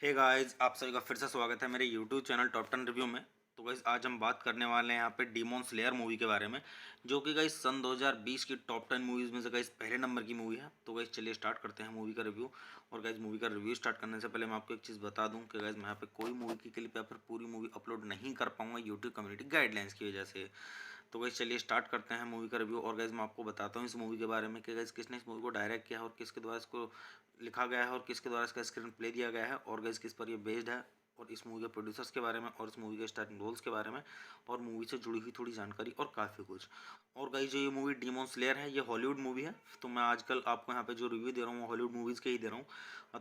Hey guys, आप सभी का फिर से स्वागत है मेरे यूट्यूब चैनल टॉप 10 रिव्यू में। तो गाइस आज हम बात करने वाले हैं यहाँ पे डीमॉन स्लेयर मूवी के बारे में, जो कि गाइस सन 2020 की टॉप 10 मूवीज़ में से गाइस पहले नंबर की मूवी है। तो गाइस चलिए स्टार्ट करते हैं मूवी का रिव्यू। और गाइस मूवी का रिव्यू स्टार्ट करने से पहले मैं आपको एक चीज़ बता दूं कि गाइस मैं यहाँ पे कोई मूवी की क्लिप या फिर पूरी मूवी अपलोड नहीं कर पाऊंगा यूट्यूब कम्युनिटी गाइडलाइंस की वजह से। तो गाइस चलिए स्टार्ट करते हैं मूवी का रिव्यू। और गाइस मैं आपको बताता हूँ इस मूवी के बारे में कि गाइस किसने इस मूवी को डायरेक्ट किया है और किसके द्वारा इसको लिखा गया है और किसके द्वारा इसका स्क्रीन प्ले दिया गया है और गाइस किस पर ये बेस्ड है, और इस मूवी के प्रोड्यूसर्स के बारे में और इस मूवी के स्टार्टिंग रोल्स के बारे में और मूवी से जुड़ी हुई थोड़ी जानकारी और काफ़ी कुछ। और गाइस जो ये मूवी डीमॉन स्लेयर है ये हॉलीवुड मूवी है। तो मैं आजकल आपको यहाँ पे जो रिव्यू दे रहा हूँ वो हॉलीवुड मूवीज़ के ही दे रहा हूँ।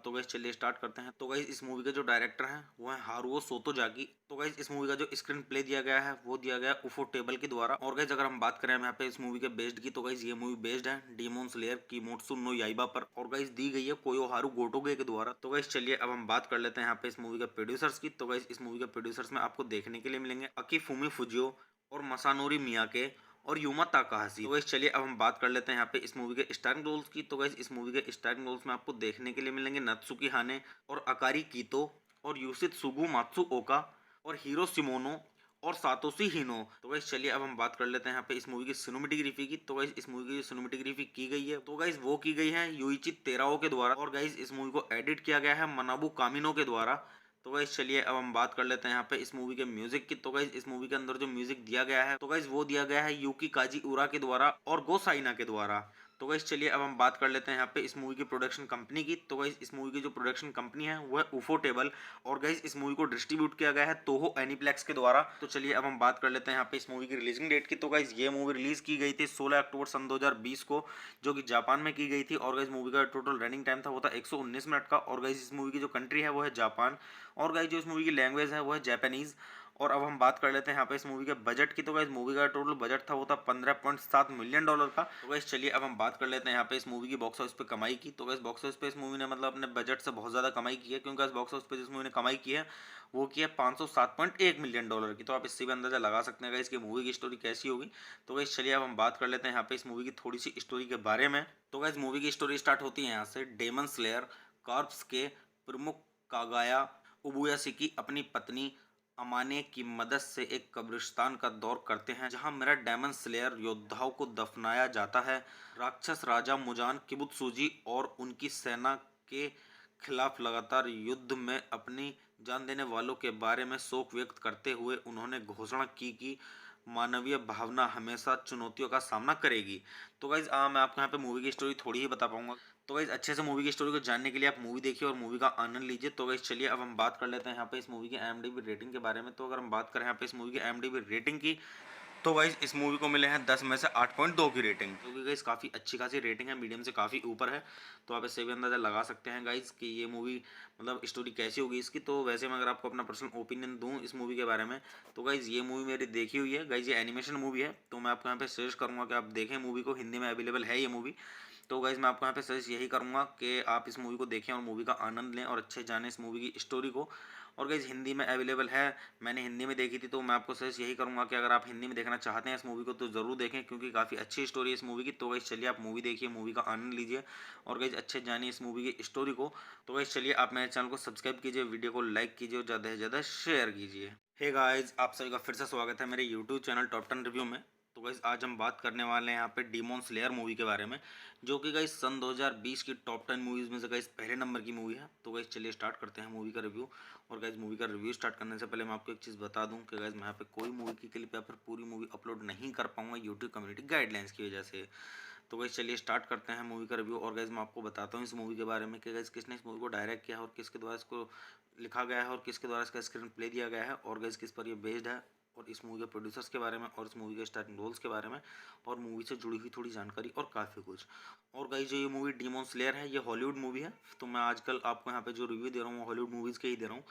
तो गाइस चलिए स्टार्ट करते हैं। तो गाइस इस मूवी के जो डायरेक्टर हैं वो है हारुओ सोतोजाकी। तो गाइस इस मूवी का जो स्क्रीन प्ले दिया गया है वो दिया गया है उफो टेबल के द्वारा। और गाइस अगर हम बात करें यहाँ पे इस मूवी के बेस्ड की, तो गाइस ये मूवी बेस्ड है डीमॉन स्लेयर किमोत्सु नो याइबा पर, और गाइस दी गई है कोयोहारू गोटोगे के द्वारा। तो गाइस चलिए अब हम बात कर लेते हैं यहाँ पे इस मूवी के प्रोड्यूसर्स की। तो गाइस इस मूवी के प्रोड्यूसर्स में आपको देखने के लिए मिलेंगे अकीफुमी फुजियो और मसानोरी मियाके और यूमा ताकाहाशी। तो गाइस चलिए अब हम बात कर लेते हैं यहाँ पे इस मूवी के स्टारिंग रोल्स की। तो गाइस इस मूवी के स्टारिंग रोल्स में आपको देखने के लिए मिलेंगे नत्सुकी हाने और अकारी कीतो और यूसित सुगु मात्सुओका और हीरो सिमोनो और सातोशी हिनो। तो गाइस चलिए अब हम बात कर लेते हैं यहाँ पे इस मूवी की सिनेमेटोग्राफी की। तो गाइस इस मूवी की जो सिनेमेटोग्राफी की गई है तो गाइस वो की गई है युइची तेराओ के द्वारा। और गाइस इस मूवी को एडिट किया गया है मनाबू कामिनो के द्वारा। तो गाइस चलिए अब हम बात कर लेते हैं यहाँ पे इस मूवी के म्यूजिक की। तो गाइस इस मूवी के अंदर जो म्यूजिक दिया गया है तो गाइस वो दिया गया है यूकी काजी उरा के द्वारा और गो साइना के द्वारा। तो गाइस चलिए अब हम बात कर लेते हैं यहाँ पे इस मूवी की प्रोडक्शन कंपनी की। तो गाइस इस मूवी की जो प्रोडक्शन कंपनी है वो है उफो टेबल। और गाइस इस मूवी को डिस्ट्रीब्यूट किया गया है तोहो एनीप्लेक्स के द्वारा। तो चलिए अब हम बात कर लेते हैं यहाँ पे इस मूवी की रिलीजिंग डेट की। तो गाइस ये मूवी रिलीज की गई थी 16 अक्टूबर सन 2020 को, जो कि जापान में की गई थी। और गाइस मूवी का टोटल रनिंग टाइम था वो था 119 मिनट का। और गाइस इस मूवी की जो कंट्री है वो है जापान। और गाइस जो इस मूवी की लैंग्वेज है वो है जापानीज। और अब हम बात कर लेते हैं यहाँ पे इस मूवी के बजट की। तो गाइस मूवी का टोटल बजट था वो था $15.7 मिलियन का। तो गाइस चलिए अब हम बात कर लेते हैं यहाँ पे इस मूवी की बॉक्स ऑफिस पे कमाई की। तो गाइस बॉक्स ऑफिस पे इस मूवी ने मतलब अपने बजट से बहुत ज़्यादा कमाई की है, क्योंकि इस बॉक्स ऑफिस पे जिस मूवी ने कमाई की है वो की है $507.1 मिलियन की। तो आप इससे भी अंदाजा लगा सकते हैं गाइस कि मूवी की स्टोरी कैसी होगी। तो गाइस चलिए अब हम बात कर लेते हैं यहाँ पे इस मूवी की थोड़ी सी स्टोरी के बारे में। तो गाइस मूवी की स्टोरी स्टार्ट होती है यहाँ से। डेमन स्लेयर कॉर्प्स के प्रमुख कागाया उबुयासी अपनी पत्नी अमाने की मदद से एक कब्रिस्तान का दौर करते हैं, जहां मेरा डेमन स्लेयर योद्धाओं को दफनाया जाता है। राक्षस राजा मुजान किबुत्सुजी और उनकी सेना के खिलाफ लगातार युद्ध में अपनी जान देने वालों के बारे में शोक व्यक्त करते हुए उन्होंने घोषणा की कि मानवीय भावना हमेशा चुनौतियों का सामना करेगी। तो गाइज मैं आपको यहाँ पे मूवी की स्टोरी थोड़ी ही बता पाऊंगा। तो गाइज अच्छे से मूवी की स्टोरी को जानने के लिए आप मूवी देखिए और मूवी का आनंद लीजिए। तो गाइज चलिए अब हम बात कर लेते हैं यहाँ पे इस मूवी की IMDb रेटिंग के बारे में। तो अगर हम बात करें यहाँ पे इस मूवी की IMDb रेटिंग की, तो गाइस इस मूवी को मिले हैं 10 में से 8.2 की रेटिंग, जो कि गाइस काफ़ी अच्छी खासी रेटिंग है, मीडियम से काफ़ी ऊपर है। तो आप इससे भी अंदाज़ा लगा सकते हैं गाइस कि ये मूवी मतलब स्टोरी कैसी होगी इसकी। तो वैसे मैं अगर आपको अपना पर्सनल ओपिनियन दूं इस मूवी के बारे में, तो गाइस ये मूवी मेरी देखी हुई है गाइस। ये एनिमेशन मूवी है, तो मैं आपको यहाँ पे सजेस्ट करूँगा कि आप देखें मूवी को। हिंदी में अवेलेबल है ये मूवी। तो गाइज मैं आपको यहाँ पे सजेस्ट यही करूँगा कि आप इस मूवी को देखें और मूवी का आनंद लें और अच्छे जानें इस मूवी की स्टोरी को। और गाइज हिंदी में अवेलेबल है, मैंने हिंदी में देखी थी। तो मैं आपको सजेस्ट यही करूँगा कि अगर आप हिंदी में देखना चाहते हैं इस मूवी को तो ज़रूर देखें, क्योंकि काफ़ी अच्छी स्टोरी है इस मूवी की। तो गाइज चलिए आप मूवी देखिए, मूवी का आनंद लीजिए और गाइज अच्छे जानिए इस मूवी की स्टोरी को। तो गाइज चलिए आप मेरे चैनल को सब्सक्राइब कीजिए, वीडियो को लाइक कीजिए और ज़्यादा से ज़्यादा शेयर कीजिए। हे गाइज, आप सभी का फिर से स्वागत है मेरे यूट्यूब चैनल टॉप 10 रिव्यू में। तो गाइस आज हम बात करने वाले हैं यहाँ पे डीमॉन स्लेयर मूवी के बारे में, जो कि गाइस सन 2020 की टॉप 10 मूवीज़ में से गाइस पहले नंबर की मूवी है। तो गाइस चलिए स्टार्ट करते हैं मूवी का रिव्यू। और गाइस मूवी का रिव्यू स्टार्ट करने से पहले मैं आपको एक चीज़ बता दूं कि गाइस मैं यहाँ पे कोई मूवी की क्लिप या फिर पूरी मूवी अपलोड नहीं कर पाऊंगा यूट्यूब कम्युनिटी गाइडलाइंस की वजह से। तो गाइस चलिए स्टार्ट करते हैं मूवी का रिव्यू। और गाइस मैं आपको बताता हूँ इस मूवी के बारे में कि गाइस किसने इस मूवी को डायरेक्ट किया है और किसके द्वारा इसको लिखा गया है और किसके द्वारा इसका स्क्रीन प्ले दिया गया है और गाइस किस पर ये बेस्ड है, और इस मूवी के प्रोड्यूसर्स के बारे में और इस मूवी के स्टार्टिंग रोल्स के बारे में और मूवी से जुड़ी हुई थोड़ी जानकारी और काफ़ी कुछ। और गाइस जो ये मूवी डीमॉन स्लेयर है ये हॉलीवुड मूवी है। तो मैं आजकल आपको यहाँ पे जो रिव्यू दे रहा हूँ वो हॉलीवुड मूवीज़ के ही दे रहा हूँ।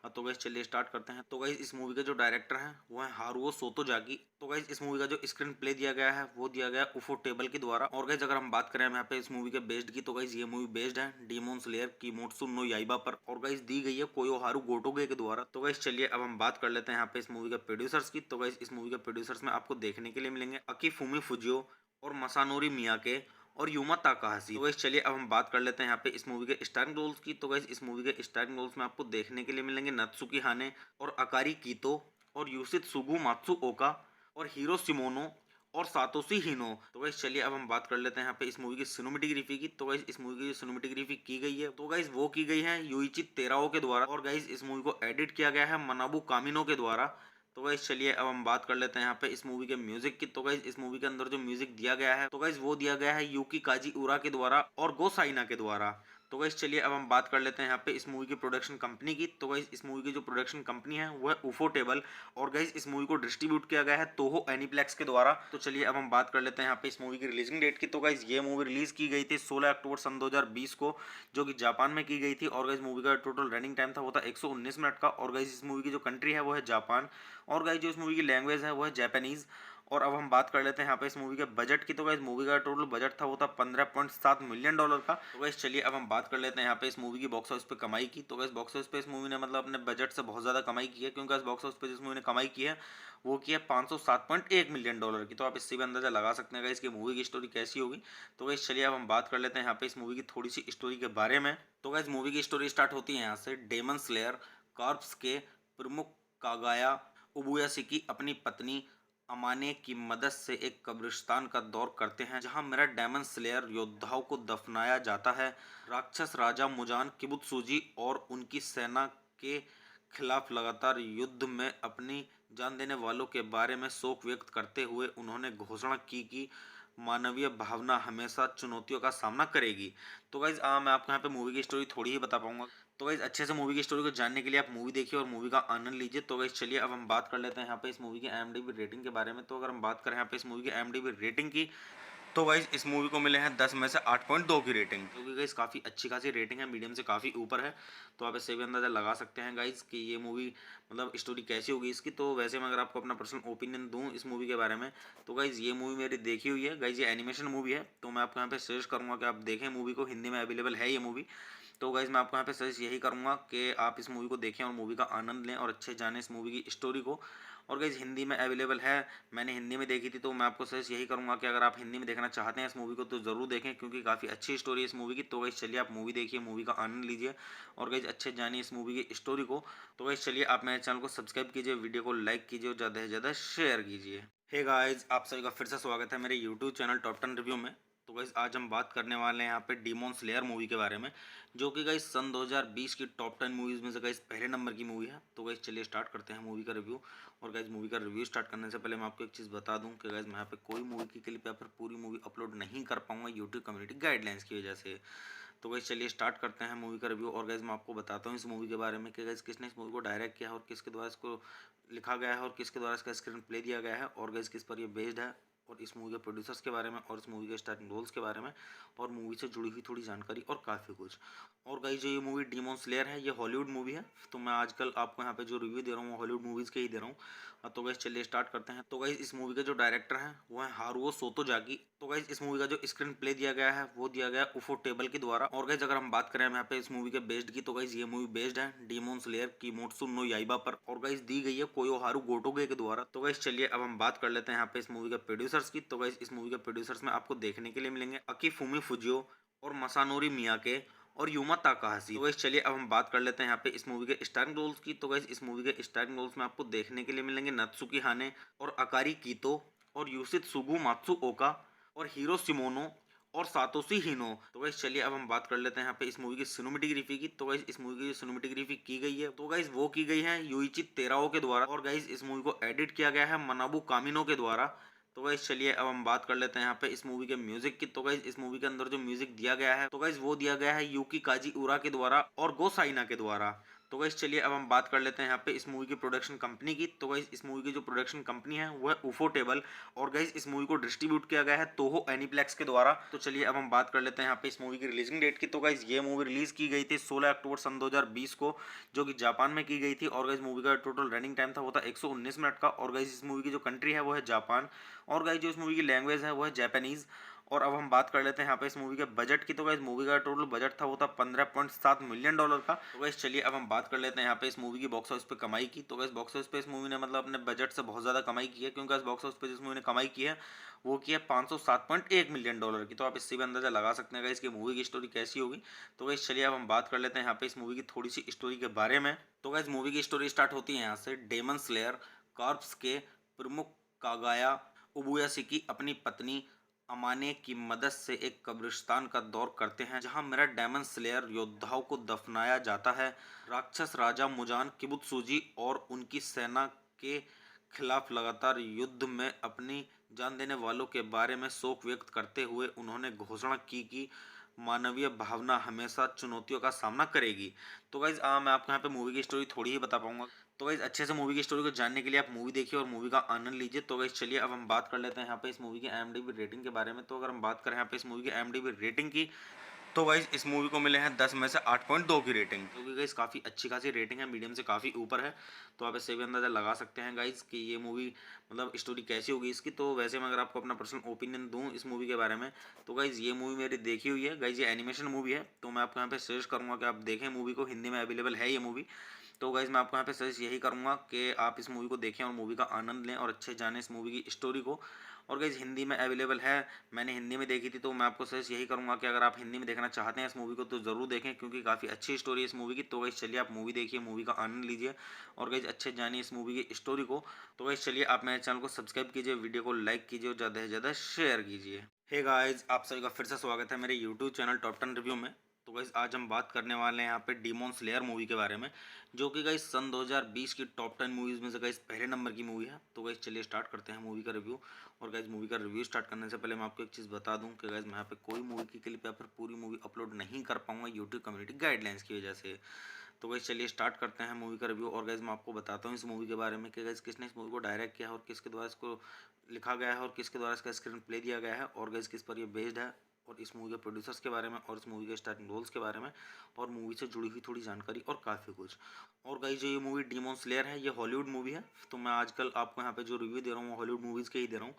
तो गाइस चलिए स्टार्ट करते हैं। तो गाइस इस मूवी के जो डायरेक्टर हैं वो है हारुओ सोतोजाकी। तो गाइस इस मूवी का जो स्क्रीन प्ले दिया गया है वो दिया गया है उफो टेबल के द्वारा। और गाइस अगर हम बात करें यहाँ पे इस मूवी के बेस्ड की, तो गाइस ये मूवी बेस्ड है डीमॉन स्लेयर किमोत्सु नो याइबा पर, और गाइस दी गई है कोयोहारू गोटोगे के द्वारा। तो गाइस चलिए अब हम बात कर लेते हैं यहाँ पे इस मूवी के प्रोड्यूसर्स की। तो गाइस इस मूवी के प्रोड्यूसर्स में आपको देखने के लिए मिलेंगे अकीफुमी फुजियो और मसानोरी मियाके और यूमा ताकाहाशी। तो गाइस चलिए अब हम बात कर लेते हैं यहाँ पे इस मूवी के स्टारिंग रोल्स की। तो गाइस इस मूवी के स्टारिंग रोल्स में आपको देखने के लिए मिलेंगे नत्सुकी हाने और अकारी कीतो और यूसित सुगु मात्सुओका और हीरो सिमोनो और सातोशी हिनो। तो गाइस चलिए अब हम बात कर लेते हैं यहाँ पे इस मूवी की सिनेमेटोग्राफी की। तो गाइस इस मूवी की जो सिनेमेटोग्राफी की गई है तो गाइस वो की गई है युइची तेराओ के द्वारा और गाइस इस मूवी को एडिट किया गया है मनाबू कामिनो के द्वारा। तो गाइस चलिए अब हम बात कर लेते हैं यहाँ पे इस मूवी के म्यूजिक की। तो गाइस इस मूवी के अंदर जो म्यूजिक दिया गया है तो गाइस वो दिया गया है यूकी काजी उरा के द्वारा और गो साइना के द्वारा। तो गाइस चलिए अब हम बात कर लेते हैं यहाँ पे इस मूवी की प्रोडक्शन कंपनी की। तो गाइस इस मूवी की जो प्रोडक्शन कंपनी है वो है उफोटेबल और गाइस इस मूवी को डिस्ट्रीब्यूट किया गया है तोहो एनीप्लेक्स के द्वारा। तो चलिए अब हम बात कर लेते हैं यहाँ पे इस मूवी की रिलीजिंग डेट की। तो गाइस ये मूवी रिलीज की गई थी 16 अक्टूबर सन 2020 को, जो कि जापान में की गई थी और गाइस मूवी का टोटल रनिंग टाइम था वो था 119 मिनट का और गाइस इस मूवी की जो कंट्री है वो है जापान और गाइस जो इस मूवी की लैंग्वेज है वो है जापानीज। और अब हम बात कर लेते हैं यहाँ पे इस मूवी के बजट की। तो गाइस मूवी का टोटल बजट था वो था $15.7 मिलियन का। तो गाइस चलिए अब हम बात कर लेते हैं यहाँ पे इस मूवी की बॉक्स ऑफिस पे कमाई की। तो गाइस बॉक्स ऑफिस पे इस मूवी ने मतलब अपने बजट से बहुत ज़्यादा कमाई की है, क्योंकि इस बॉक्स ऑफिस पे जिस मूवी ने कमाई की है वो की है $507.1 मिलियन की। तो आप इससे भी अंदाजा लगा सकते हैं गाइस कि मूवी की स्टोरी कैसी होगी। तो गाइस चलिए अब हम बात कर लेते हैं यहाँ पे इस मूवी की थोड़ी सी स्टोरी के बारे में। तो गाइस मूवी की स्टोरी स्टार्ट होती है यहाँ से। डेमन स्लेयर कॉर्प्स के प्रमुख कागाया उबुयाशिकी अपनी पत्नी अमाने की मदद से एक कब्रिस्तान का दौर करते हैं जहां मेरा डेमन स्लेयर योद्धाओं को दफनाया जाता है। राक्षस राजा मुजान किबुत्सुजी और उनकी सेना के खिलाफ लगातार युद्ध में अपनी जान देने वालों के बारे में शोक व्यक्त करते हुए उन्होंने घोषणा की कि मानवीय भावना हमेशा चुनौतियों का सामना करेगी। तो गाइज मैं आपको यहाँ पे मूवी की स्टोरी थोड़ी ही बता पाऊंगा। तो गाइज अच्छे से मूवी की स्टोरी को जानने के लिए आप मूवी देखिए और मूवी का आनंद लीजिए। तो गाइज चलिए अब हम बात कर लेते हैं यहाँ पे इस मूवी की IMDb रेटिंग के बारे में। तो अगर हम बात करें यहाँ पे इस मूवी की IMDb रेटिंग की तो गाइज इस मूवी को मिले हैं 10 में से 8.2 की रेटिंग, क्योंकि गाइज काफ़ी अच्छी खासी रेटिंग है, मीडियम से काफ़ी ऊपर है। तो आप इससे भी अंदाज़ा लगा सकते हैं गाइज कि ये मूवी मतलब स्टोरी कैसी होगी इसकी। तो वैसे मैं अगर आपको अपना पर्सनल ओपिनियन दूं इस मूवी के बारे में तो गाइज ये मूवी मेरी देखी हुई है। गाइज ये एनिमेशन मूवी है, तो मैं आपको यहाँ पे सजेस्ट करूँगा कि आप देखें मूवी को। हिंदी में अवेलेबल है ये मूवी। तो गाइज मैं आपको यहाँ पे सजेस्ट यही करूँगा कि आप इस मूवी को देखें और मूवी का आनंद लें और अच्छे जानें इस मूवी की स्टोरी को। और गाइज हिंदी में अवेलेबल है, मैंने हिंदी में देखी थी, तो मैं आपको सजेस्ट यही करूँगा कि अगर आप हिंदी में देखना चाहते हैं इस मूवी को तो ज़रूर देखें, क्योंकि काफ़ी अच्छी स्टोरी है इस मूवी की। तो गाइज चलिए आप मूवी देखिए, मूवी का आनंद लीजिए और गाइज अच्छे जानिए इस मूवी की स्टोरी को। तो गाइज चलिए आप मेरे चैनल को सब्सक्राइब कीजिए, वीडियो को लाइक कीजिए और ज़्यादा से ज़्यादा शेयर कीजिए। हे गाइज, आप सभी का फिर से स्वागत है मेरे यूट्यूब चैनल टॉप 10 रिव्यू में। तो गाइज आज हम बात करने वाले हैं यहाँ पे डीमॉन स्लेयर मूवी के बारे में, जो कि गाइज सन 2020 की टॉप 10 मूवीज़ में से गाइज पहले नंबर की मूवी है। तो गाइज चलिए स्टार्ट करते हैं मूवी का रिव्यू। और गाइज मूवी का रिव्यू स्टार्ट करने से पहले मैं आपको एक चीज़ बता दूं कि गाइज मैं यहाँ पे कोई मूवी की क्लिप या फिर पूरी मूवी अपलोड नहीं कर पाऊंगा यूट्यूब कम्युनिटी गाइडलाइंस की वजह से। तो गाइज चलिए स्टार्ट करते हैं मूवी का रिव्यू। और गाइज मैं आपको बताता हूँ इस मूवी के बारे में कि गाइज किसने इस मूवी को डायरेक्ट किया है और किसके द्वारा इसको लिखा गया है और किसके द्वारा इसका स्क्रीन प्ले दिया गया है और गाइज किस पर ये बेस्ड है, और इस मूवी के प्रोड्यूसर्स के बारे में और इस मूवी के स्टार्टिंग रोल्स के बारे में और मूवी से जुड़ी हुई थोड़ी जानकारी और काफ़ी कुछ। और गाइज जो ये मूवी डीमॉन स्लेयर है ये हॉलीवुड मूवी है, तो मैं आजकल आपको यहाँ पे जो रिव्यू दे रहा हूँ वो हॉलीवुड मूवीज़ के ही दे रहा हूँ। तो गाइज चलिए स्टार्ट करते हैं। तो गाइज इस मूवी के जो डायरेक्टर हैं वो है हारुओ सोतोजाकी। तो गाइज इस मूवी का जो स्क्रीन प्ले दिया गया है वो दिया गया उफोटेबल के द्वारा। और गाइज अगर हम बात करें यहाँ पे इस मूवी के बेस्ड की तो गाइज ये मूवी बेस्ड है डीमॉन स्लेयर किमोत्सु नो याइबा पर और गाइज दी गई है कोयोहारू गोटोगे के द्वारा। तो गाइज चलिए अब हम बात कर लेते हैं यहाँ पे इस मूवी के प्रोड्यूसर्स की। तो गाइज इस मूवी के प्रोड्यूसर्स में आपको देखने के लिए मिलेंगे अकीफुमी फुजियो और मसानोरी मियाके और यूमा ताकाहाशी। तो गाइस चलिए अब हम बात कर लेते हैं यहाँ पे इस मूवी के स्टारिंग रोल्स की। तो गाइस इस मूवी के स्टारिंग रोल्स में आपको देखने के लिए मिलेंगे नत्सुकी हाने और अकारी कीतो और यूसित सुगु मात्सुओका और हीरो सिमोनो और सातोशी हिनो। तो गाइस चलिए अब हम बात कर लेते हैं यहाँ पे इस मूवी की सिनेमेटोग्राफी की। तो गाइस इस मूवी की जो सिनेमेटोग्राफी की गई है तो गाइस वो की गई है युइची तेराओ के द्वारा और गाइस इस मूवी को एडिट किया गया है मनाबू कामिनो के द्वारा। तो गाइज चलिए अब हम बात कर लेते हैं यहाँ पे इस मूवी के म्यूजिक की। तो गाइज इस मूवी के अंदर जो म्यूजिक दिया गया है तो गाइज वो दिया गया है यूकी काजी उरा के द्वारा और गो साइना के द्वारा। तो गाइज चलिए अब हम बात कर लेते हैं यहाँ पे इस मूवी की प्रोडक्शन कंपनी की। तो गाइज इस मूवी की जो प्रोडक्शन कंपनी है वो है उफोटेबल और गाइज इस मूवी को डिस्ट्रीब्यूट किया गया है तोहो एनीप्लेक्स के द्वारा। तो चलिए अब हम बात कर लेते हैं यहाँ पे इस मूवी की रिलीजिंग डेट की। तो गाइज ये मूवी रिलीज की गई थी 16 अक्टूबर सन 2020 को, जो कि जापान में की गई थी और गाइज मूवी का टोटल रनिंग टाइम था वो था 119 मिनट का और गाइज इस मूवी की जो कंट्री है वो है जापान और गाइज जो इस मूवी की लैंग्वेज है वो है जापानीज। और अब हम बात कर लेते हैं यहाँ पे इस मूवी के बजट की। तो गाइस मूवी का टोटल बजट था वो था $15.7 मिलियन का। तो गाइस चलिए अब हम बात कर लेते हैं यहाँ पे इस मूवी की बॉक्स ऑफिस पे कमाई की। तो गाइस बॉक्स ऑफिस पे इस मूवी ने मतलब अपने बजट से बहुत ज़्यादा कमाई की है, क्योंकि इस बॉक्स ऑफिस पे जिस मूवी ने कमाई की है वो की है $507.1 मिलियन की। तो आप इससे भी अंदाजा लगा सकते हैं गाइस कि मूवी की स्टोरी कैसी होगी। तो गाइस चलिए अब हम बात कर लेते हैं यहाँ पे इस मूवी की थोड़ी सी स्टोरी के बारे में। तो गाइस मूवी की स्टोरी स्टार्ट होती है यहाँ से। डेमन स्लेयर कॉर्प्स के प्रमुख कागाया उबुयासी अपनी पत्नी अमाने की मदद से एक कब्रिस्तान का दौर करते हैं, जहां मेरा डेमन स्लेयर योद्धाओं को दफनाया जाता है। राक्षस राजा मुजान किबुत्सुजी और उनकी सेना के खिलाफ लगातार युद्ध में अपनी जान देने वालों के बारे में शोक व्यक्त करते हुए उन्होंने घोषणा की कि मानवीय भावना हमेशा चुनौतियों का सामना करेगी। तो गाइज मैं आपको यहाँ पे मूवी की स्टोरी थोड़ी ही बता पाऊंगा। तो गाइज अच्छे से मूवी की स्टोरी को जानने के लिए आप मूवी देखिए और मूवी का आनंद लीजिए। तो गाइज चलिए अब हम बात कर लेते हैं यहाँ पे इस मूवी की IMDb रेटिंग के बारे में। तो अगर हम बात करें यहाँ पे इस मूवी की IMDb रेटिंग की, तो गाइज इस मूवी को मिले हैं 10 में से 8.2 की रेटिंग, क्योंकि गाइज काफ़ी अच्छी खासी रेटिंग है, मीडियम से काफ़ी ऊपर है। तो आप इससे भी अंदाज़ा लगा सकते हैं गाइज कि ये मूवी मतलब स्टोरी कैसी होगी इसकी। तो वैसे मैं अगर आपको अपना पर्सनल ओपिनियन दूं इस मूवी के बारे में, तो गाइज ये मूवी मेरी देखी हुई है गाइज। ये एनिमेशन मूवी है, तो मैं आपको यहाँ पे सजेस्ट करूँगा कि आप देखें मूवी को। हिंदी में अवेलेबल है ये मूवी। तो गाइज मैं आपको यहाँ पे सजेस्ट यही करूँगा कि आप इस मूवी को देखें और मूवी का आनंद लें और अच्छे जानें इस मूवी की स्टोरी को। और गाइज हिंदी में अवेलेबल है, मैंने हिंदी में देखी थी। तो मैं आपको सजेस्ट यही करूँगा कि अगर आप हिंदी में देखना चाहते हैं इस मूवी को तो ज़रूर देखें, क्योंकि काफ़ी अच्छी स्टोरी है इस मूवी की। तो गाइज चलिए आप मूवी देखिए, मूवी का आनंद लीजिए और गाइज अच्छे जानिए इस मूवी की स्टोरी को। तो गाइज चलिए आप मेरे चैनल को सब्सक्राइब कीजिए, वीडियो को लाइक कीजिए और ज़्यादा से ज़्यादा शेयर कीजिए। हे गाइज, आप सभी का फिर से स्वागत है मेरे यूट्यूब चैनल टॉप 10 रिव्यू में। तो गाइज आज हम बात करने वाले हैं यहाँ पे डीमॉन स्लेयर मूवी के बारे में, जो कि गाइज सन 2020 की टॉप 10 मूवीज़ में से गाइज पहले नंबर की मूवी है। तो गाइज चलिए स्टार्ट करते हैं मूवी का रिव्यू। और गाइज मूवी का रिव्यू स्टार्ट करने से पहले मैं आपको एक चीज़ बता दूं कि गाइज मैं यहाँ पे कोई मूवी की क्लिप या फिर पूरी मूवी अपलोड नहीं कर पाऊंगा यूट्यूब कम्युनिटी गाइडलाइंस की वजह से। तो गाइज चलिए स्टार्ट करते हैं मूवी का रिव्यू। और गाइज मैं आपको बताता हूँ इस मूवी के बारे में कि गाइज किसने इस मूवी को डायरेक्ट किया है और किसके द्वारा इसको लिखा गया है और किसके द्वारा इसका स्क्रीन प्ले दिया गया है और गाइज किस पर ये बेस्ड है, और इस मूवी के प्रोड्यूसर्स के बारे में और इस मूवी के स्टार्टिंग रोल्स के बारे में और मूवी से जुड़ी हुई थोड़ी जानकारी और काफ़ी कुछ। और गाइज जो ये मूवी डीमॉन स्लेयर है ये हॉलीवुड मूवी है। तो मैं आजकल आपको यहाँ पे जो रिव्यू दे रहा हूँ हॉलीवुड मूवीज़ के ही दे रहा हूँ।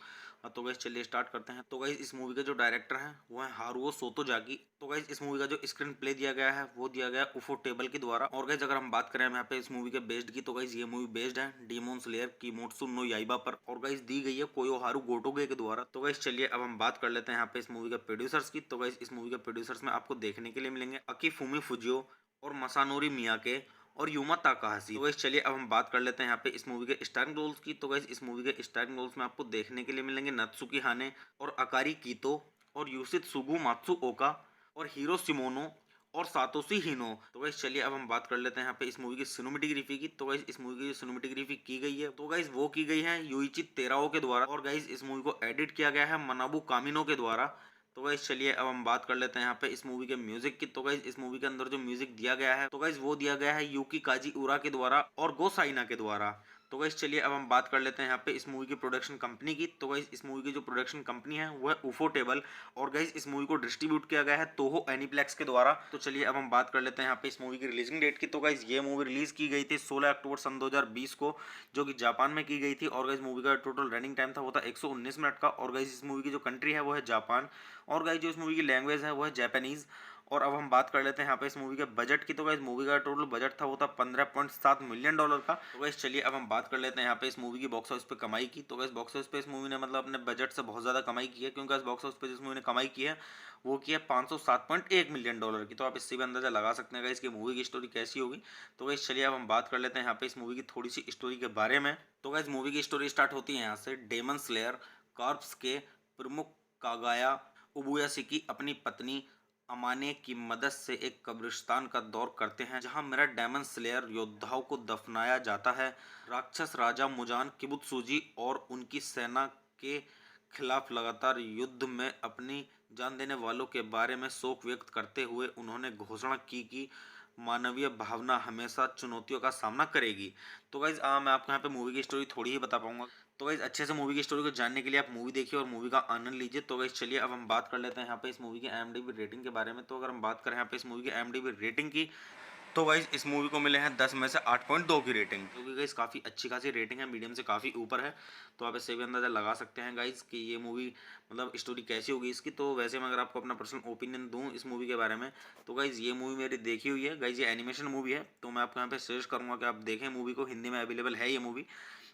तो गाइज चलिए स्टार्ट करते हैं। तो गाइज इस मूवी के जो डायरेक्टर हैं वो है हारुओ सोतोजाकी। तो गाइज इस मूवी का जो स्क्रीन प्ले दिया गया है वो दिया गया है उफोटेबल के द्वारा। और गाइज अगर हम बात करें यहाँ पे इस मूवी के बेस्ड की, तो गाइज ये मूवी बेस्ड है डीमॉन स्लेयर किमोत्सु नो याइबा पर, और गाइज दी गई है कोयोहारू गोटोगे के द्वारा। तो गाइज चलिए अब हम बात कर लेते हैं यहाँ पे इस मूवी के प्रोड्यूसर्स की। तो गाइज इस मूवी के प्रोड्यूसर्स में आपको देखने के लिए मिलेंगे अकीफुमी फुजियो और मसानोरी मियाके और यूमा ताकाहाशी। तो गाइस चलिए अब हम बात कर लेते हैं यहाँ पे इस मूवी के स्टारिंग रोल्स की। तो गाइस इस मूवी के स्टारिंग रोल्स में आपको देखने के लिए मिलेंगे नत्सुकी हाने और अकारी कीतो और यूसित सुगु मात्सुओका और हीरो सिमोनो और सातोशी हिनो। तो गाइस चलिए अब हम बात कर लेते हैं यहाँ पे इस मूवी की सिनेमेटोग्राफी की। तो गाइस इस मूवी की सिनेमेटोग्राफी की गई है, तो गाइस वो की गई है युइची तेराओ के द्वारा। और गाइस इस मूवी को एडिट किया गया है मनाबू कामिनो के द्वारा। तो गाइस चलिए अब हम बात कर लेते हैं यहाँ पे इस मूवी के म्यूजिक की। तो गाइस इस मूवी के अंदर जो म्यूजिक दिया गया है तो गाइस वो दिया गया है यूकी काजी उरा के द्वारा और गो साइना के द्वारा। तो गाइस चलिए अब हम बात कर लेते हैं यहाँ पे इस मूवी की प्रोडक्शन कंपनी की। तो गाइस इस मूवी की जो प्रोडक्शन कंपनी है वो है उफोटेबल, और गाइस इस मूवी को डिस्ट्रीब्यूट किया गया है तोहो एनीप्लेक्स के द्वारा। तो चलिए अब हम बात कर लेते हैं यहाँ पे इस मूवी की रिलीजिंग डेट की। तो गाइस ये मूवी रिलीज की गई थी 16 अक्टूबर सन 2020 को, जो कि जापान में की गई थी। और गाइस मूवी का टोटल रनिंग टाइम था वो था 119 मिनट का। और गाइस इस मूवी की जो कंट्री है वो है जापान, और गाइस जो इस मूवी की लैंग्वेज है वो है जापानीज। और अब हम बात कर लेते हैं यहाँ पे इस मूवी के बजट की। तो गाइस मूवी का टोटल बजट था वो था $15.7 मिलियन का। तो गाइस चलिए अब हम बात कर लेते हैं यहाँ पे इस मूवी की बॉक्स ऑफिस पे कमाई की। तो गाइस बॉक्स ऑफिस पे इस मूवी ने मतलब अपने बजट से बहुत ज़्यादा कमाई की है, क्योंकि इस बॉक्स ऑफिस पे जिस मूवी ने कमाई की है वो की है $507.1 मिलियन की। तो आप इससे भी अंदाजा लगा सकते हैं गाइस कि मूवी की स्टोरी कैसी होगी। तो गाइस चलिए अब हम बात कर लेते हैं यहाँ पे इस मूवी की थोड़ी सी स्टोरी के बारे में। तो गाइस मूवी की स्टोरी स्टार्ट होती है यहाँ से। डेमन स्लेयर कॉर्प्स के प्रमुख कागाया उबुयासी अपनी पत्नी अमाने की मदद से एक कब्रिस्तान का दौर करते हैं, जहां मेरा डेमन स्लेयर योद्धाओं को दफनाया जाता है। राक्षस राजा मुजान किबुत्सुजी और उनकी सेना के खिलाफ लगातार युद्ध में अपनी जान देने वालों के बारे में शोक व्यक्त करते हुए उन्होंने घोषणा की कि मानवीय भावना हमेशा चुनौतियों का सामना करेगी। तो गाइज मैं आपको यहाँ पे मूवी की स्टोरी थोड़ी ही बता पाऊंगा। तो गाइज अच्छे से मूवी की स्टोरी को जानने के लिए आप मूवी देखिए और मूवी का आनंद लीजिए। तो गाइज चलिए अब हम बात कर लेते हैं यहाँ पे इस मूवी की IMDb रेटिंग के बारे में। तो अगर हम बात करें यहाँ पे इस मूवी की IMDb रेटिंग की, तो गाइस इस मूवी को मिले हैं 10 में से 8.2 की रेटिंग, क्योंकि गाइस काफ़ी अच्छी खासी रेटिंग है, मीडियम से काफ़ी ऊपर है। तो आप इससे भी अंदाज़ा लगा सकते हैं गाइस कि ये मूवी मतलब स्टोरी कैसी होगी इसकी। तो वैसे मैं अगर आपको अपना पर्सनल ओपिनियन दूं इस मूवी के बारे में, तो गाइस ये मूवी मेरी देखी हुई है गाइस, ये एनिमेशन मूवी है। तो मैं आपको यहाँ पे सजेस्ट करूँगा कि आप देखें मूवी को, हिंदी में अवेलेबल है ये मूवी।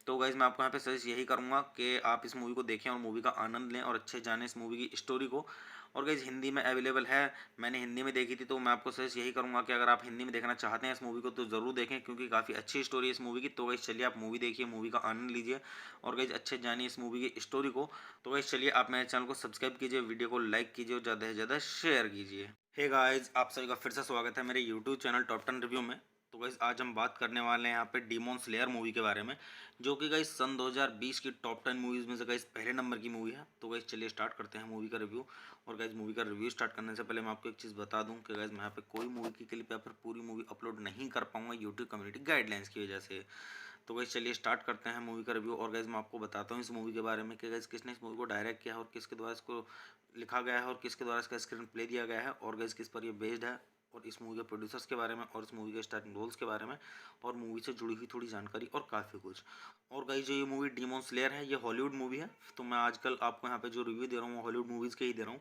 तो गाइज़ मैं आपको यहाँ पे सजेस्ट यही करूँगा कि आप इस मूवी को देखें और मूवी का आनंद लें और अच्छे जानें इस मूवी की स्टोरी को। और गाइज़ हिंदी में अवेलेबल है, मैंने हिंदी में देखी थी, तो मैं आपको सजेस्ट यही करूँगा कि अगर आप हिंदी में देखना चाहते हैं इस मूवी को तो ज़रूर देखें, क्योंकि काफ़ी अच्छी स्टोरी है इस मूवी की। तो गाइज़ चलिए आप मूवी देखिए, मूवी का आनंद लीजिए और गाइज़ अच्छे जानिए इस मूवी की स्टोरी को। तो गाइज़ चलिए आप मेरे चैनल को सब्सक्राइब कीजिए, वीडियो को लाइक कीजिए और ज़्यादा से ज़्यादा शेयर कीजिए। हे गाइज़, आप सभी का फिर से स्वागत है मेरे यूट्यूब चैनल टॉप 10 रिव्यू में। तो गाइज़ आज हम बात करने वाले हैं यहाँ पे डीमॉन स्लेयर मूवी के बारे में, जो कि गाइज़ सन 2020 की टॉप 10 मूवीज़ में से गाइज़ पहले नंबर की मूवी है। तो गाइज़ चलिए स्टार्ट करते हैं मूवी का रिव्यू। और गाइज़ मूवी का रिव्यू स्टार्ट करने से पहले मैं आपको एक चीज़ बता दूं कि गाइज़ मैं यहाँ पे कोई मूवी की क्लिप या फिर पूरी मूवी अपलोड नहीं कर पाऊंगा यूट्यूब कम्युनिटी गाइडलाइंस की वजह से। तो गाइज़ चलिए स्टार्ट करते हैं मूवी का रिव्यू। और गाइज़ मैं आपको बताता हूँ इस मूवी के बारे में कि गाइज़ किसने इस मूवी को डायरेक्ट किया है और किसके द्वारा इसको लिखा गया है और किसके द्वारा इसका स्क्रीन प्ले दिया गया है और गाइज़ किस पर ये बेस्ड है, और इस मूवी के प्रोड्यूसर्स के बारे में और इस मूवी के स्टार्टिंग रोल्स के बारे में और मूवी से जुड़ी हुई थोड़ी जानकारी और काफ़ी कुछ। और गाइस जो ये मूवी डीमॉन स्लेयर है ये हॉलीवुड मूवी है। तो मैं आजकल आपको यहाँ पे जो रिव्यू दे रहा हूँ वो हॉलीवुड मूवीज़ के ही दे रहा हूँ।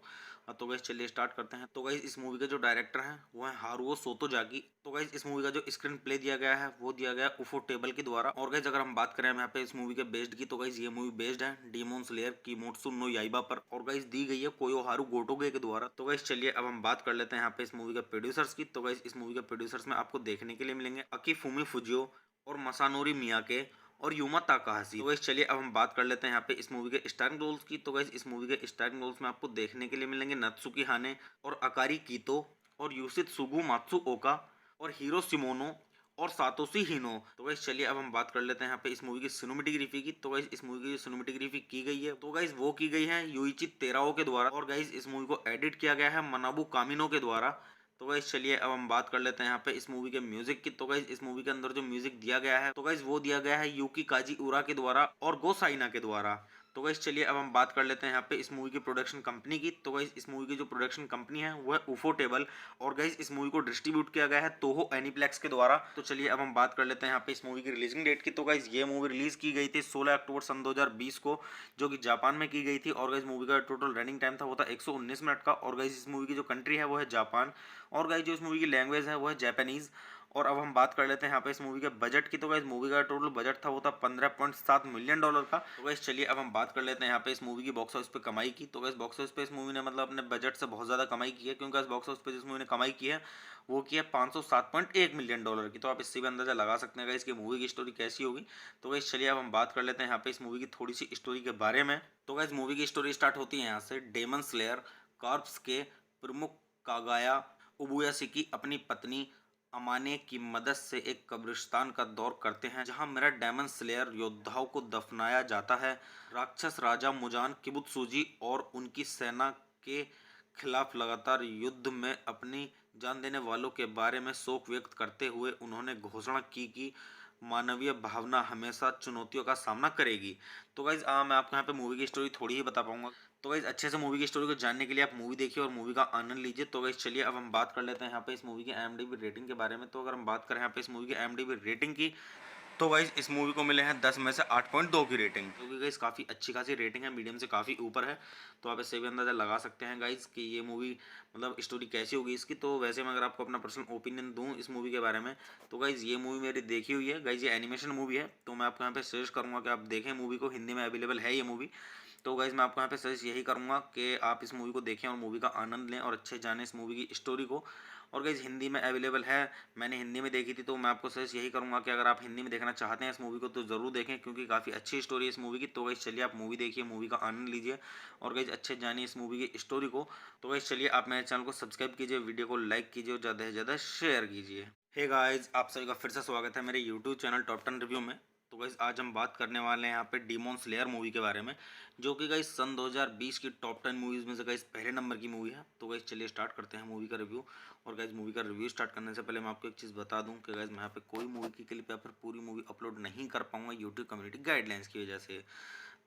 तो गाइस चलिए स्टार्ट करते हैं। तो गाइस इस मूवी के जो डायरेक्टर हैं वो है हारुओ सोतोजाकी। तो गाइस इस मूवी का जो स्क्रीन प्ले दिया गया है वो दिया गया है उफोटेबल के द्वारा। और गाइस अगर हम बात करें यहाँ पे इस मूवी के बेस्ड की, तो गाइस ये मूवी बेस्ड है डीमॉन स्लेयर किमोत्सु नो याइबा पर, और गाइस दी गई है कोयोहारू गोटोगे के द्वारा। तो गाइस चलिए अब हम बात कर लेते हैं यहाँ पे इस मूवी के प्रोड्यूसर्स की। तो गाइस इस मूवी के प्रोड्यूसर्स में आपको देखने के लिए मिलेंगे अकीफुमी फुजियो और मसानोरी मियाके और यूमा ताकाहाशी। तो गाइस चलिए अब हम बात कर लेते हैं यहाँ पे इस मूवी के स्टारिंग रोल्स की। तो गाइस इस मूवी के स्टारिंग रोल्स में आपको देखने के लिए मिलेंगे नत्सुकी हाने और अकारी कीतो और यूसित सुगु मात्सुओका और हीरो सिमोनो और सातोशी हिनो। तो गाइस चलिए अब हम बात कर लेते हैं यहाँ पे इस मूवी की सिनेमेटोग्राफी की। तो गाइस इस मूवी की जो सिनेमेटोग्राफी की गई है तो गाइस वो की गई है युइची तेराओ के द्वारा। और गाइस इस मूवी को एडिट किया गया है मनाबू कामिनो के द्वारा। तो गाइस चलिए अब हम बात कर लेते हैं यहाँ पे इस मूवी के म्यूजिक की। तो गाइस इस मूवी के अंदर जो म्यूजिक दिया गया है तो गाइस वो दिया गया है यूकी काजी उरा के द्वारा और गो साइना के द्वारा। तो गाइस चलिए अब हम बात कर लेते हैं यहाँ पे इस मूवी की प्रोडक्शन कंपनी की। तो गाइस इस मूवी की जो प्रोडक्शन कंपनी है वो है उफोटेबल, और गाइस इस मूवी को डिस्ट्रीब्यूट किया गया है तोहो एनीप्लेक्स के द्वारा। तो चलिए अब हम बात कर लेते हैं यहाँ पे इस मूवी की रिलीजिंग डेट की। तो गाइस ये मूवी रिलीज की गई थी 16 अक्टूबर सन 2020 को, जो कि जापान में की गई थी। और गाइस मूवी का टोटल रनिंग टाइम था वो था 119 मिनट का। और गाइस इस मूवी की जो कंट्री है वो है जापान, और गाइस जो इस मूवी की लैंग्वेज है वो है जापानीज। और अब हम बात कर लेते हैं यहाँ पे इस मूवी के बजट की। तो गाइस मूवी का टोटल बजट था वो था $15.7 मिलियन का। तो गाइस चलिए अब हम बात कर लेते हैं यहाँ पे इस मूवी की बॉक्स ऑफिस पे कमाई की। तो गाइस बॉक्स ऑफिस पे इस मूवी ने मतलब अपने बजट से बहुत ज़्यादा कमाई की है, क्योंकि इस बॉक्स ऑफिस पे जिस मूवी ने कमाई की है वो की है $507.1 मिलियन की। तो आप इससे भी अंदाजा लगा सकते हैं गाइस कि मूवी की स्टोरी कैसी होगी। तो गाइस चलिए अब हम बात कर लेते हैं यहाँ पे इस मूवी की थोड़ी सी स्टोरी के बारे में। तो गाइस मूवी की स्टोरी स्टार्ट होती है यहाँ से। डेमन स्लेयर कॉर्प्स के प्रमुख कागाया उबुयासिकी अपनी पत्नी अमाने की मदद से एक कब्रिस्तान का दौर करते हैं, जहां मेरा डेमन स्लेयर योद्धाओं को दफनाया जाता है। राक्षस राजा मुजान किबुत्सुजी और उनकी सेना के खिलाफ लगातार युद्ध में अपनी जान देने वालों के बारे में शोक व्यक्त करते हुए उन्होंने घोषणा की कि मानवीय भावना हमेशा चुनौतियों का सामना करेगी। तो गाइज मैं आपको यहाँ पे मूवी की स्टोरी थोड़ी ही बता पाऊंगा। तो गाइज अच्छे से मूवी की स्टोरी को जानने के लिए आप मूवी देखिए और मूवी का आनंद लीजिए। तो गाइज चलिए अब हम बात कर लेते हैं यहाँ पे इस मूवी की IMDb रेटिंग के बारे में। तो अगर हम बात करें यहाँ पे इस मूवी की IMDb रेटिंग की, तो गाइज इस मूवी को मिले हैं 10 में से 8.2 की रेटिंग, क्योंकि गाइज काफ़ी अच्छी खासी रेटिंग है, मीडियम से काफ़ी ऊपर है। तो आप इससे भी अंदाज़ा लगा सकते हैं गाइज कि ये मूवी मतलब स्टोरी कैसी होगी इसकी। तो वैसे मैं अगर आपको अपना पर्सनल ओपिनियन दूं इस मूवी के बारे में, तो गाइज ये मूवी मेरी देखी हुई है गाइज, ये एनिमेशन मूवी है। तो मैं आपको यहाँ पे सजेस्ट करूँगा कि आप देखें मूवी को, हिंदी में अवेलेबल है ये मूवी। तो गाइज मैं आपको यहाँ पे सजेस्ट यही करूँगा कि आप इस मूवी को देखें और मूवी का आनंद लें और अच्छे जानें इस मूवी की स्टोरी को। और गाइज हिंदी में अवेलेबल है, मैंने हिंदी में देखी थी। तो मैं आपको सजेस्ट यही करूँगा कि अगर आप हिंदी में देखना चाहते हैं इस मूवी को तो ज़रूर देखें, क्योंकि काफ़ी अच्छी स्टोरी है इस मूवी की। तो गाइज चलिए आप मूवी देखिए, मूवी का आनंद लीजिए और गाइज अच्छे जानिए इस मूवी की स्टोरी को। तो गाइज चलिए आप मेरे चैनल को सब्सक्राइब कीजिए, वीडियो को लाइक कीजिए और ज़्यादा से ज़्यादा शेयर कीजिए। हे गाइज, आप सभी का फिर से स्वागत है मेरे यूट्यूब चैनल टॉप 10 रिव्यू में। तो गाइज आज हम बात करने वाले हैं यहाँ पे डीमॉन स्लेयर मूवी के बारे में, जो कि गाइज सन 2020 की टॉप 10 मूवीज़ में से गाइज पहले नंबर की मूवी है। तो गाइज चलिए स्टार्ट करते हैं मूवी का रिव्यू। और गाइज मूवी का रिव्यू स्टार्ट करने से पहले मैं आपको एक चीज़ बता दूं कि गाइज मैं यहाँ पे कोई मूवी की क्लिप या फिर पूरी मूवी अपलोड नहीं कर पाऊंगा यूट्यूब कम्युनिटी गाइडलाइंस की वजह से।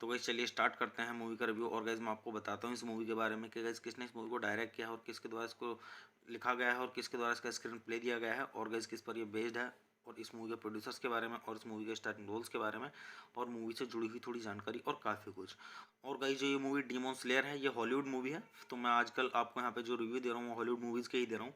तो गाइस चलिए स्टार्ट करते हैं मूवी का रिव्यू। और गाइस मैं आपको बताता हूँ इस मूवी के बारे में कि गाइस किसने इस मूवी को डायरेक्ट किया है और किसके द्वारा इसको लिखा गया है और किसके द्वारा इसका स्क्रीन प्ले दिया गया है और गाइस किस पर ये बेस्ड है, और इस मूवी के प्रोड्यूसर्स के बारे में और इस मूवी के स्टार्टिंग रोल्स के बारे में और मूवी से जुड़ी हुई थोड़ी जानकारी और काफ़ी कुछ। और गाइस जो ये मूवी डीमन स्लेयर है ये हॉलीवुड मूवी है, तो मैं आजकल आपको यहाँ पे जो रिव्यू दे रहा हूँ वो हॉलीवुड मूवीज़ के ही दे रहा हूँ।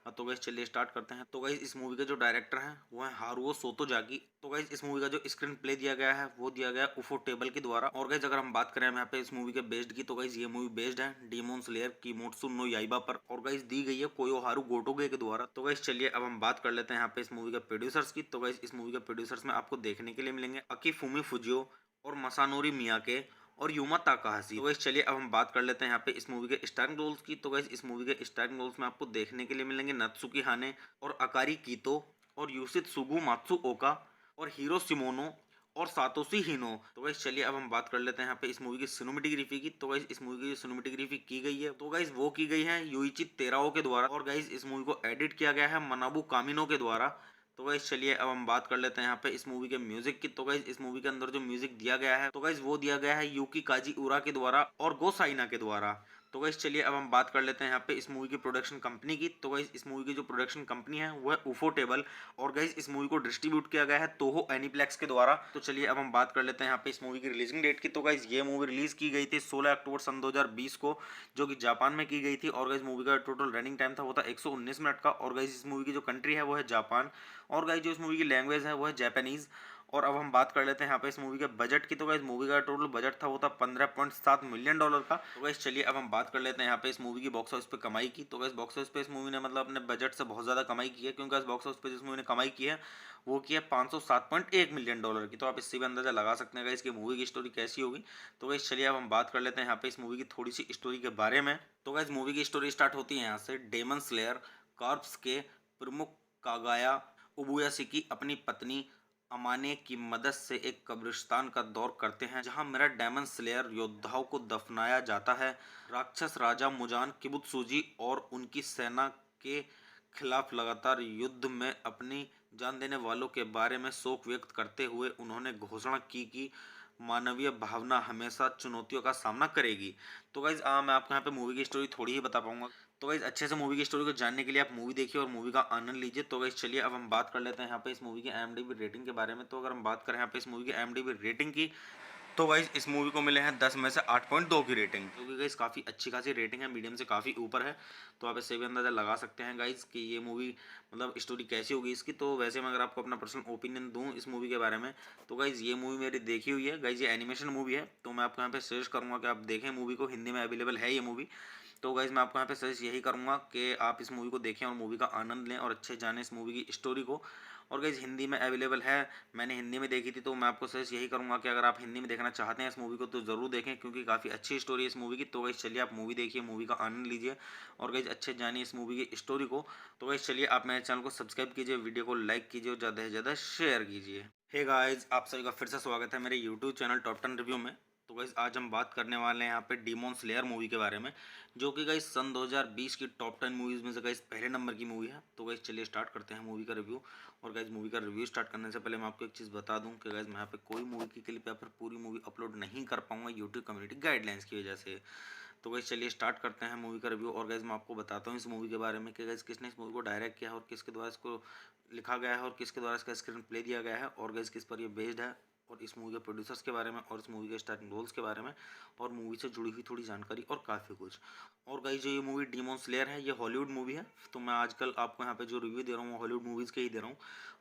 तो गाइस चलिए स्टार्ट करते हैं। तो गाइस इस मूवी के जो डायरेक्टर हैं वो है हारुओ सोतोजाकी। तो गाइस इस मूवी का जो स्क्रीन प्ले दिया गया है वो दिया गया है उफो टेबल के द्वारा। और गाइस अगर हम बात करें यहाँ पे इस मूवी के बेस्ड की, तो गाइस ये मूवी बेस्ड है डीमन स्लेयर किमोत्सु नो याइबा पर, और गाइस दी गई है कोयोहारू गोटोगे के द्वारा। तो गाइस चलिए अब हम बात कर लेते हैं यहाँ पे इस मूवी के प्रोड्यूसर्स की। तो गाइस इस मूवी के प्रोड्यूसर्स में आपको देखने के लिए मिलेंगे अकीफुमी फुजियो और मसानोरी मियाके और यूमा ताकाहाशी। तो गाइस चलिए अब हम बात कर लेते हैं यहाँ पे इस मूवी के स्टारिंग रोल्स की। तो गाइस इस मूवी के स्टारिंग रोल्स में आपको देखने के लिए मिलेंगे नत्सुकी हाने और अकारी कीतो और यूसित सुगु मात्सुओका और हीरो सिमोनो और सातोशी हिनो। तो गाइस चलिए अब हम बात कर लेते हैं यहाँ पे इस मूवी की सिनेमेटोग्राफी की। तो गाइस इस मूवी की सिनेमेटोग्राफी की गई है तो गाइस वो की गई है युइची तेराओ के द्वारा, और गाइस इस मूवी को एडिट किया गया है मनाबू कामिनो के द्वारा। तो गाइस चलिए अब हम बात कर लेते हैं यहाँ पे इस मूवी के म्यूजिक की। तो गाइस इस मूवी के अंदर जो म्यूजिक दिया गया है तो गाइस वो दिया गया है यूकी काजी उरा के द्वारा और गो साइना के द्वारा। तो गाइस चलिए अब हम बात कर लेते हैं यहाँ पे इस मूवी की प्रोडक्शन कंपनी की। तो गाइस इस मूवी की जो प्रोडक्शन कंपनी है वो है उफो टेबल, और गाइस इस मूवी को डिस्ट्रीब्यूट किया गया है तोहो एनीप्लेक्स के द्वारा। तो चलिए अब हम बात कर लेते हैं यहाँ पे इस मूवी की रिलीजिंग डेट की। तो गाइस ये मूवी रिलीज की गई थी 16 अक्टूबर सन 2020 को, जो कि जापान में की गई थी। और गाइस मूवी का टोटल रनिंग टाइम था वो था 119 मिनट का। और गाइस इस मूवी की जो कंट्री है वो है जापान, और गाइस जो इस मूवी की लैंग्वेज है वो है जापानीज। और अब हम बात कर लेते हैं यहाँ पे इस मूवी के बजट की। तो गाइस मूवी का टोटल बजट था वो था $15.7 मिलियन का। तो गाइस चलिए अब हम बात कर लेते हैं यहाँ पे इस मूवी की बॉक्स ऑफिस पे कमाई की। तो गाइस बॉक्स ऑफिस पे इस मूवी ने मतलब अपने बजट से बहुत ज़्यादा कमाई की है, क्योंकि इस बॉक्स ऑफिस पे जिस मूवी ने कमाई की है वो की है $507.1 मिलियन की। तो आप इससे भी अंदाजा लगा सकते हैं गाइस कि मूवी की स्टोरी कैसी होगी। तो गाइस चलिए अब हम बात कर लेते हैं यहाँ पे इस मूवी की थोड़ी सी स्टोरी के बारे में। तो गाइस मूवी की स्टोरी स्टार्ट होती है यहाँ से। डेमन स्लेयर कॉर्प्स के प्रमुख कागाया उबुयाशिकी अपनी पत्नी अमाने की मदद से एक कब्रिस्तान का दौर करते हैं, जहां मेरा डेमन स्लेयर योद्धाओं को दफनाया जाता है। राक्षस राजा मुजान किबुत्सुजी और उनकी सेना के खिलाफ लगातार युद्ध में अपनी जान देने वालों के बारे में शोक व्यक्त करते हुए उन्होंने घोषणा की कि मानवीय भावना हमेशा चुनौतियों का सामना करेगी। तो गाइज मैं आपको यहाँ पे मूवी की स्टोरी थोड़ी ही बता पाऊंगा। तो गाइज अच्छे से मूवी की स्टोरी को जानने के लिए आप मूवी देखिए और मूवी का आनंद लीजिए। तो गाइज चलिए अब हम बात कर लेते हैं यहाँ पे इस मूवी की IMDb रेटिंग के बारे में। तो अगर हम बात करें यहाँ पे इस मूवी की IMDb रेटिंग की, तो गाइज इस मूवी को मिले हैं 10 में से 8.2 की रेटिंग, क्योंकि गाइज काफ़ी अच्छी खासी रेटिंग है, मीडियम से काफ़ी ऊपर है। तो आप इससे भी अंदाज़ा लगा सकते हैं गाइज कि ये मूवी मतलब स्टोरी कैसी होगी इसकी। तो वैसे मैं अगर आपको अपना पर्सनल ओपिनियन दूं इस मूवी के बारे में, तो गाइज ये मूवी मेरी देखी हुई है गाइज, ये एनिमेशन मूवी है। तो मैं आपको यहाँ पे सजेस्ट करूँगा कि आप देखें मूवी को, हिंदी में अवेलेबल है ये मूवी। तो गाइज मैं आपको यहाँ पे सजेस्ट यही करूँगा कि आप इस मूवी को देखें और मूवी का आनंद लें और अच्छे जानें इस मूवी की स्टोरी को। और गाइज हिंदी में अवेलेबल है, मैंने हिंदी में देखी थी। तो मैं आपको सजेस्ट यही करूँगा कि अगर आप हिंदी में देखना चाहते हैं इस मूवी को तो ज़रूर देखें, क्योंकि काफ़ी अच्छी स्टोरी है इस मूवी की। तो गाइज चलिए आप मूवी देखिए, मूवी का आनंद लीजिए और गाइज अच्छे जानिए इस मूवी की स्टोरी को। तो गाइज चलिए आप मेरे चैनल को सब्सक्राइब कीजिए, वीडियो को लाइक कीजिए और ज़्यादा से ज़्यादा शेयर कीजिए। हे गाइज, आप सभी का फिर से स्वागत है मेरे यूट्यूब चैनल टॉप 10 रिव्यू में। तो गाइज आज हम बात करने वाले हैं यहाँ पे डीमन स्लेयर मूवी के बारे में, जो कि गाइज सन 2020 की टॉप 10 मूवीज़ में से गाइज पहले नंबर की मूवी है। तो गाइज चलिए स्टार्ट करते हैं मूवी का रिव्यू। और गाइज मूवी का रिव्यू स्टार्ट करने से पहले मैं आपको एक चीज़ बता दूं कि गाइज मैं यहाँ पे कोई मूवी की क्लिप या फिर पूरी मूवी अपलोड नहीं कर पाऊंगा यूट्यूब कम्युनिटी गाइडलाइंस की वजह से। तो गाइज चलिए स्टार्ट करते हैं मूवी का रिव्यू। और गाइज मैं आपको बताता हूँ इस मूवी के बारे में कि गाइज किसने इस मूवी को डायरेक्ट किया है और किसके द्वारा इसको लिखा गया है और किसके द्वारा इसका स्क्रीन प्ले दिया गया है और गाइज किस पर ये बेस्ड है, और इस मूवी के प्रोड्यूसर्स के बारे में और इस मूवी के स्टार्टिंग रोल्स के बारे में और मूवी से जुड़ी हुई थोड़ी जानकारी और काफ़ी कुछ। और गाइस जो ये मूवी डीमन स्लेयर है ये हॉलीवुड मूवी है, तो मैं आजकल आपको यहाँ पे जो रिव्यू दे रहा हूँ वो हॉलीवुड मूवीज़ के ही दे रहा हूँ।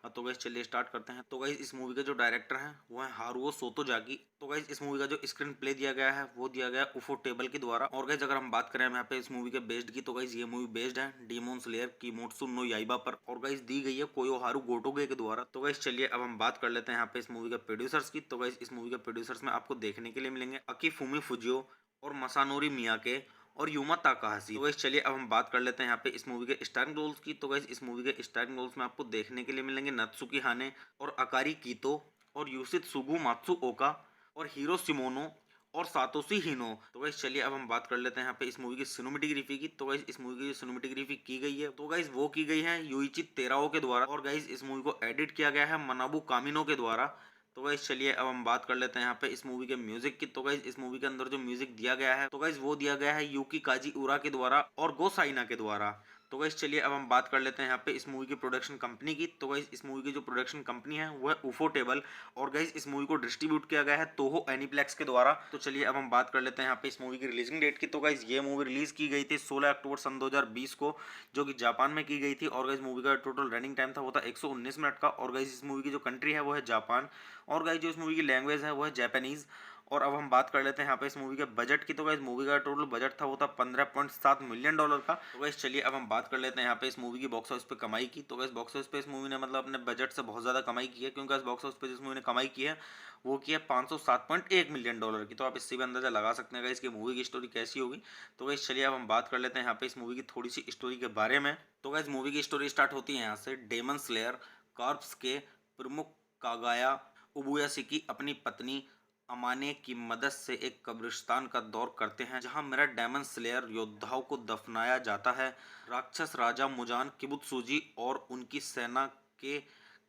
तो गाइस चलिए स्टार्ट करते हैं। तो गाइस इस मूवी के जो डायरेक्टर हैं वो है हारुओ सोतोजाकी। तो गाइस इस मूवी का जो स्क्रीन प्ले दिया गया है वो दिया गया है उफो टेबल के द्वारा। और गाइस अगर हम बात करें यहाँ पे इस मूवी के बेस्ड की, तो गाइस ये मूवी बेस्ड है डीमन स्लेयर किमोत्सु नो याइबा पर, और गाइस दी गई है कोयोहारू गोटोगे के द्वारा। तो गाइस चलिए अब हम बात कर लेते हैं यहाँ पे इस मूवी के प्रोड्यूसर्स की। तो गाइस इस मूवी के प्रोड्यूसर्स में आपको देखने के लिए मिलेंगे अकीफुमी फुजियो और मसानोरी मियाके और यूमा ताकाहाशी। तो गाइस चलिए अब हम बात कर लेते हैं यहाँ पे इस मूवी के स्टारिंग रोल्स की। तो गाइस इस मूवी के स्टारिंग रोल्स में आपको देखने के लिए मिलेंगे नत्सुकी हाने और अकारी कीतो और यूसित सुगु मात्सुओका और हीरो सिमोनो और सातोशी हिनो। तो गाइस चलिए अब हम बात कर लेते हैं यहाँ पे इस मूवी की सिनेमेटोग्राफी की। तो गाइस इस मूवी की सिनेमेटोग्राफी की गई है तो गाइस वो की गई है युइची तेराओ के द्वारा, और गाइस इस मूवी को एडिट किया गया है मनाबू कामिनो के द्वारा। तो गाइस चलिए अब हम बात कर लेते हैं यहाँ पे इस मूवी के म्यूजिक की। तो गाइस इस मूवी के अंदर जो म्यूजिक दिया गया है तो गाइस वो दिया गया है यूकी काजीउरा के द्वारा और गो साइना के द्वारा। तो गाइस चलिए अब हम बात कर लेते हैं यहाँ पे इस मूवी की प्रोडक्शन कंपनी की। तो गाइस इस मूवी की जो प्रोडक्शन कंपनी है वो है उफोटेबल और गाइस इस मूवी को डिस्ट्रीब्यूट किया गया है तोहो एनीप्लेक्स के द्वारा। तो चलिए अब हम बात कर लेते हैं यहाँ पे इस मूवी की रिलीजिंग डेट की। तो गाइस ये मूवी रिलीज की गई थी 16 अक्टूबर सन 2020 को, जो कि जापान में की गई थी। और गाइस मूवी का टोटल रनिंग टाइम था वो था 119 मिनट का। और गाइस इस मूवी की जो कंट्री है वो है जापान और गाइस जो इस मूवी की लैंग्वेज है वो है जापानीज। और अब हम बात कर लेते हैं यहाँ पे इस मूवी के बजट की। तो गाइस मूवी का टोटल बजट था वो था $15.7 मिलियन का। तो गाइस चलिए अब हम बात कर लेते हैं यहाँ पे इस मूवी की बॉक्स ऑफिस पे कमाई की। तो गाइस बॉक्स ऑफिस पे इस मूवी ने मतलब अपने बजट से बहुत ज्यादा कमाई की है, क्योंकि इस बॉक्स ऑफिस पे जिस मूवी ने कमाई की है वो की है $507.1 मिलियन की। तो आप इससे भी अंदाजा लगा सकते हैं गाइस कि मूवी की स्टोरी कैसी होगी। तो गाइस चलिए अब हम बात कर लेते हैं यहाँ पे इस मूवी की थोड़ी सी स्टोरी के बारे में। तो गाइस मूवी की स्टोरी स्टार्ट होती है यहाँ से। डेमन स्लेयर कॉर्प्स के प्रमुख कागाया उबुयासिकी अपनी पत्नी अमाने की मदद से एक कब्रिस्तान का दौर करते हैं, जहां मेरा डेमन स्लेयर योद्धाओं को दफनाया जाता है। राक्षस राजा मुजान किबुत्सुजी और उनकी सेना के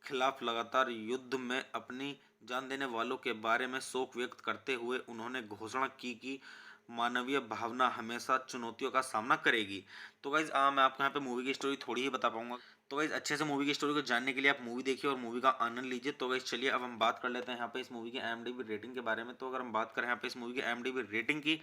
खिलाफ लगातार युद्ध में अपनी जान देने वालों के बारे में शोक व्यक्त करते हुए उन्होंने घोषणा की कि मानवीय भावना हमेशा चुनौतियों का सामना करेगी। तो गाइज मैं आपको यहाँ पे मूवी की स्टोरी थोड़ी ही बता पाऊंगा। तो गाइज अच्छे से मूवी की स्टोरी को जानने के लिए आप मूवी देखिए और मूवी का आनंद लीजिए। तो गाइज चलिए अब हम बात कर लेते हैं यहाँ पे इस मूवी की IMDb रेटिंग के बारे में। तो अगर हम बात करें यहाँ पे इस मूवी की IMDb रेटिंग की,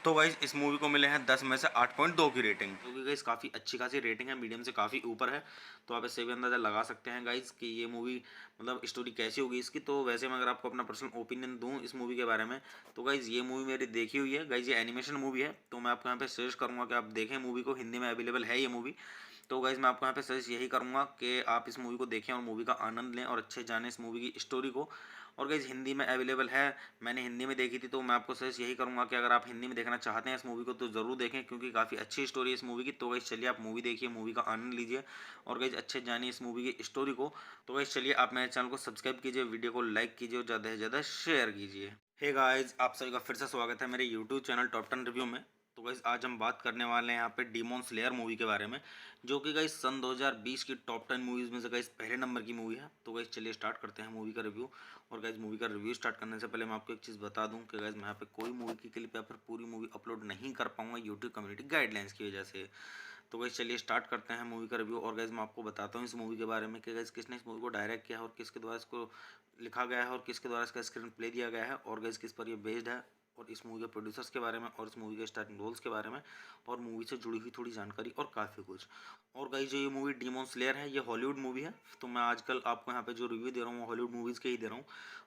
तो गाइज इस मूवी को मिले हैं 10 में से 8.2 की रेटिंग, क्योंकि गाइज काफ़ी अच्छी खासी रेटिंग है, मीडियम से काफ़ी ऊपर है। तो आप इससे भी अंदाजा लगा सकते हैं गाइज कि ये मूवी मतलब स्टोरी कैसी होगी इसकी। तो वैसे मैं अगर आपको अपना पर्सनल ओपिनियन दूं इस मूवी के बारे में, तो गाइज ये मूवी मेरी देखी हुई है गाइज। ये एनिमेशन मूवी है, तो मैं आपको यहाँ पे सजेस्ट करूँगा कि आप देखें मूवी को। हिंदी में अवेलेबल है ये मूवी। तो गाइज मैं आपको यहाँ पे सजेस्ट यही करूँगा कि आप इस मूवी को देखें और मूवी का आनंद लें और अच्छे जानें इस मूवी की स्टोरी को। और गाइज हिंदी में अवेलेबल है, मैंने हिंदी में देखी थी। तो मैं आपको सजेस्ट यही करूँगा कि अगर आप हिंदी में देखना चाहते हैं इस मूवी को तो ज़रूर देखें, क्योंकि काफ़ी अच्छी स्टोरी है इस मूवी की। तो गाइज चलिए आप मूवी देखिए, मूवी का आनंद लीजिए और गाइज अच्छे जानिए इस मूवी की स्टोरी को। तो गाइज चलिए आप मेरे चैनल को सब्सक्राइब कीजिए, वीडियो को लाइक कीजिए और ज़्यादा से ज़्यादा शेयर कीजिए। हे गाइज, आप सभी का फिर से स्वागत है मेरे यूट्यूब चैनल टॉप 10 रिव्यू में। तो गाइज आज हम बात करने वाले हैं यहाँ पे डीमन स्लेयर मूवी के बारे में, जो कि गाइज सन 2020 की टॉप 10 मूवीज़ में से गाइज पहले नंबर की मूवी है। तो गाइज चलिए स्टार्ट करते हैं मूवी का रिव्यू। और गाइज मूवी का रिव्यू स्टार्ट करने से पहले मैं आपको एक चीज़ बता दूं कि गाइज मैं यहाँ पे कोई मूवी की क्लिप या फिर पूरी मूवी अपलोड नहीं कर पाऊंगा यूट्यूब कम्युनिटी गाइडलाइंस की वजह से। तो गाइज चलिए स्टार्ट करते हैं मूवी का रिव्यू। और गाइज मैं आपको बताता हूँ इस मूवी के बारे में कि गाइज किसने इस मूवी को डायरेक्ट किया है और किसके द्वारा इसको लिखा गया है और किसके द्वारा इसका स्क्रीन प्ले दिया गया है और गाइज किस पर ये बेस्ड है, और इस मूवी के प्रोड्यूसर्स के बारे में और इस मूवी के स्टार्टिंग रोल्स के बारे में और मूवी से जुड़ी हुई थोड़ी जानकारी और काफ़ी कुछ। और गाइस जो ये मूवी डीमन स्लेयर है ये हॉलीवुड मूवी है। तो मैं आजकल आपको यहाँ पे जो रिव्यू दे रहा हूँ वो हॉलीवुड मूवीज़ के ही दे रहा हूँ।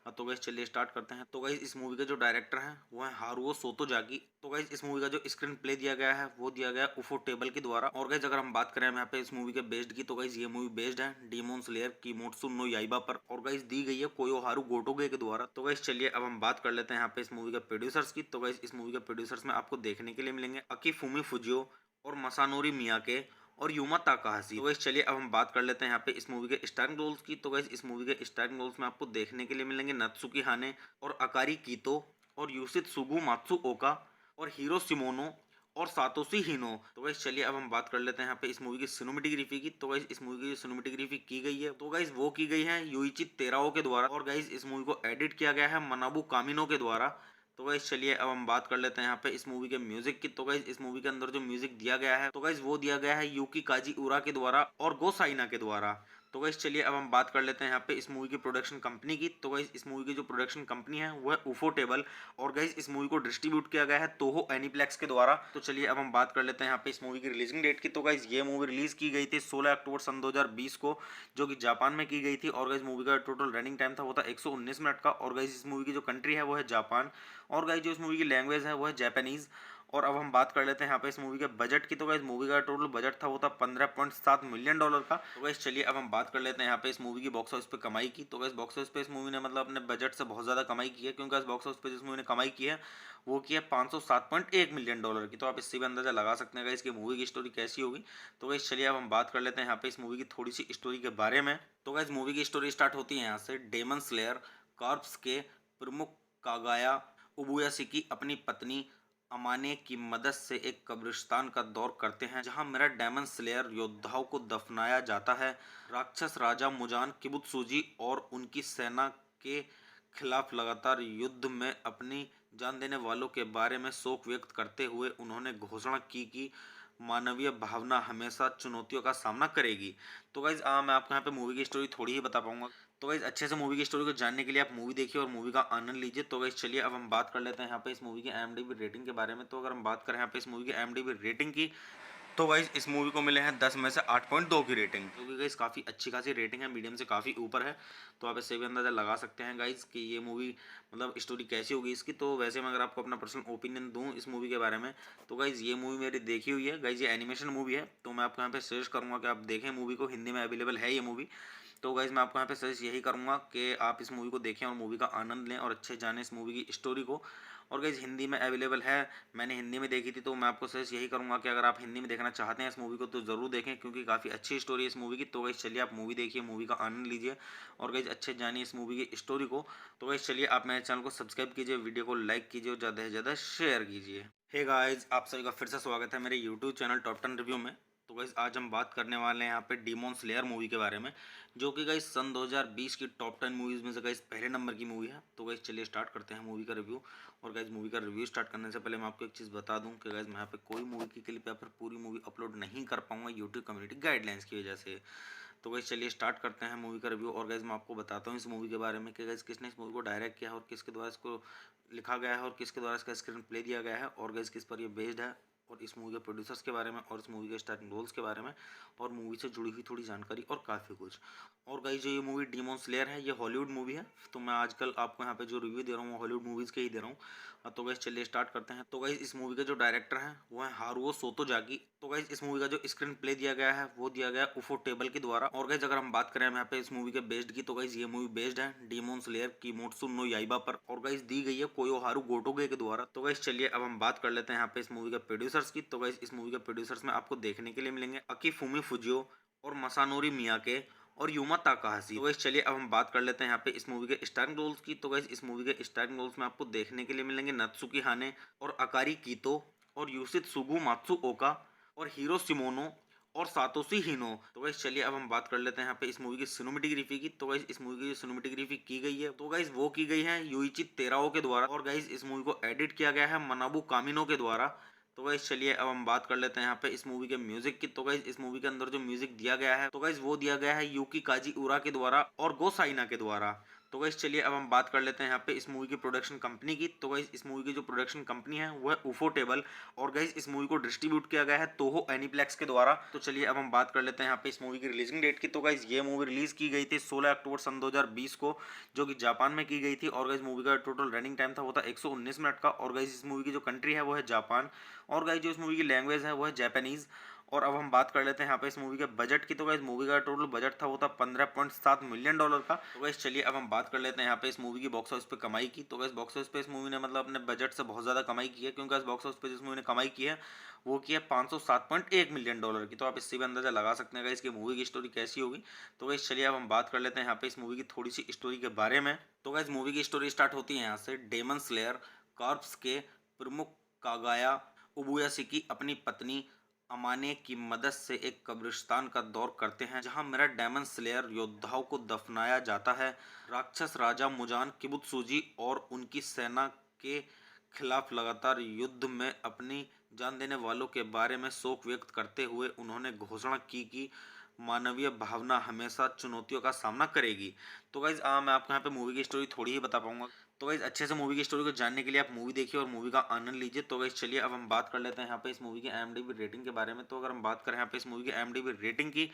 तो गाइस चलिए स्टार्ट करते हैं। तो गाइस इस मूवी के जो डायरेक्टर हैं वो है हारुओ सोतोजाकी। तो गाइस इस मूवी का जो स्क्रीन प्ले दिया गया है वो दिया गया उफोटेबल के द्वारा। और गाइस अगर हम बात करें यहाँ पे इस मूवी के बेस्ड की, तो गाइस ये मूवी बेस्ड है डीमन स्लेयर किमोत्सु नो याइबा पर, और गाइस दी गई है कोयोहारू गोटोगे के द्वारा। तो गाइस चलिए अब हम बात कर लेते हैं यहाँ पे इस मूवी के प्रोड्यूसर्स की। तो गाइस इस मूवी के प्रोड्यूसर्स में आपको देखने के लिए मिलेंगे अकीफुमी फुजियो और मसानोरी मियाके और यूमा ताकाहाशी। तो गाइस चलिए अब हम बात कर लेते हैं यहाँ पे इस मूवी के स्टारिंग रोल्स की। तो गाइस इस मूवी के स्टारिंग रोल्स में आपको देखने के लिए मिलेंगे नत्सुकी हाने और अकारी कीतो और यूसित सुगु मात्सुओका और हीरो सिमोनो और सातोशी हिनो। तो गाइस चलिए अब हम बात कर लेते हैं यहाँ पे इस मूवी की सिनेमेटोग्राफी की। तो गाइस इस मूवी की सिनेमेटोग्राफी की गई है तो गाइस वो की गई है युइची तेराओ के द्वारा। और गाइस इस मूवी को एडिट किया गया है मनाबू कामिनो के द्वारा। तो गाइस चलिए अब हम बात कर लेते हैं यहाँ पे इस मूवी के म्यूजिक की। तो गाइस इस मूवी के अंदर जो म्यूजिक दिया गया है तो गाइस वो दिया गया है यूकी काजीउरा के द्वारा और गो साइना के द्वारा। तो गाइस चलिए अब हम बात कर लेते हैं यहाँ पे इस मूवी की प्रोडक्शन कंपनी की। तो गाइस इस मूवी की जो प्रोडक्शन कंपनी है वो है उफोटेबल और गाइस इस मूवी को डिस्ट्रीब्यूट किया गया है तोहो एनीप्लेक्स के द्वारा। तो चलिए अब हम बात कर लेते हैं यहाँ पे इस मूवी की रिलीजिंग डेट की। तो गाइस ये मूवी रिलीज की गई थी 16 अक्टूबर सन 2020 को, जो कि जापान में की गई थी। और गाइस मूवी का टोटल रनिंग टाइम था वो था 119 मिनट का। और गाइस इस मूवी की जो कंट्री है वो है जापान और गाइस जो इस मूवी की लैंग्वेज है वो है जापानीज। और अब हम बात कर लेते हैं यहाँ पे इस मूवी के बजट की। तो गाइस मूवी का टोटल बजट था वो था $15.7 मिलियन का। तो गाइस चलिए अब हम बात कर लेते हैं यहाँ पे इस मूवी की बॉक्स ऑफिस पे कमाई की। तो गाइस बॉक्स ऑफिस पे इस मूवी ने मतलब अपने बजट से बहुत ज़्यादा कमाई की है, क्योंकि इस बॉक्स ऑफिस पे जिस मूवी ने कमाई की है वो की है $507.1 मिलियन की। तो आप इससे भी अंदाजा लगा सकते हैं गाइस कि मूवी की स्टोरी कैसी होगी। तो गाइस चलिए अब हम बात कर लेते हैं यहाँ पे इस मूवी की थोड़ी सी स्टोरी के बारे में। तो गाइस मूवी की स्टोरी स्टार्ट होती है यहाँ से। डेमन स्लेयर कॉर्प्स के प्रमुख कागाया उबुयासिकी अपनी पत्नी अमाने की मदद से एक कब्रिस्तान का दौर करते हैं, जहां मेरा डेमन स्लेयर योद्धाओं को दफनाया जाता है। राक्षस राजा मुजान किबुत्सुजी और उनकी सेना के खिलाफ लगातार युद्ध में अपनी जान देने वालों के बारे में शोक व्यक्त करते हुए उन्होंने घोषणा की कि मानवीय भावना हमेशा चुनौतियों का सामना करेगी। तो गाइज मैं आपको यहाँ पे मूवी की स्टोरी थोड़ी ही बता पाऊंगा। तो गाइज अच्छे से मूवी की स्टोरी को जानने के लिए आप मूवी देखिए और मूवी का आनंद लीजिए। तो गाइज चलिए अब हम बात कर लेते हैं यहाँ पे इस मूवी की IMDb रेटिंग के बारे में। तो अगर हम बात करें यहाँ पे इस मूवी की IMDb रेटिंग की, तो गाइस इस मूवी को मिले हैं 10 में से 8.2 की रेटिंग, क्योंकि गाइस काफ़ी अच्छी खासी रेटिंग है, मीडियम से काफ़ी ऊपर है। तो आप इससे भी अंदाज़ा लगा सकते हैं गाइस कि ये मूवी मतलब स्टोरी कैसी होगी इसकी। तो वैसे मैं अगर आपको अपना पर्सनल ओपिनियन दूं इस मूवी के बारे में, तो गाइस ये मूवी मेरी देखी हुई है गाइस, ये एनिमेशन मूवी है। तो मैं आपको यहाँ पे सजेस्ट करूँगा कि आप देखें मूवी को, हिंदी में अवेलेबल है ये मूवी। तो गाइज मैं आपको यहाँ पे सजेस्ट यही करूँगा कि आप इस मूवी को देखें और मूवी का आनंद लें और अच्छे जानें इस मूवी की स्टोरी को। और गाइज हिंदी में अवेलेबल है, मैंने हिंदी में देखी थी, तो मैं आपको सजेस्ट यही करूँगा कि अगर आप हिंदी में देखना चाहते हैं इस मूवी को तो ज़रूर देखें, क्योंकि काफ़ी अच्छी स्टोरी है इस मूवी की। तो गाइज चलिए आप मूवी देखिए, मूवी का आनंद लीजिए और गाइज अच्छे जानिए इस मूवी की स्टोरी को। तो गाइज चलिए आप मेरे चैनल को सब्सक्राइब कीजिए, वीडियो को लाइक कीजिए और ज़्यादा से ज़्यादा शेयर कीजिए। हे गाइज, आप सभी का फिर से स्वागत है मेरे यूट्यूब चैनल टॉप 10 रिव्यू में। तो गाइस आज हम बात करने वाले हैं यहाँ पे डीमॉन स्लेयर मूवी के बारे में, जो कि गाइस सन 2020 की टॉप 10 मूवीज़ में से गाइस पहले नंबर की मूवी है। तो गाइस चलिए स्टार्ट करते हैं मूवी का रिव्यू। और गाइस मूवी का रिव्यू स्टार्ट करने से पहले मैं आपको एक चीज़ बता दूं कि गाइस मैं यहाँ पे कोई मूवी की क्लिप या फिर पूरी मूवी अपलोड नहीं कर पाऊंगा यूट्यूब कम्युनिटी गाइडलाइंस की वजह से। तो गाइस चलिए स्टार्ट करते हैं मूवी का रिव्यू। और गाइस मैं आपको बताता हूँ इस मूवी के बारे में कि गाइस किसने इस मूवी को डायरेक्ट किया है और किसके द्वारा इसको लिखा गया है और किसके द्वारा इसका स्क्रीन प्ले दिया गया है और गाइस किस पर ये बेस्ड है, और इस मूवी के प्रोड्यूसर्स के बारे में और इस मूवी के स्टार्टिंग रोल्स के बारे में और मूवी से जुड़ी हुई थोड़ी जानकारी और काफ़ी कुछ। और गाइस जो ये मूवी डीमॉन स्लेयर है ये हॉलीवुड मूवी है। तो मैं आजकल आपको यहाँ पे जो रिव्यू दे रहा हूँ वो हॉलीवुड मूवीज़ के ही दे रहा हूँ। तो गाइस चलिए स्टार्ट करते हैं। तो गाइस इस मूवी के जो डायरेक्टर हैं वो है हारुओ सोतोजाकी। तो गाइस इस मूवी का जो स्क्रीन प्ले दिया गया है वो दिया गया है उफो टेबल के द्वारा। और गाइस अगर हम बात करें यहाँ पे इस मूवी के बेस्ड की, तो गाइस ये मूवी बेस्ड है डीमॉन स्लेयर किमोत्सु नो याइबा पर, और गाइस दी गई है कोयोहारू गोटोगे के द्वारा। तो गाइस चलिए अब हम बात कर लेते हैं यहाँ पे इस मूवी के प्रोड्यूसर्स की। तो गाइस इस मूवी के प्रोड्यूसर्स में आपको देखने के लिए मिलेंगे अकीफुमी फुजियो और मसानोरी मियाके और यूमा ताकाहाशी। तो गाइस चलिए अब हम बात कर लेते हैं यहाँ पे इस मूवी के स्टारिंग रोल्स की। तो गाइस इस मूवी के स्टारिंग रोल्स में आपको देखने के लिए मिलेंगे नत्सुकी हाने और अकारी कीतो और यूसित सुगु मात्सुओका और हीरो सिमोनो और सातोशी हिनो। तो गाइस चलिए अब हम बात कर लेते हैं यहाँ पे इस मूवी की सिनेमेटोग्राफी की। तो गाइस इस मूवी की जो सिनेमेटोग्राफी की गई है तो गाइस वो की गई है युइची तेराओ के द्वारा। और गाइस इस मूवी को एडिट किया गया है मनाबू कामिनो के द्वारा। तो गाइस चलिए अब हम बात कर लेते हैं यहाँ पे इस मूवी के म्यूजिक की। तो गाइस इस मूवी के अंदर जो म्यूजिक दिया गया है तो गाइस वो दिया गया है यूकी काजी उरा के द्वारा और गो साइना के द्वारा। तो गाइस चलिए अब हम बात कर लेते हैं यहाँ पे इस मूवी की प्रोडक्शन कंपनी की। तो गाइस इस मूवी की जो प्रोडक्शन कंपनी है वो है उफो टेबल। और गाइस इस मूवी को डिस्ट्रीब्यूट किया गया है तोहो एनीप्लेक्स के द्वारा। तो चलिए अब हम बात कर लेते हैं यहाँ पे इस मूवी की रिलीजिंग डेट की। तो गाइस ये मूवी रिलीज की गई थी 16 अक्टूबर सन 2020 को, जो कि जापान में की गई थी। और गाइस मूवी का टोटल रनिंग टाइम था वो था 119 मिनट का। और गाइस इस मूवी की जो कंट्री है वो है जापान। और गाइस जो इस मूवी की लैंग्वेज है वो है जापानीज। और अब हम बात कर लेते हैं यहाँ पे इस मूवी के बजट की। तो गाइस मूवी का टोटल बजट था वो था $15.7 मिलियन का। तो गाइस चलिए अब हम बात कर लेते हैं यहाँ पे इस मूवी की बॉक्स ऑफिस पे कमाई की। तो गाइस बॉक्स ऑफिस पे इस मूवी ने मतलब अपने बजट से बहुत ज़्यादा कमाई की है, क्योंकि इस बॉक्स ऑफिस पे जिस मूवी ने कमाई की है वो की है $507.1 मिलियन की। तो आप इससे भी अंदाजा लगा सकते हैं गाइस कि मूवी की स्टोरी कैसी होगी। तो गाइस चलिए अब हम बात कर लेते हैं यहाँ पे इस मूवी की थोड़ी सी स्टोरी के बारे में। तो गाइस मूवी की स्टोरी स्टार्ट होती है यहाँ से। डेमन स्लेयर कॉर्प्स के प्रमुख कागाया उबुयासिकी अपनी पत्नी अमाने की मदद से एक कब्रिस्तान का दौर करते हैं, जहां मेरा डेमन स्लेयर योद्धाओं को दफनाया जाता है। राक्षस राजा मुजान किबुत्सुजी और उनकी सेना के खिलाफ लगातार युद्ध में अपनी जान देने वालों के बारे में शोक व्यक्त करते हुए उन्होंने घोषणा की कि मानवीय भावना हमेशा चुनौतियों का सामना करेगी। तो गाइज मैं आपको यहाँ पे मूवी की स्टोरी थोड़ी ही बता पाऊंगा। तो गाइज अच्छे से मूवी की स्टोरी को जानने के लिए आप मूवी देखिए और मूवी का आनंद लीजिए। तो गाइज चलिए अब हम बात कर लेते हैं यहाँ पे इस मूवी की IMDb रेटिंग के बारे में। तो अगर हम बात करें यहाँ पे इस मूवी की IMDb रेटिंग की,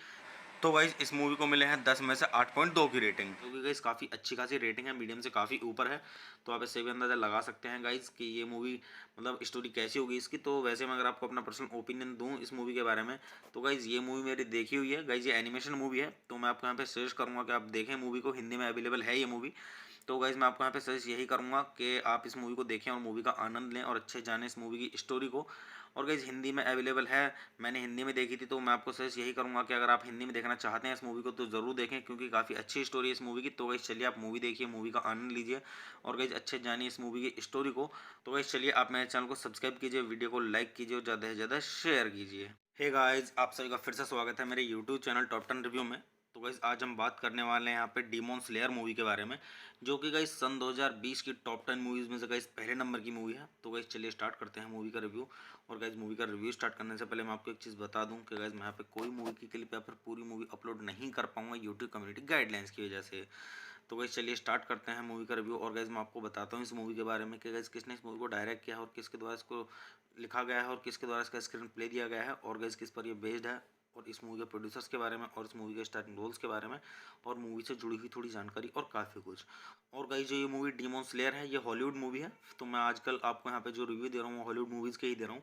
तो गाइज इस मूवी को मिले हैं 10 में से 8.2 की रेटिंग, क्योंकि गाइज काफ़ी अच्छी खासी रेटिंग है, मीडियम से काफ़ी ऊपर है। तो आप इससे भी अंदाज़ा लगा सकते हैं गाइज कि ये मूवी मतलब स्टोरी कैसी होगी इसकी। तो वैसे मैं अगर आपको अपना पर्सनल ओपिनियन दूं इस मूवी के बारे में, तो गाइज ये मूवी मेरी देखी हुई है गाइज, ये एनिमेशन मूवी है। तो मैं आपको यहाँ पे सजेस्ट करूँगा कि आप देखें मूवी को, हिंदी में अवेलेबल है ये मूवी। तो गाइज मैं आपको यहाँ पे सजेस्ट यही करूँगा कि आप इस मूवी को देखें और मूवी का आनंद लें और अच्छे जानें इस मूवी की स्टोरी को। और गाइज हिंदी में अवेलेबल है, मैंने हिंदी में देखी थी। तो मैं आपको सजेस्ट यही करूँगा कि अगर आप हिंदी में देखना चाहते हैं इस मूवी को तो ज़रूर देखें, क्योंकि काफ़ी अच्छी स्टोरी है इस मूवी की। तो गाइज चलिए आप मूवी देखिए, मूवी का आनंद लीजिए और गाइज अच्छे जानिए इस मूवी की स्टोरी को। तो गाइज चलिए आप मेरे चैनल को सब्सक्राइब कीजिए, वीडियो को लाइक कीजिए और ज़्यादा से ज़्यादा शेयर कीजिए। हे गाइज, आप सभी का फिर से स्वागत है मेरे यूट्यूब चैनल टॉप 10 रिव्यू में। तो गाइस आज हम बात करने वाले हैं यहाँ पे डीमॉन स्लेयर मूवी के बारे में, जो कि गाइस सन 2020 की टॉप 10 मूवीज़ में से गाइस पहले नंबर की मूवी है। तो गाइस चलिए स्टार्ट करते हैं मूवी का रिव्यू। और गाइस मूवी का रिव्यू स्टार्ट करने से पहले मैं आपको एक चीज़ बता दूं कि गाइस मैं यहाँ पे कोई मूवी की क्लिप या फिर पूरी मूवी अपलोड नहीं कर पाऊंगा यूट्यूब कम्युनिटी गाइडलाइंस की वजह से। तो गाइस चलिए स्टार्ट करते हैं मूवी का रिव्यू। और गाइस मैं आपको बताता हूँ इस मूवी के बारे में कि गाइस किसने इस मूवी को डायरेक्ट किया है और किसके द्वारा इसको लिखा गया है और किसके द्वारा इसका स्क्रीन प्ले दिया गया है और गाइस किस पर ये बेस्ड है, और इस मूवी के प्रोड्यूसर्स के बारे में और इस मूवी के स्टार्टिंग रोल्स के बारे में और मूवी से जुड़ी हुई थोड़ी जानकारी और काफ़ी कुछ। और गाइस जो ये मूवी डीमॉन स्लेयर है ये हॉलीवुड मूवी है। तो मैं आजकल आपको यहाँ पे जो रिव्यू दे रहा हूँ वो हॉलीवुड मूवीज़ के ही दे रहा हूँ।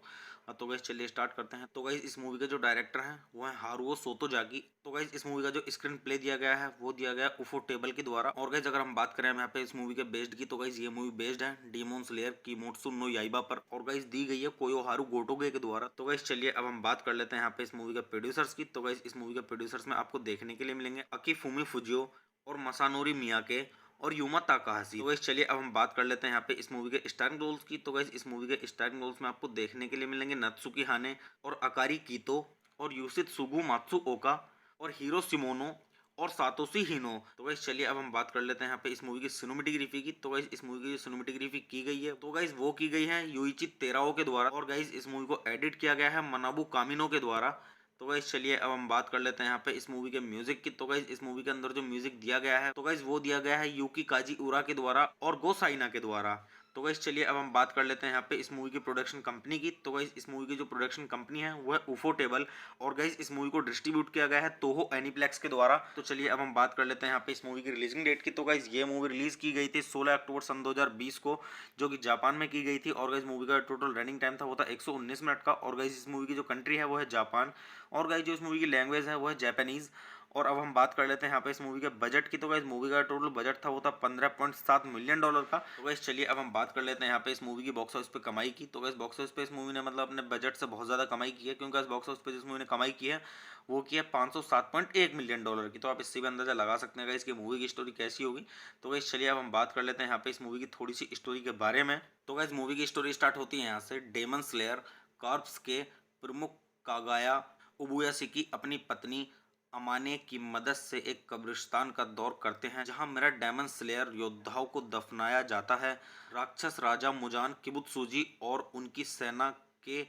तो गाइस चलिए स्टार्ट करते हैं। तो गाइस इस मूवी के जो डायरेक्टर हैं वो है हारुओ सोतोजाकी। तो गाइस इस मूवी का जो स्क्रीन प्ले दिया गया है वो दिया गया उफो टेबल के द्वारा। और गाइस अगर हम बात करें यहाँ पे इस मूवी के बेस्ड की, तो गाइस ये मूवी बेस्ड है डीमॉन स्लेयर किमोत्सु नो याइबा पर, और गाइस दी गई है कोयोहारू गोटोगे के द्वारा। तो गाइस चलिए अब हम बात कर लेते हैं यहाँ पे इस मूवी के प्रोड्यूसर्स की। तो गाइस इस मूवी के प्रोड्यूसर्स में आपको देखने के लिए मिलेंगे अकीफुमी फुजियो और मसानोरी मियाके और यूमा ताकाहाशी। तो गाइस चलिए अब हम बात कर लेते हैं यहाँ पे इस मूवी के स्टारिंग रोल्स की। तो गाइस इस मूवी के स्टारिंग रोल्स में आपको देखने के लिए मिलेंगे नत्सुकी हाने और अकारी कीतो और यूसित सुगु मात्सुओका और हीरो सिमोनो और सातोशी हिनो। तो गाइस चलिए अब हम बात कर लेते हैं यहाँ पे इस मूवी की सिनेमेटोग्राफी की। तो गाइस इस मूवी की जो सिनेमेटोग्राफी की गई है तो गाइस वो की गई है युइची तेराओ के द्वारा। और गाइस इस मूवी को एडिट किया गया है मनाबू कामिनो के द्वारा। तो गाइस चलिए अब हम बात कर लेते हैं यहाँ पे इस मूवी के म्यूजिक की। तो गाइस इस मूवी के अंदर जो म्यूजिक दिया गया है तो गाइस वो दिया गया है यूकी काजी उरा के द्वारा और गो साइना के द्वारा। तो गाइस चलिए अब हम बात कर लेते हैं यहाँ पे इस मूवी की प्रोडक्शन कंपनी की। तो गाइस इस मूवी की जो प्रोडक्शन कंपनी है वो है उफो टेबल। और गाइस इस मूवी को डिस्ट्रीब्यूट किया गया है तोहो एनीप्लेक्स के द्वारा। तो चलिए अब हम बात कर लेते हैं यहाँ पे इस मूवी की रिलीजिंग डेट की। तो गाइस ये मूवी रिलीज की गई थी 16 अक्टूबर सन 2020 को, जो कि जापान में की गई थी। और गाइस मूवी का टोटल रनिंग टाइम था वो था 119 मिनट का। और गाइस इस मूवी की जो कंट्री है वो है जापान। और गाइस जो इस मूवी की लैंग्वेज है वो है जापानीज। और अब हम बात कर लेते हैं यहाँ पे इस मूवी के बजट की। तो गाइस मूवी का टोटल बजट था वो था $15.7 मिलियन का। तो गाइस चलिए अब हम बात कर लेते हैं यहाँ पे इस मूवी की बॉक्स ऑफिस पे कमाई की। तो गाइस बॉक्स ऑफिस पे इस मूवी ने मतलब अपने बजट से बहुत ज़्यादा कमाई की है, क्योंकि इस बॉक्स ऑफिस पे जिस मूवी ने कमाई की है वो की है $507.1 मिलियन की। तो आप इससे भी अंदाजा लगा सकते हैं गाइस कि मूवी की स्टोरी कैसी होगी। तो गाइस चलिए अब हम बात कर लेते हैं यहाँ पे इस मूवी की थोड़ी सी स्टोरी के बारे में। तो गाइस मूवी की स्टोरी स्टार्ट होती है यहाँ से। डेमन स्लेयर कॉर्प्स के प्रमुख कागाया उबुयाशिकी अपनी पत्नी अमाने की मदद से एक कब्रिस्तान का दौर करते हैं, जहां मेरा डेमन स्लेयर योद्धाओं को दफनाया जाता है। राक्षस राजा मुजान किबुत्सुजी और उनकी सेना के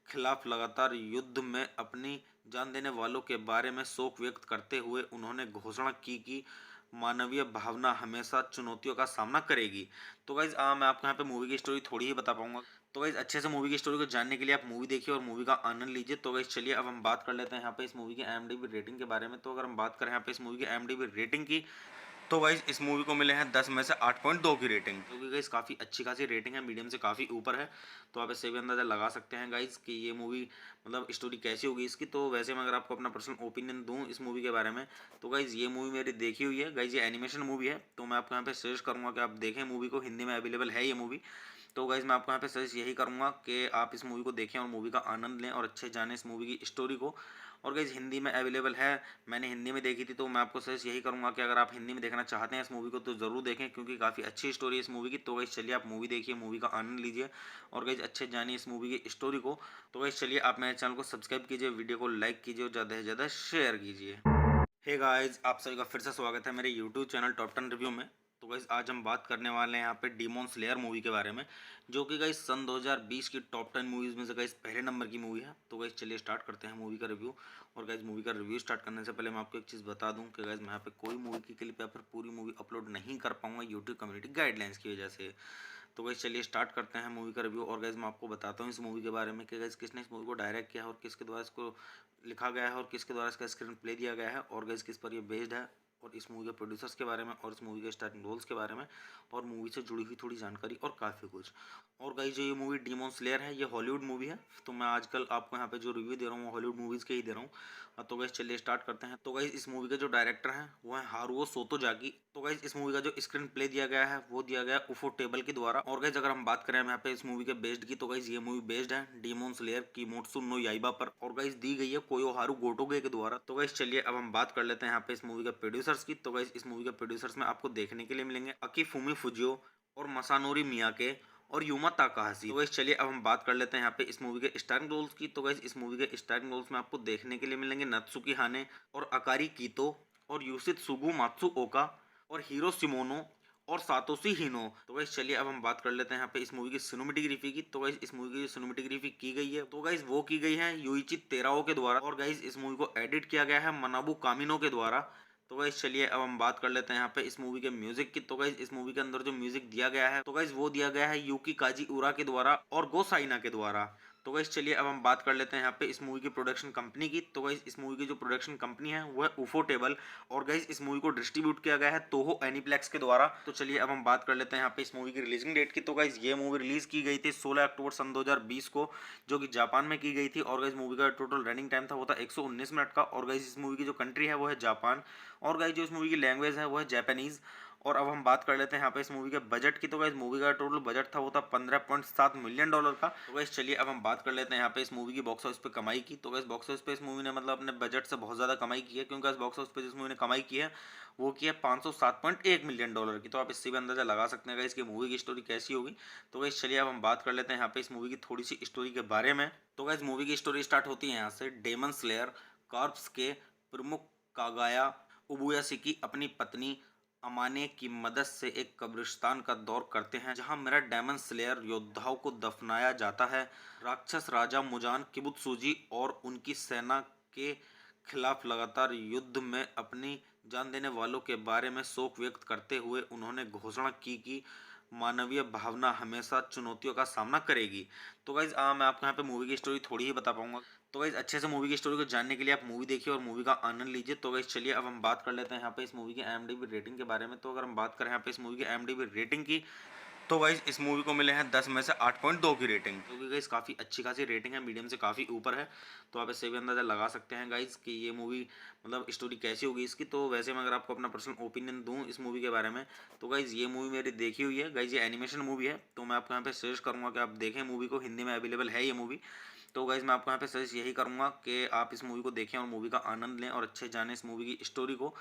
खिलाफ लगातार युद्ध में अपनी जान देने वालों के बारे में शोक व्यक्त करते हुए उन्होंने घोषणा की कि मानवीय भावना हमेशा चुनौतियों का सामना करेगी। तो गाइज मैं आपको यहाँ पे मूवी की स्टोरी थोड़ी ही बता पाऊंगा। तो गाइज अच्छे से मूवी की स्टोरी को जानने के लिए आप मूवी देखिए और मूवी का आनंद लीजिए। तो गाइज चलिए अब हम बात कर लेते हैं यहाँ पे इस मूवी की IMDb रेटिंग के बारे में। तो अगर हम बात करें यहाँ पे इस मूवी की IMDb रेटिंग की, तो गाइज इस मूवी को मिले हैं 10 में से 8.2 की रेटिंग, क्योंकि गाइज काफ़ी अच्छी खासी रेटिंग है, मीडियम से काफ़ी ऊपर है। तो आप इससे भी अंदाजा लगा सकते हैं गाइज कि ये मूवी मतलब स्टोरी कैसी होगी इसकी। तो वैसे मैं अगर आपको अपना पर्सनल ओपिनियन दूं इस मूवी के बारे में, तो गाइज ये मूवी मेरी देखी हुई है गाइज, ये एनिमेशन मूवी है। तो मैं आपको यहाँ पे सजेस्ट करूँगा कि आप देखें मूवी को, हिंदी में अवेलेबल है ये मूवी। तो गाइज मैं आपको यहाँ पे सजेस्ट यही करूँगा कि आप इस मूवी को देखें और मूवी का आनंद लें और अच्छे जानें इस मूवी की स्टोरी को। और गाइज हिंदी में अवेलेबल है, मैंने हिंदी में देखी थी। तो मैं आपको सजेस्ट यही करूँगा कि अगर आप हिंदी में देखना चाहते हैं इस मूवी को तो ज़रूर देखें, क्योंकि काफ़ी अच्छी स्टोरी है इस मूवी की। तो गाइज चलिए आप मूवी देखिए, मूवी का आनंद लीजिए और गाइज अच्छे जानिए इस मूवी की स्टोरी को। तो गाइज चलिए आप मेरे चैनल को सब्सक्राइब कीजिए, वीडियो को लाइक कीजिए और ज़्यादा से ज़्यादा शेयर कीजिए। हे गाइस, आप सभी का फिर से स्वागत है मेरे यूट्यूब चैनल टॉप 10 रिव्यू में। तो गाइस आज हम बात करने वाले हैं यहाँ पे डीमॉन स्लेयर मूवी के बारे में, जो कि गाइस सन 2020 की टॉप 10 मूवीज़ में से गाइस पहले नंबर की मूवी है। तो गाइस चलिए स्टार्ट करते हैं मूवी का रिव्यू। और गाइस मूवी का रिव्यू स्टार्ट करने से पहले मैं आपको एक चीज़ बता दूं कि गाइस मैं यहाँ पे कोई मूवी की क्लिप या फिर पूरी मूवी अपलोड नहीं कर पाऊंगा यूट्यूब कम्युनिटी गाइडलाइंस की वजह से। तो गाइस चलिए स्टार्ट करते हैं मूवी का रिव्यू। और गाइस मैं आपको बताता हूँ इस मूवी के बारे में कि गाइस किसने इस मूवी को डायरेक्ट किया है और किसके द्वारा इसको लिखा गया है और किसके द्वारा इसका स्क्रीन प्ले दिया गया है और गाइस किस पर ये बेस्ड है, और इस मूवी के प्रोड्यूसर्स के बारे में और इस मूवी के स्टार्टिंग रोल्स के बारे में और मूवी से जुड़ी हुई थोड़ी जानकारी और काफ़ी कुछ। और गाइस जो ये मूवी डीमॉन स्लेयर है ये हॉलीवुड मूवी है। तो मैं आजकल आपको यहाँ पे जो रिव्यू दे रहा हूँ वो हॉलीवुड मूवीज़ के ही दे रहा हूँ। तो गाइस चलिए स्टार्ट करते हैं। तो गाइस इस मूवी के जो डायरेक्टर हैं वो है हारुओ सोतोजाकी। तो गाइस इस मूवी का जो स्क्रीन प्ले दिया गया है वो दिया गया उफो टेबल के द्वारा। और गाइस अगर हम बात करें यहाँ पे इस मूवी के बेस्ड की, तो गाइस ये मूवी बेस्ड है डीमॉन स्लेयर किमोत्सु नो याइबा पर, और गाइस दी गई है कोयोहारू गोटोगे के द्वारा। तो गाइस चलिए अब हम बात कर लेते हैं यहाँ पे इस मूवी के प्रोड्यूसर्स की। तो गाइस इस मूवी के प्रोड्यूसर्स में आपको देखने के लिए मिलेंगे अकीफुमी फुजियो और मसानोरी मियाके और यूमा ताकाहाशी। तो गाइस चलिए अब हम बात कर लेते हैं यहाँ पे इस मूवी के स्टारिंग रोल्स की। तो गाइस इस मूवी के स्टारिंग रोल्स में आपको देखने के लिए मिलेंगे नत्सुकी हाने और अकारी कीतो और यूसित सुगु मात्सुओका और हीरो सिमोनो और सातोशी हिनो। तो गाइस चलिए अब हम बात कर लेते हैं यहाँ पे इस मूवी की सिनेमेटोग्राफी की। तो गाइस इस मूवी की जो सिनेमेटोग्राफी की गई है तो गाइस वो की गई है युइची तेराओ के द्वारा, और गाइस इस मूवी को एडिट किया गया है मनाबू कामिनो के द्वारा। तो गाइस चलिए अब हम बात कर लेते हैं यहाँ पे इस मूवी के म्यूजिक की। तो गाइस इस मूवी के अंदर जो म्यूजिक दिया गया है तो गाइस वो दिया गया है यूकी काजी उरा के द्वारा और गो साइना के द्वारा। तो गाइस चलिए अब हम बात कर लेते हैं यहाँ पे इस मूवी की प्रोडक्शन कंपनी की। तो गाइस इस मूवी की जो प्रोडक्शन कंपनी है वो है उफोटेबल, और गाइस इस मूवी को डिस्ट्रीब्यूट किया गया है तोहो एनीप्लेक्स के द्वारा। तो चलिए अब हम बात कर लेते हैं यहाँ पे इस मूवी की रिलीजिंग डेट की। तो गाइस ये मूवी रिलीज की गई थी 16 अक्टूबर सन 2020 को, जो कि जापान में की गई थी। और गाइस मूवी का टोटल रनिंग टाइम था वो था 119 मिनट का। और गाइस इस मूवी की जो कंट्री है वो है जापान, और गाइस जो इस मूवी की लैंग्वेज है वो है जापानीज। और अब हम बात कर लेते हैं यहाँ पे इस मूवी के बजट की। तो गाइस मूवी का टोटल बजट था वो था $15.7 मिलियन का। तो गाइस चलिए अब हम बात कर लेते हैं यहाँ पे इस मूवी की बॉक्स ऑफिस पे कमाई की। तो गाइस बॉक्स ऑफिस पे इस मूवी ने मतलब अपने बजट से बहुत ज़्यादा कमाई की है, क्योंकि इस बॉक्स ऑफिस पे जिस मूवी ने कमाई की है वो की है $507.1 मिलियन की। तो आप इससे भी अंदाजा लगा सकते हैं इसकी मूवी की स्टोरी कैसी होगी। तो गाइस चलिए अब हम बात कर लेते हैं यहाँ पे इस मूवी की थोड़ी सी स्टोरी के बारे में। तो गाइस मूवी की स्टोरी स्टार्ट होती है यहाँ से। डेमन स्लेयर कॉर्प्स के प्रमुख कागाया उबुयासिकी अपनी पत्नी अमाने की मदद से एक कब्रिस्तान का दौर करते हैं, जहां मेरा डेमन स्लेयर योद्धाओं को दफनाया जाता है। राक्षस राजा मुजान किबुत्सुजी और उनकी सेना के खिलाफ लगातार युद्ध में अपनी जान देने वालों के बारे में शोक व्यक्त करते हुए उन्होंने घोषणा की कि मानवीय भावना हमेशा चुनौतियों का सामना करेगी। तो गाइज मैं आपको यहाँ पे मूवी की स्टोरी थोड़ी ही बता पाऊंगा। तो गाइज अच्छे से मूवी की स्टोरी को जानने के लिए आप मूवी देखिए और मूवी का आनंद लीजिए। तो गाइज चलिए अब हम बात कर लेते हैं यहाँ पे इस मूवी की IMDb रेटिंग के बारे में। तो अगर हम बात करें यहाँ पे इस मूवी की IMDb रेटिंग की, तो गाइज इस मूवी को मिले हैं 10 में से 8.2 की रेटिंग, क्योंकि गाइज काफ़ी अच्छी खासी रेटिंग है, मीडियम से काफ़ी ऊपर है। तो आप इससे भी अंदाजा लगा सकते हैं गाइज कि ये मूवी मतलब स्टोरी कैसी होगी इसकी। तो वैसे मैं अगर आपको अपना पर्सनल ओपिनियन दूं इस मूवी के बारे में, तो गाइज ये मूवी मेरी देखी हुई है गाइज। ये एनिमेशन मूवी है, तो मैं आपको यहाँ पे सजेस्ट करूँगा कि आप देखें मूवी को। हिंदी में अवेलेबल है ये मूवी। तो गाइज मैं आपको यहाँ पे सजेस्ट यही करूँगा कि आप इस मूवी को देखें और मूवी का आनंद लें और अच्छे जानें इस मूवी की स्टोरी को।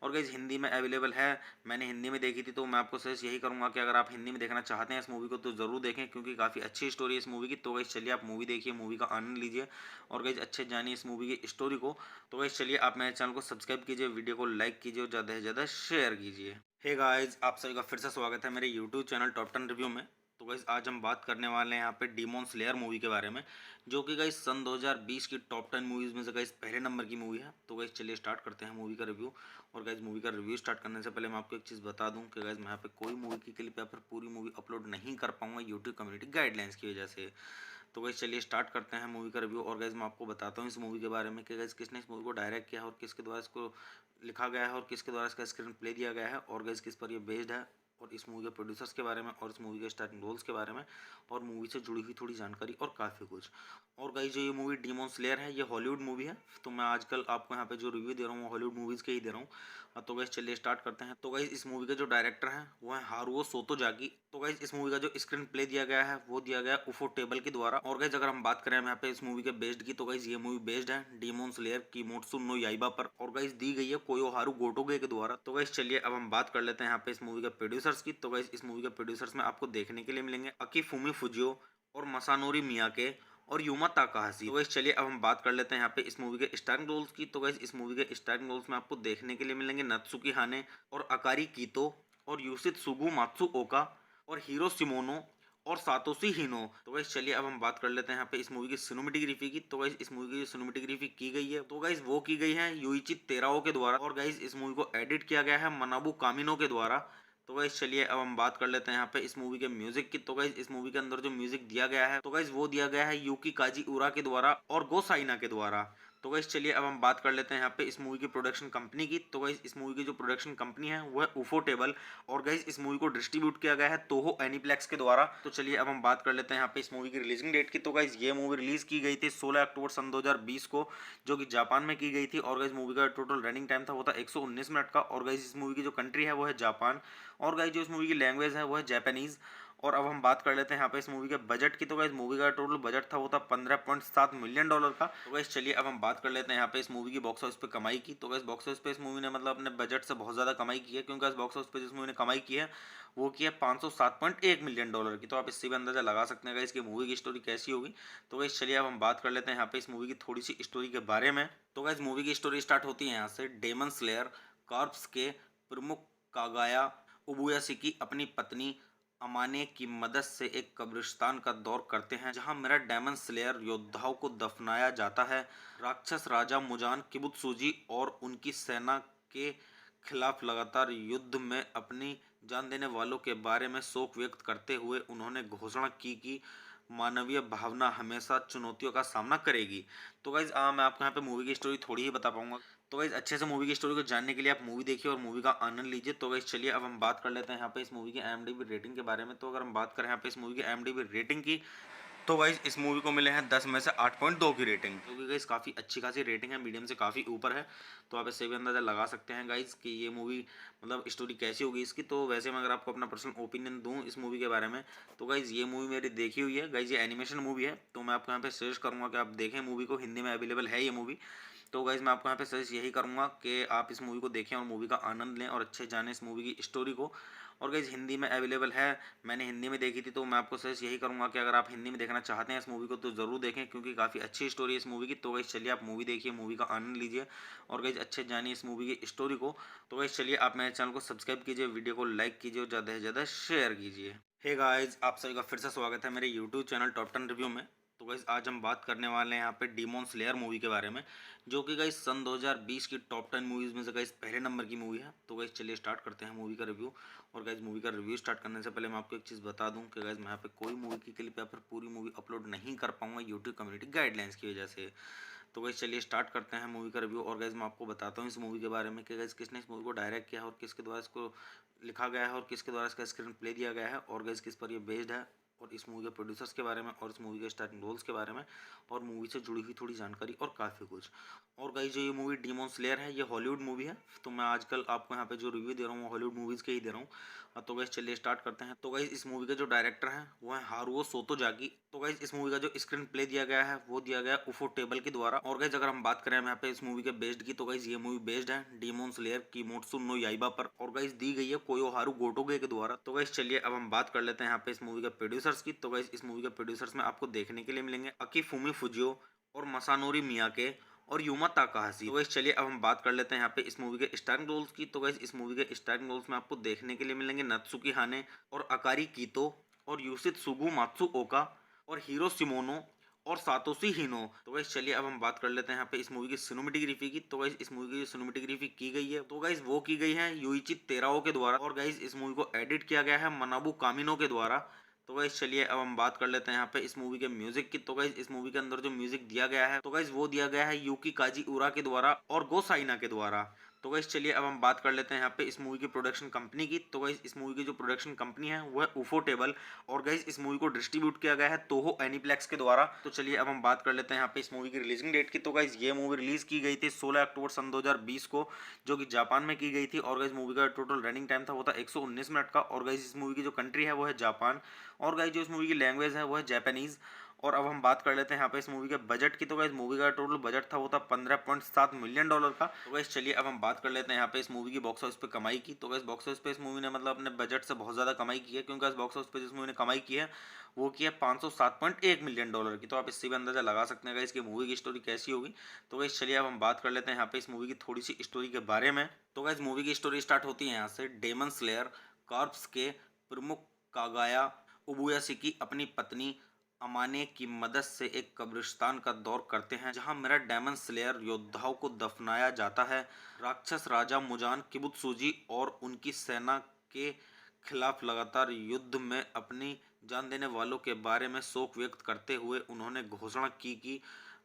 और गाइज हिंदी में अवेलेबल है, मैंने हिंदी में देखी थी, तो मैं आपको सजेस्ट यही करूँगा कि अगर आप हिंदी में देखना चाहते हैं इस मूवी को तो ज़रूर देखें, क्योंकि काफ़ी अच्छी स्टोरी है इस मूवी की। तो गाइज चलिए आप मूवी देखिए, मूवी का आनंद लीजिए और गाइज अच्छे जानिए इस मूवी की स्टोरी को। तो गाइज चलिए आप मेरे चैनल को सब्सक्राइब कीजिए, वीडियो को लाइक कीजिए और ज़्यादा से ज़्यादा शेयर कीजिए। हे गाइज, आप सभी का फिर से स्वागत है मेरे यूट्यूब चैनल टॉप 10 रिव्यू में। तो गाइज आज हम बात करने वाले हैं यहाँ पे डीमॉन स्लेयर मूवी के बारे में, जो कि गाइज सन 2020 की टॉप 10 मूवीज़ में से गाइज पहले नंबर की मूवी है। तो गाइज चलिए स्टार्ट करते हैं मूवी का रिव्यू। और गाइज मूवी का रिव्यू स्टार्ट करने से पहले मैं आपको एक चीज़ बता दूं कि गाइज मैं यहाँ पे कोई मूवी की क्लिप या फिर पूरी मूवी अपलोड नहीं कर पाऊंगा यूट्यूब कम्युनिटी गाइडलाइंस की वजह से। तो गाइज चलिए स्टार्ट करते हैं मूवी का रिव्यू। और गाइज मैं आपको बताता हूँ इस मूवी के बारे में कि गाइज किसने इस मूवी को डायरेक्ट किया है और किसके द्वारा इसको लिखा गया है और किसके द्वारा इसका स्क्रीन प्ले दिया गया है, और गाइज किस पर ये बेस्ड है, और इस मूवी के प्रोड्यूसर्स के बारे में और इस मूवी के स्टार्टिंग रोल्स के बारे में और मूवी से जुड़ी हुई थोड़ी जानकारी और काफ़ी कुछ। और गाइस जो ये मूवी डीमॉन स्लेयर है ये हॉलीवुड मूवी है, तो मैं आजकल आपको यहाँ पे जो रिव्यू दे रहा हूँ वो हॉलीवुड मूवीज़ के ही दे रहा हूँ। तो गाइस चलिए स्टार्ट करते हैं। तो गाइस इस मूवी के जो डायरेक्टर हैं वो है हारुओ सोतोजाकी। तो गाइस इस मूवी का जो स्क्रीन प्ले दिया गया है वो दिया गया उफोटेबल के द्वारा। और गाइस अगर हम बात करें यहाँ पे इस मूवी के बेस्ड की, तो गाइस ये मूवी बेस्ड है डीमॉन स्लेयर किमोत्सु नो याइबा पर, और गाइस दी गई है कोयोहारू गोटोगे के द्वारा। तो गाइस चलिए अब हम बात कर लेते हैं यहाँ पे इस मूवी के प्रोड्यूसर्स की। तो गाइस इस मूवी के प्रोड्यूसर्स में आपको देखने के लिए मिलेंगे अकीफुमी फुजियो और मसानोरी मियाके और यूमा ताकाहाशी। तो गाइस चलिए अब हम बात कर लेते हैं यहाँ पे इस मूवी के स्टारिंग रोल्स की। तो गाइस इस मूवी के स्टारिंग रोल्स में आपको देखने के लिए मिलेंगे नत्सुकी हाने और अकारी कीतो और यूसित सुगु मात्सुओका और हीरो सिमोनो और सातोशी हिनो। तो गाइस चलिए अब हम बात कर लेते हैं यहाँ पे इस मूवी की सिनेमेटोग्राफी की। तो गाइस इस मूवी की जो सिनेमेटोग्राफी की गई है तो गाइस वो की गई है युइची तेराओ के द्वारा, और गाइस इस मूवी को एडिट किया गया है मनाबू कामिनो के द्वारा। तो गाइस चलिए अब हम बात कर लेते हैं यहाँ पे इस मूवी के म्यूजिक की। तो गाइस इस मूवी के अंदर जो म्यूजिक दिया गया है तो गाइस वो दिया गया है यूकी काजी उरा के द्वारा और गो साइना के द्वारा। तो गाइस चलिए अब हम बात कर लेते हैं यहाँ पे इस मूवी की प्रोडक्शन कंपनी की। तो गाइस इस मूवी की जो प्रोडक्शन कंपनी है वो है उफोटेबल, और गाइस इस मूवी को डिस्ट्रीब्यूट किया गया है तोहो एनीप्लेक्स के द्वारा। तो चलिए अब हम बात कर लेते हैं यहाँ पे इस मूवी की रिलीजिंग डेट की। तो गाइस ये मूवी रिलीज की गई थी 16 अक्टूबर सन 2020 को, जो कि जापान में की गई थी। और गाइस मूवी का टोटल रनिंग टाइम था वो था 119 मिनट का। और गाइस इस मूवी की जो कंट्री है वो है जापान, और गाइस जो इस मूवी की लैंग्वेज है वो है जापानीज। और अब हम बात कर लेते हैं यहाँ पे इस मूवी के बजट की। तो गाइस मूवी का टोटल बजट था वो था $15.7 मिलियन का। तो गाइस चलिए अब हम बात कर लेते हैं यहाँ पे इस मूवी की बॉक्स ऑफिस पे कमाई की। तो गाइस बॉक्स ऑफिस पे इस मूवी ने मतलब अपने बजट से बहुत ज़्यादा कमाई की है, क्योंकि इस बॉक्स ऑफिस पे जिस मूवी ने कमाई की है वो की है $507.1 मिलियन की। तो आप इससे भी अंदाजा लगा सकते हैं इसकी मूवी की स्टोरी कैसी होगी। तो गाइस चलिए अब हम बात कर लेते हैं यहाँ पे इस मूवी की थोड़ी सी स्टोरी के बारे में। तो गाइस मूवी की स्टोरी स्टार्ट होती है यहाँ से। डेमन स्लेयर कॉर्प्स के प्रमुख कागाया उबुयासकी अपनी पत्नी अमाने की मदद से एक कब्रिस्तान का दौर करते हैं जहां मेरा डेमन स्लेयर योद्धाओं को दफनाया जाता है। राक्षस राजा मुजान किबुत्सुजी और उनकी सेना के खिलाफ लगातार युद्ध में अपनी जान देने वालों के बारे में शोक व्यक्त करते हुए उन्होंने घोषणा की कि मानवीय भावना हमेशा चुनौतियों का सामना करेगी। तो गाइज मैं आपको यहाँ पे मूवी की स्टोरी थोड़ी ही बता पाऊंगा। तो गाइज अच्छे से मूवी की स्टोरी को जानने के लिए आप मूवी देखिए और मूवी का आनंद लीजिए। तो गाइज चलिए अब हम बात कर लेते हैं यहाँ पे इस मूवी की IMDb रेटिंग के बारे में। तो अगर हम बात करें यहाँ पे इस मूवी की IMDb रेटिंग की, तो गाइज इस मूवी को मिले हैं 10 में से 8.2 की रेटिंग, क्योंकि गाइज काफ़ी अच्छी खासी रेटिंग है, मीडियम से काफ़ी ऊपर है। तो आप इससे भी अंदाजा लगा सकते हैं गाइज कि ये मूवी मतलब स्टोरी कैसी होगी इसकी। तो वैसे मैं अगर आपको अपना पर्सनल ओपिनियन दूं इस मूवी के बारे में, तो गाइज ये मूवी मेरी देखी हुई है गाइज, ये एनिमेशन मूवी है। तो मैं आपको यहाँ पे सजेस्ट करूँगा कि आप देखें मूवी को, हिंदी में अवेलेबल है ये मूवी। तो गाइज मैं आपको यहाँ पे सजेस्ट यही करूँगा कि आप इस मूवी को देखें और मूवी का आनंद लें और अच्छे जानें इस मूवी की स्टोरी को। और गाइज हिंदी में अवेलेबल है, मैंने हिंदी में देखी थी, तो मैं आपको सजेस्ट यही करूँगा कि अगर आप हिंदी में देखना चाहते हैं इस मूवी को तो ज़रूर देखें, क्योंकि काफ़ी अच्छी स्टोरी है इस मूवी की। तो गाइज चलिए आप मूवी देखिए, मूवी का आनंद लीजिए और गाइज अच्छे जानिए इस मूवी की स्टोरी को। तो गाइज चलिए आप मेरे चैनल को सब्सक्राइब कीजिए, वीडियो को लाइक कीजिए और ज़्यादा से ज़्यादा शेयर कीजिए। हे गाइज, आप सभी का फिर से स्वागत है मेरे यूट्यूब चैनल टॉप 10 रिव्यू में। तो गाइज आज हम बात करने वाले हैं यहाँ पे डीमॉन स्लेयर मूवी के बारे में, जो कि गाइज सन 2020 की टॉप 10 मूवीज़ में से गाइज पहले नंबर की मूवी है। तो गाइज चलिए स्टार्ट करते हैं मूवी का रिव्यू। और गाइज मूवी का रिव्यू स्टार्ट करने से पहले मैं आपको एक चीज़ बता दूं कि गाइज मैं यहाँ पे कोई मूवी की क्लिप या फिर पूरी मूवी अपलोड नहीं कर पाऊंगा यूट्यूब कम्युनिटी गाइडलाइंस की वजह से। तो गाइज चलिए स्टार्ट करते हैं मूवी का रिव्यू। और गाइज मैं आपको बताता हूँ इस मूवी के बारे में कि गाइज किसने इस मूवी को डायरेक्ट किया है और किसके द्वारा इसको लिखा गया है और किसके द्वारा इसका स्क्रीन प्ले दिया गया है और गाइज किस पर ये बेस्ड है, और इस मूवी के प्रोड्यूसर्स के बारे में और इस मूवी के स्टार्टिंग रोल्स के बारे में और मूवी से जुड़ी हुई थोड़ी जानकारी और काफ़ी कुछ। और गाइज जो ये मूवी डीमॉन स्लेयर है ये हॉलीवुड मूवी है। तो मैं आजकल आपको यहाँ पे जो रिव्यू दे रहा हूँ वो हॉलीवुड मूवीज़ के ही दे रहा हूँ। तो गाइज चलिए स्टार्ट करते हैं। तो गाइज इस मूवी के जो डायरेक्टर हैं वो है हारुओ सोतोजाकी। तो गाइज इस मूवी का जो स्क्रीन प्ले दिया गया है वो दिया गया उफो टेबल के द्वारा। और गाइज अगर हम बात करें यहाँ पे इस मूवी के बेस्ड की, तो गाइज ये मूवी बेस्ड है डीमॉन स्लेयर किमोत्सु नो याइबा पर, और गाइज दी गई है कोयोहारू गोटोगे के द्वारा। तो गाइज चलिए अब हम बात कर लेते हैं यहाँ पे इस मूवी के प्रोड्यूसर्स की। तो गाइज इस मूवी के प्रोड्यूसर्स में आपको देखने के लिए मिलेंगे अकीफुमी फुजियो और मसानोरी मियाके और यूमा ताकाहाशी। तो गाइस चलिए अब हम बात कर लेते हैं यहाँ पे इस मूवी के स्टारिंग रोल्स की। तो गाइस इस मूवी के स्टारिंग रोल्स में आपको देखने के लिए मिलेंगे नत्सुकी हाने और अकारी कीतो और यूसित सुगु मात्सु ओका और हीरो सिमोनो और सातोशी हिनो। तो गाइस चलिए अब हम बात कर लेते हैं यहाँ पे इस मूवी की सिनेमेटोग्राफी की। तो गाइस इस मूवी की जो सिनेमेटोग्राफी की गई है तो गाइस वो की गई है युइची तेराओ के द्वारा, और गाइस इस मूवी को एडिट किया गया है मनाबू कामिनो के द्वारा। तो गाइस चलिए अब हम बात कर लेते हैं यहाँ पे इस मूवी के म्यूजिक की। तो गाइस इस मूवी के अंदर जो म्यूजिक दिया गया है तो गाइस वो दिया गया है यूकी काजी उरा के द्वारा और गो साइना के द्वारा। तो गाइस चलिए अब हम बात कर लेते हैं यहाँ पे इस मूवी की प्रोडक्शन कंपनी की। तो गाइस इस मूवी की जो प्रोडक्शन कंपनी है वो है उफो टेबल, और गाइस इस मूवी को डिस्ट्रीब्यूट किया गया है तोहो एनीप्लेक्स के द्वारा। तो चलिए अब हम बात कर लेते हैं यहाँ पे इस मूवी की रिलीजिंग डेट की। तो गाइस ये मूवी रिलीज की गई थी 16 अक्टूबर सन 2020 को, जो कि जापान में की गई थी। और गाइस मूवी का टोटल रनिंग टाइम था वो था 119 मिनट का। और गाइस इस मूवी की जो कंट्री है वो है जापान, और गाइस जो इस मूवी की लैंग्वेज है वो है जापानीज। और अब हम बात कर लेते हैं यहाँ पे इस मूवी के बजट की। तो गाइस मूवी का टोटल बजट था वो था $15.7 मिलियन का। तो गाइस चलिए अब हम बात कर लेते हैं यहाँ पे इस मूवी की बॉक्स ऑफिस पे कमाई की। तो गाइस बॉक्स ऑफिस पे इस मूवी ने मतलब अपने बजट से बहुत ज़्यादा कमाई की है, क्योंकि इस बॉक्स ऑफिस पे जिस मूवी ने कमाई की है वो की है $507.1 मिलियन की। तो आप इससे भी अंदाजा लगा सकते हैं गाइस कि मूवी की स्टोरी कैसी होगी। तो गाइस चलिए अब हम बात कर लेते हैं यहाँ पे इस मूवी की थोड़ी सी स्टोरी के बारे में। तो गाइस मूवी की स्टोरी स्टार्ट होती है यहाँ से। डेमन स्लेयर कॉर्प्स के प्रमुख कागाया उबुयासकी अपनी पत्नी अमाने की मदद से एक कब्रिस्तान का दौर करते हैं जहां मेरा डेमन स्लेयर योद्धाओं को दफनाया जाता है। राक्षस राजा मुजान किबुत्सुजी और उनकी सेना के खिलाफ लगातार युद्ध में अपनी जान देने वालों के बारे में शोक व्यक्त करते हुए उन्होंने घोषणा की कि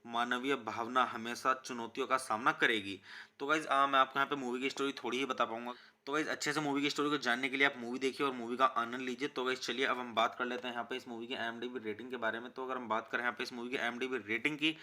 मानवीय भावना हमेशा चुनौतियों का सामना करेगी। तो गाइज मैं आपको यहाँ पे मूवी की स्टोरी थोड़ी ही बता पाऊंगा। तो गाइज अच्छे से मूवी की स्टोरी को जानने के लिए आप मूवी देखिए और मूवी का आनंद लीजिए। तो गाइज चलिए अब हम बात कर लेते हैं यहाँ पे इस मूवी की IMDb रेटिंग के बारे में। तो अगर हम बात करें यहाँ पे इस मूवी की IMDb रेटिंग की,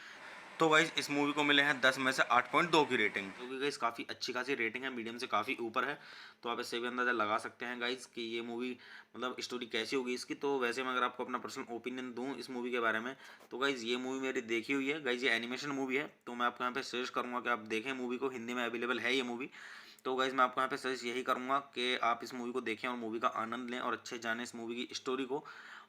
तो गाइज इस मूवी को मिले हैं 10 में से 8.2 की रेटिंग, क्योंकि गाइज काफ़ी अच्छी खासी रेटिंग है, मीडियम से काफ़ी ऊपर है। तो आप इससे भी अंदाजा लगा सकते हैं गाइज कि ये मूवी मतलब स्टोरी कैसी होगी इसकी। तो वैसे मैं अगर आपको अपना पर्सनल ओपिनियन दूं इस मूवी के बारे में, तो गाइज ये मूवी मेरी देखी हुई है गाइज, ये एनिमेशन मूवी है। तो मैं आपको यहाँ पे सजेस्ट करूँगा कि आप देखें मूवी को, हिंदी में अवेलेबल है ये मूवी। तो गाइज़ मैं आपको यहाँ पे सजेस्ट यही करूँगा कि आप इस मूवी को देखें और मूवी का आनंद लें और अच्छे जानें इस मूवी की स्टोरी को।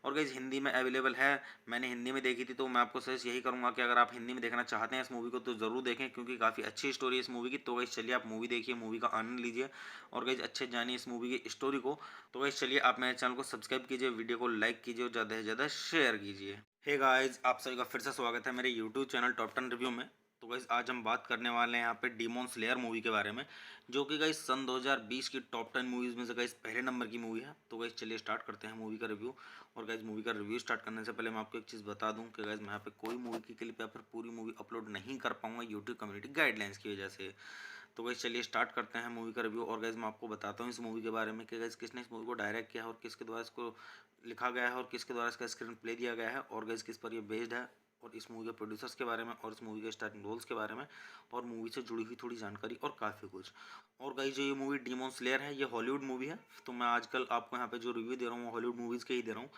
और गाइज़ हिंदी में अवेलेबल है, मैंने हिंदी में देखी थी, तो मैं आपको सजेस्ट यही करूँगा कि अगर आप हिंदी में देखना चाहते हैं इस मूवी को तो ज़रूर देखें, क्योंकि काफ़ी अच्छी स्टोरी है इस मूवी की। तो गाइज़ चलिए आप मूवी देखिए, मूवी का आनंद लीजिए और गाइज़ अच्छे जानिए इस मूवी की स्टोरी को। तो गाइज़ चलिए आप मेरे चैनल को सब्सक्राइब कीजिए, वीडियो को लाइक कीजिए और ज़्यादा से ज़्यादा शेयर कीजिए। हे गाइज़, आप सभी का फिर से स्वागत है मेरे यूट्यूब चैनल टॉप 10 रिव्यू में। तो गाइज़ आज हम बात करने वाले हैं यहाँ पे डीमन स्लेयर मूवी के बारे में, जो कि गाइज़ सन 2020 की टॉप 10 मूवीज़ में से गाइज़ पहले नंबर की मूवी है। तो गाइज़ चलिए स्टार्ट करते हैं मूवी का रिव्यू। और गाइज़ मूवी का रिव्यू स्टार्ट करने से पहले मैं आपको एक चीज़ बता दूं कि गाइज़ मैं यहाँ पे कोई मूवी की क्लिप या फिर पूरी मूवी अपलोड नहीं कर पाऊंगा यूट्यूब कम्युनिटी गाइडलाइंस की वजह से। तो गाइज़ चलिए स्टार्ट करते हैं मूवी का रिव्यू। और गाइज़ मैं आपको बताता हूँ इस मूवी के बारे में कि गाइज़ किसने इस मूवी को डायरेक्ट किया है और किसके द्वारा इसको लिखा गया है और किसके द्वारा इसका स्क्रीन प्ले दिया गया है और गाइज़ किस पर ये बेस्ड है, और इस मूवी के प्रोड्यूसर्स के बारे में और इस मूवी के स्टार्टिंग रोल्स के बारे में और मूवी से जुड़ी हुई थोड़ी जानकारी और काफ़ी कुछ। और गाइस जो ये मूवी डीमन स्लेयर है ये हॉलीवुड मूवी है, तो मैं आजकल आपको यहाँ पे जो रिव्यू दे रहा हूँ वो हॉलीवुड मूवीज़ के ही दे रहा हूँ।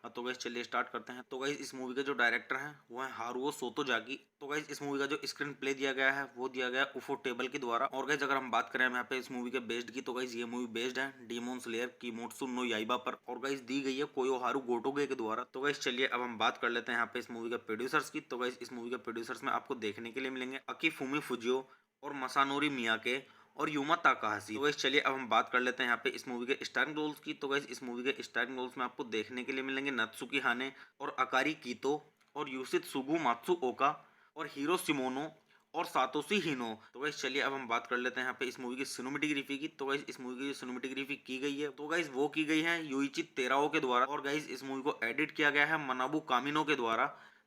तो गाइस चलिए स्टार्ट करते हैं। तो गाइस इस मूवी के जो डायरेक्टर हैं वो है हारुओ सोतोजाकी। तो गाइस इस मूवी का जो स्क्रीन प्ले दिया गया है वो दिया गया है उफो टेबल के द्वारा। और गाइस अगर हम बात करें यहाँ पे इस मूवी के बेस्ड की, तो गाइस ये मूवी बेस्ड है डीमन स्लेयर किमोत्सु नो याइबा पर, और गाइस दी गई है कोयोहारू गोटोगे के द्वारा। तो गाइस चलिए अब हम बात कर लेते हैं यहाँ पे इस मूवी के प्रोड्यूसर्स की। तो गाइस इस मूवी के प्रोड्यूसर्स में आपको देखने के लिए मिलेंगे अकीफुमी फुजियो और मसानोरी मियाके और यूमा ताकाहाशी। तो गाइस चलिए अब हम बात कर लेते हैं यहाँ पे इस मूवी के स्टारिंग रोल्स की। तो गाइस इस मूवी के स्टारिंग रोल्स में आपको देखने के लिए मिलेंगे नत्सुकी हाने और अकारी कीतो और यूसित सुगु मात्सु ओका और हीरो सिमोनो और सातोशी हिनो। तो गाइस चलिए अब हम बात कर लेते हैं यहाँ पे इस मूवी की सिनेमेटोग्राफी की। तो गाइस इस मूवी की जो सिनेमेटोग्राफी की गई है तो गाइस वो की गई है युइची तेराओ के द्वारा, और गाइस इस मूवी को एडिट किया गया है मनाबू कामिनो के द्वारा।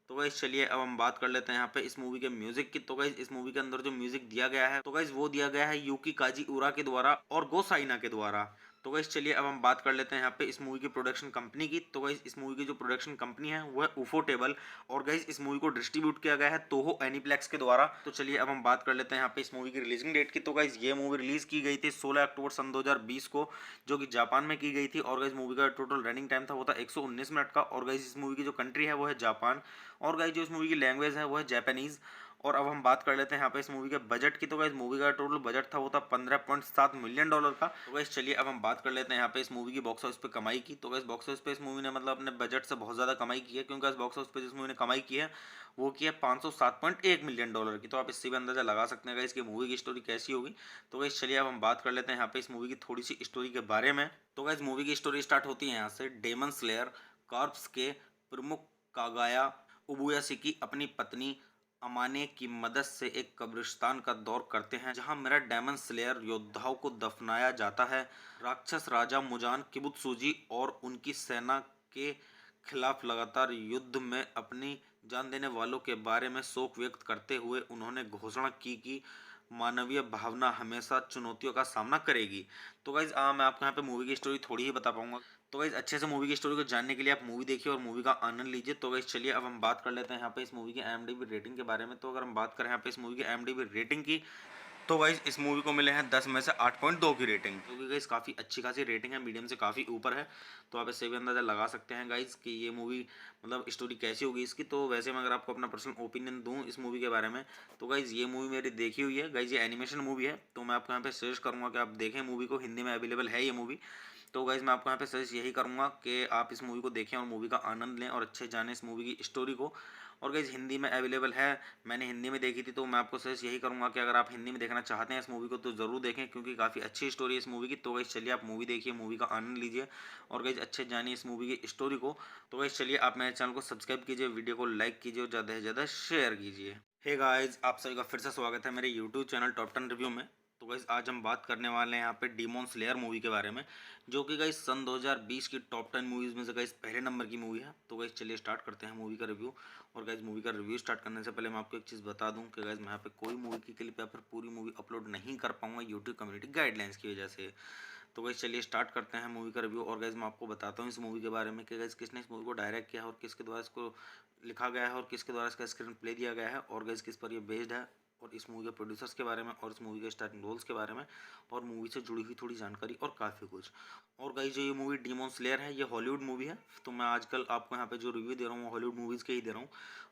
तो गाइस चलिए अब हम बात कर लेते हैं यहाँ पे इस मूवी के म्यूजिक की। तो गाइस इस मूवी के अंदर जो म्यूजिक दिया गया है तो गाइस वो दिया गया है यूकी काजी उरा के द्वारा और गो साइना के द्वारा। तो गाइस चलिए अब हम बात कर लेते हैं यहाँ पे इस मूवी की प्रोडक्शन कंपनी की। तो गाइस इस मूवी की जो प्रोडक्शन कंपनी है वो है उफो टेबल, और गाइस इस मूवी को डिस्ट्रीब्यूट किया गया है तोहो एनीप्लेक्स के द्वारा। तो चलिए अब हम बात कर लेते हैं यहाँ पे इस मूवी की रिलीजिंग डेट की। तो गाइस ये मूवी रिलीज की गई थी 16 अक्टूबर सन 2020 को, जो कि जापान में की गई थी। और गाइस मूवी का टोटल रनिंग टाइम था वो था 119 मिनट का। और गाइस इस मूवी की जो कंट्री है वो है जापान, और गाइस जो इस मूवी की लैंग्वेज है वो है जापानीज। और अब हम बात कर लेते हैं यहाँ पे इस मूवी के बजट की। तो गाइस मूवी का टोटल बजट था वो था $15.7 मिलियन का। तो गाइस चलिए अब हम बात कर लेते हैं यहाँ पे इस मूवी की बॉक्स ऑफिस पे कमाई की। तो गाइस बॉक्स ऑफिस पे इस मूवी ने मतलब अपने बजट से बहुत ज़्यादा कमाई की है, क्योंकि इस बॉक्स ऑफिस पे जिस मूवी ने कमाई की है वो की है $507.1 मिलियन की। तो आप इससे भी अंदाजा लगा सकते हैं गाइस कि मूवी की स्टोरी कैसी होगी। तो गाइस चलिए अब हम बात कर लेते हैं यहाँ पे इस मूवी की थोड़ी सी स्टोरी के बारे में। तो गाइस मूवी की स्टोरी स्टार्ट होती है यहाँ से। डेमन स्लेयर कॉर्प्स के प्रमुख कागाया उबुयासिकी अपनी पत्नी अमाने की मदद से एक कब्रिस्तान का दौर करते हैं, जहां मेरा डेमन स्लेयर योद्धाओं को दफनाया जाता है। राक्षस राजा मुजान किबुत्सुजी और उनकी सेना के खिलाफ लगातार युद्ध में अपनी जान देने वालों के बारे में शोक व्यक्त करते हुए उन्होंने घोषणा की कि मानवीय भावना हमेशा चुनौतियों का सामना करेगी। तो गाइज मैं आपको यहाँ पे मूवी की स्टोरी थोड़ी ही बता पाऊंगा। तो गाइज अच्छे से मूवी की स्टोरी को जानने के लिए आप मूवी देखिए और मूवी का आनंद लीजिए। तो गाइज चलिए अब हम बात कर लेते हैं यहाँ पे इस मूवी की IMDb रेटिंग के बारे में। तो अगर हम बात करें यहाँ पे इस मूवी की IMDb रेटिंग की, तो गाइज इस मूवी को मिले हैं 10 में से 8.2 की रेटिंग, क्योंकि गाइज काफ़ी अच्छी खासी रेटिंग है, मीडियम से काफ़ी ऊपर है। तो आप इससे भी अंदाज़ा लगा सकते हैं गाइज कि ये मूवी मतलब स्टोरी कैसी होगी इसकी। तो वैसे मैं अगर आपको अपना पर्सनल ओपिनियन दूं इस मूवी के बारे में, तो गाइज ये मूवी मेरी देखी हुई है गाइज, ये एनिमेशन मूवी है। तो मैं आपको यहाँ पे सजेस्ट करूँगा कि आप देखें मूवी को, हिंदी में अवेलेबल है ये मूवी। तो गाइज मैं आपको यहाँ पे सजेस्ट यही करूँगा कि आप इस मूवी को देखें और मूवी का आनंद लें और अच्छे जानें इस मूवी की स्टोरी को। और गाइज हिंदी में अवेलेबल है, मैंने हिंदी में देखी थी, तो मैं आपको सजेस्ट यही करूँगा कि अगर आप हिंदी में देखना चाहते हैं इस मूवी को तो ज़रूर देखें, क्योंकि काफ़ी अच्छी स्टोरी है इस मूवी की। तो गाइज चलिए आप मूवी देखिए, मूवी का आनंद लीजिए और गाइज अच्छे जानिए इस मूवी की स्टोरी को। तो गाइज चलिए आप मेरे चैनल को सब्सक्राइब कीजिए, वीडियो को लाइक कीजिए और ज़्यादा से ज़्यादा शेयर कीजिए। हे गाइज, आप सभी का फिर से स्वागत है मेरे यूट्यूब चैनल टॉप 10 रिव्यू में। तो गाइज आज हम बात करने वाले हैं यहाँ पे डीमन स्लेयर मूवी के बारे में, जो कि गाइज सन 2020 की टॉप 10 मूवीज़ में से गाइज पहले नंबर की मूवी है। तो गाइज चलिए स्टार्ट करते हैं मूवी का रिव्यू। और गाइज मूवी का रिव्यू स्टार्ट करने से पहले मैं आपको एक चीज़ बता दूं कि गाइज मैं यहाँ पे कोई मूवी की क्लिप या फिर पूरी मूवी अपलोड नहीं कर पाऊंगा यूट्यूब कम्युनिटी गाइडलाइंस की वजह से। तो गाइज चलिए स्टार्ट करते हैं मूवी का रिव्यू। और गाइज मैं आपको बताता हूँ इस मूवी के बारे में कि गाइज किसने इस मूवी को डायरेक्ट किया है और किसके द्वारा इसको लिखा गया है और किसके द्वारा इसका स्क्रीन प्ले दिया गया है और गाइज किस पर ये बेस्ड है और इस मूवी के प्रोड्यूसर्स के बारे में और इस मूवी के स्टारिंग रोल्स के बारे में और मूवी से जुड़ी हुई थोड़ी जानकारी और काफ़ी कुछ। और गाइस जो ये मूवी डीमन स्लेयर है ये हॉलीवुड मूवी है, तो मैं आजकल आपको यहाँ पे जो रिव्यू दे रहा हूँ वो हॉलीवुड मूवीज़ के ही दे रहा हूँ।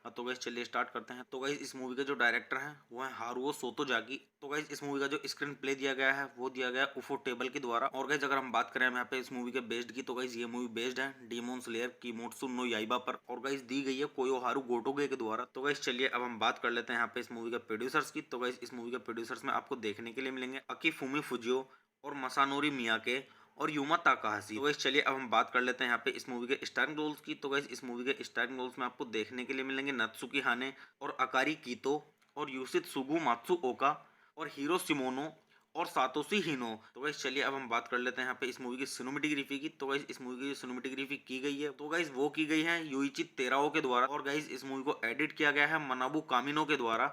तो गाइस चलिए स्टार्ट करते हैं। तो गाइस इस मूवी के जो डायरेक्टर हैं वो है हारुओ सोतोजाकी। तो गाइस इस मूवी का जो स्क्रीन प्ले दिया गया है वो दिया गया है उफो टेबल के द्वारा। और गाइस अगर हम बात करें यहाँ पे इस मूवी के बेस्ड की, तो गाइस ये मूवी बेस्ड है डीमन स्लेयर किमोत्सु नो याइबा पर, और गाइस दी गई है कोयोहारू गोटोगे के द्वारा। तो गाइस चलिए अब हम बात कर लेते हैं यहाँ पे इस मूवी के प्रोड्यूसर्स की। तो गाइस इस मूवी के प्रोड्यूसर्स में आपको देखने के लिए मिलेंगे अकीफुमी फुजियो और मसानोरी मियाके और यूमा ताकाहाशी। तो गाइस चलिए अब हम बात कर लेते हैं यहाँ पे इस मूवी के स्टारिंग रोल्स की। तो गाइस इस मूवी के स्टारिंग रोल्स में आपको देखने के लिए मिलेंगे नत्सुकी हाने और अकारी कीतो और यूसित सुगु मात्सु ओका और हीरो सिमोनो और सातोशी हिनो। तो गाइस चलिए अब हम बात कर लेते हैं यहाँ पे इस मूवी की सिनेमेटोग्राफी की। तो गाइस इस मूवी की जो सिनेमेटोग्राफी की गई है तो गाइस वो की गई है युइची तेराओ के द्वारा, और गाइस इस मूवी को एडिट किया गया है मनाबू कामिनो के द्वारा।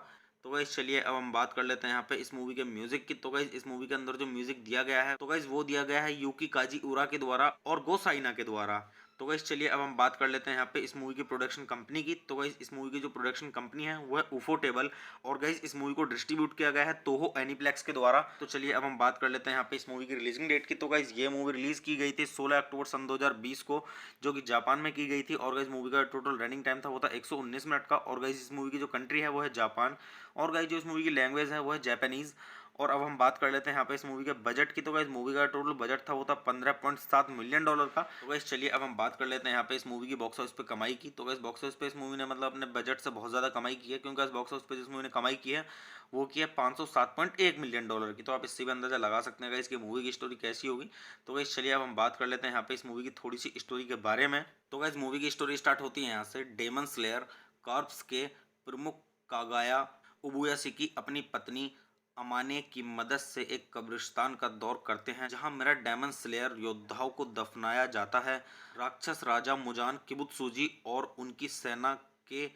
तो गाइस चलिए अब हम बात कर लेते हैं यहाँ पे इस मूवी के म्यूजिक की। तो गाइस इस मूवी के अंदर जो म्यूजिक दिया गया है तो गाइस वो दिया गया है यूकी काजी उरा के द्वारा और गो साइना के द्वारा। तो गाइस चलिए अब हम बात कर लेते हैं यहाँ पे इस मूवी की प्रोडक्शन कंपनी की। तो गाइस इस मूवी की जो प्रोडक्शन कंपनी है वो है उफो टेबल, और गाइस इस मूवी को डिस्ट्रीब्यूट किया गया है तोहो एनीप्लेक्स के द्वारा। तो चलिए अब हम बात कर लेते हैं यहाँ पे इस मूवी की रिलीजिंग डेट की। तो गाइस ये मूवी रिलीज की गई थी 16 अक्टूबर सन 2020 को, जो कि जापान में की गई थी। और गाइस मूवी का टोटल रनिंग टाइम था वो था 119 मिनट का। और गाइस इस मूवी की जो कंट्री है वो है जापान, और गाइस जो इस मूवी की लैंग्वेज है वो है जापानीज। और अब हम बात कर लेते हैं यहाँ पे इस मूवी के बजट की। तो गाइस मूवी का टोटल बजट था वो था $15.7 मिलियन का। तो गाइस चलिए अब हम बात कर लेते हैं यहाँ पे इस मूवी की बॉक्स ऑफिस पे कमाई की। तो गाइस बॉक्स ऑफिस पे इस मूवी ने मतलब अपने बजट से बहुत ज़्यादा कमाई की है, क्योंकि इस बॉक्स ऑफिस पे जिस मूवी ने कमाई की है वो की है $507.1 मिलियन की। तो आप इससे भी अंदाजा लगा सकते हैं गाइस कि मूवी की स्टोरी कैसी होगी। तो गाइस चलिए अब हम बात कर लेते हैं यहाँ पे इस मूवी की थोड़ी सी स्टोरी के बारे में। तो गाइस मूवी की स्टोरी स्टार्ट होती है यहाँ से। डेमन स्लेयर कॉर्प्स के प्रमुख कागाया उबुयाशिकी अपनी पत्नी अमाने की मदद से एक कब्रिस्तान का दौर करते हैं, जहां मेरा डेमन स्लेयर योद्धाओं को दफनाया जाता है। राक्षस राजा मुजान किबुत्सुजी और उनकी सेना के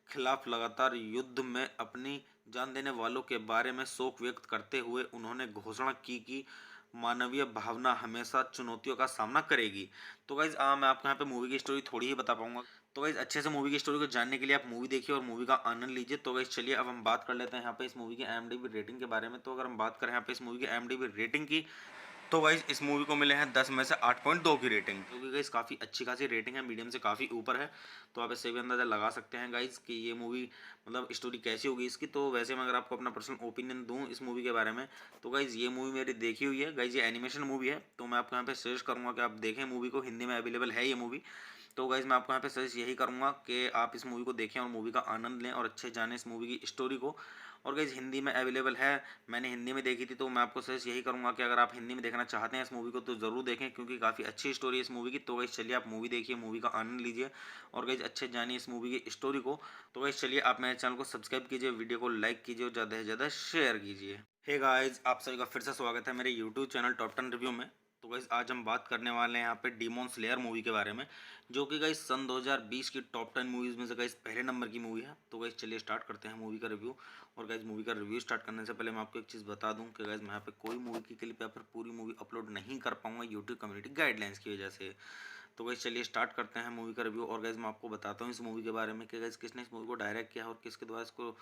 खिलाफ लगातार युद्ध में अपनी जान देने वालों के बारे में शोक व्यक्त करते हुए उन्होंने घोषणा की कि मानवीय भावना हमेशा चुनौतियों का सामना करेगी। तो गाइज मैं आपको यहाँ पे मूवी की स्टोरी थोड़ी ही बता पाऊंगा। तो गाइज अच्छे से मूवी की स्टोरी को जानने के लिए आप मूवी देखिए और मूवी का आनंद लीजिए। तो गाइज चलिए अब हम बात कर लेते हैं यहाँ पे इस मूवी की IMDb रेटिंग के बारे में। तो अगर हम बात करें यहाँ पे इस मूवी की IMDb रेटिंग की, तो गाइस इस मूवी को मिले हैं 10 में से 8.2 की रेटिंग, क्योंकि गाइस काफ़ी अच्छी खासी रेटिंग है, मीडियम से काफ़ी ऊपर है। तो आप इससे भी अंदाज़ा लगा सकते हैं गाइस कि ये मूवी मतलब स्टोरी कैसी होगी इसकी। तो वैसे मैं अगर आपको अपना पर्सनल ओपिनियन दूं इस मूवी के बारे में, तो गाइस ये मूवी मेरी देखी हुई है गाइस, ये एनिमेशन मूवी है। तो मैं आपको यहाँ पे सजेस्ट करूँगा कि आप देखें मूवी को, हिंदी में अवेलेबल है ये मूवी। तो गाइज मैं आपको यहाँ पे सजेस्ट यही करूँगा कि आप इस मूवी को देखें और मूवी का आनंद लें और अच्छे जानें इस मूवी की स्टोरी को। और गाइज हिंदी में अवेलेबल है, मैंने हिंदी में देखी थी, तो मैं आपको सजेस्ट यही करूँगा कि अगर आप हिंदी में देखना चाहते हैं इस मूवी को तो ज़रूर देखें, क्योंकि काफ़ी अच्छी स्टोरी है इस मूवी की। तो गाइज चलिए आप मूवी देखिए, मूवी का आनंद लीजिए और गाइज अच्छे जानिए इस मूवी की स्टोरी को। तो गाइज चलिए आप मेरे चैनल को सब्सक्राइब कीजिए, वीडियो को लाइक कीजिए और ज़्यादा से ज़्यादा शेयर कीजिए। हे गाइज, आप सभी का फिर से स्वागत है मेरे यूट्यूब चैनल टॉप 10 रिव्यू में। तो गाइस आज हम बात करने वाले हैं यहाँ पे डीमन स्लेयर मूवी के बारे में, जो कि गाइस सन 2020 की टॉप 10 मूवीज़ में से गाइस पहले नंबर की मूवी है। तो गाइस चलिए स्टार्ट करते हैं मूवी का रिव्यू। और गाइस मूवी का रिव्यू स्टार्ट करने से पहले मैं आपको एक चीज़ बता दूं कि गाइस मैं यहाँ पे कोई मूवी की क्लिप या फिर पूरी मूवी अपलोड नहीं कर पाऊंगा यूट्यूब कम्युनिटी गाइडलाइंस की वजह से। तो गाइस चलिए स्टार्ट करते हैं मूवी का रिव्यू। और गाइस मैं आपको बताता हूँ इस मूवी के बारे में कि गाइस किसने इस मूवी को डायरेक्ट किया है और किसके द्वारा इसको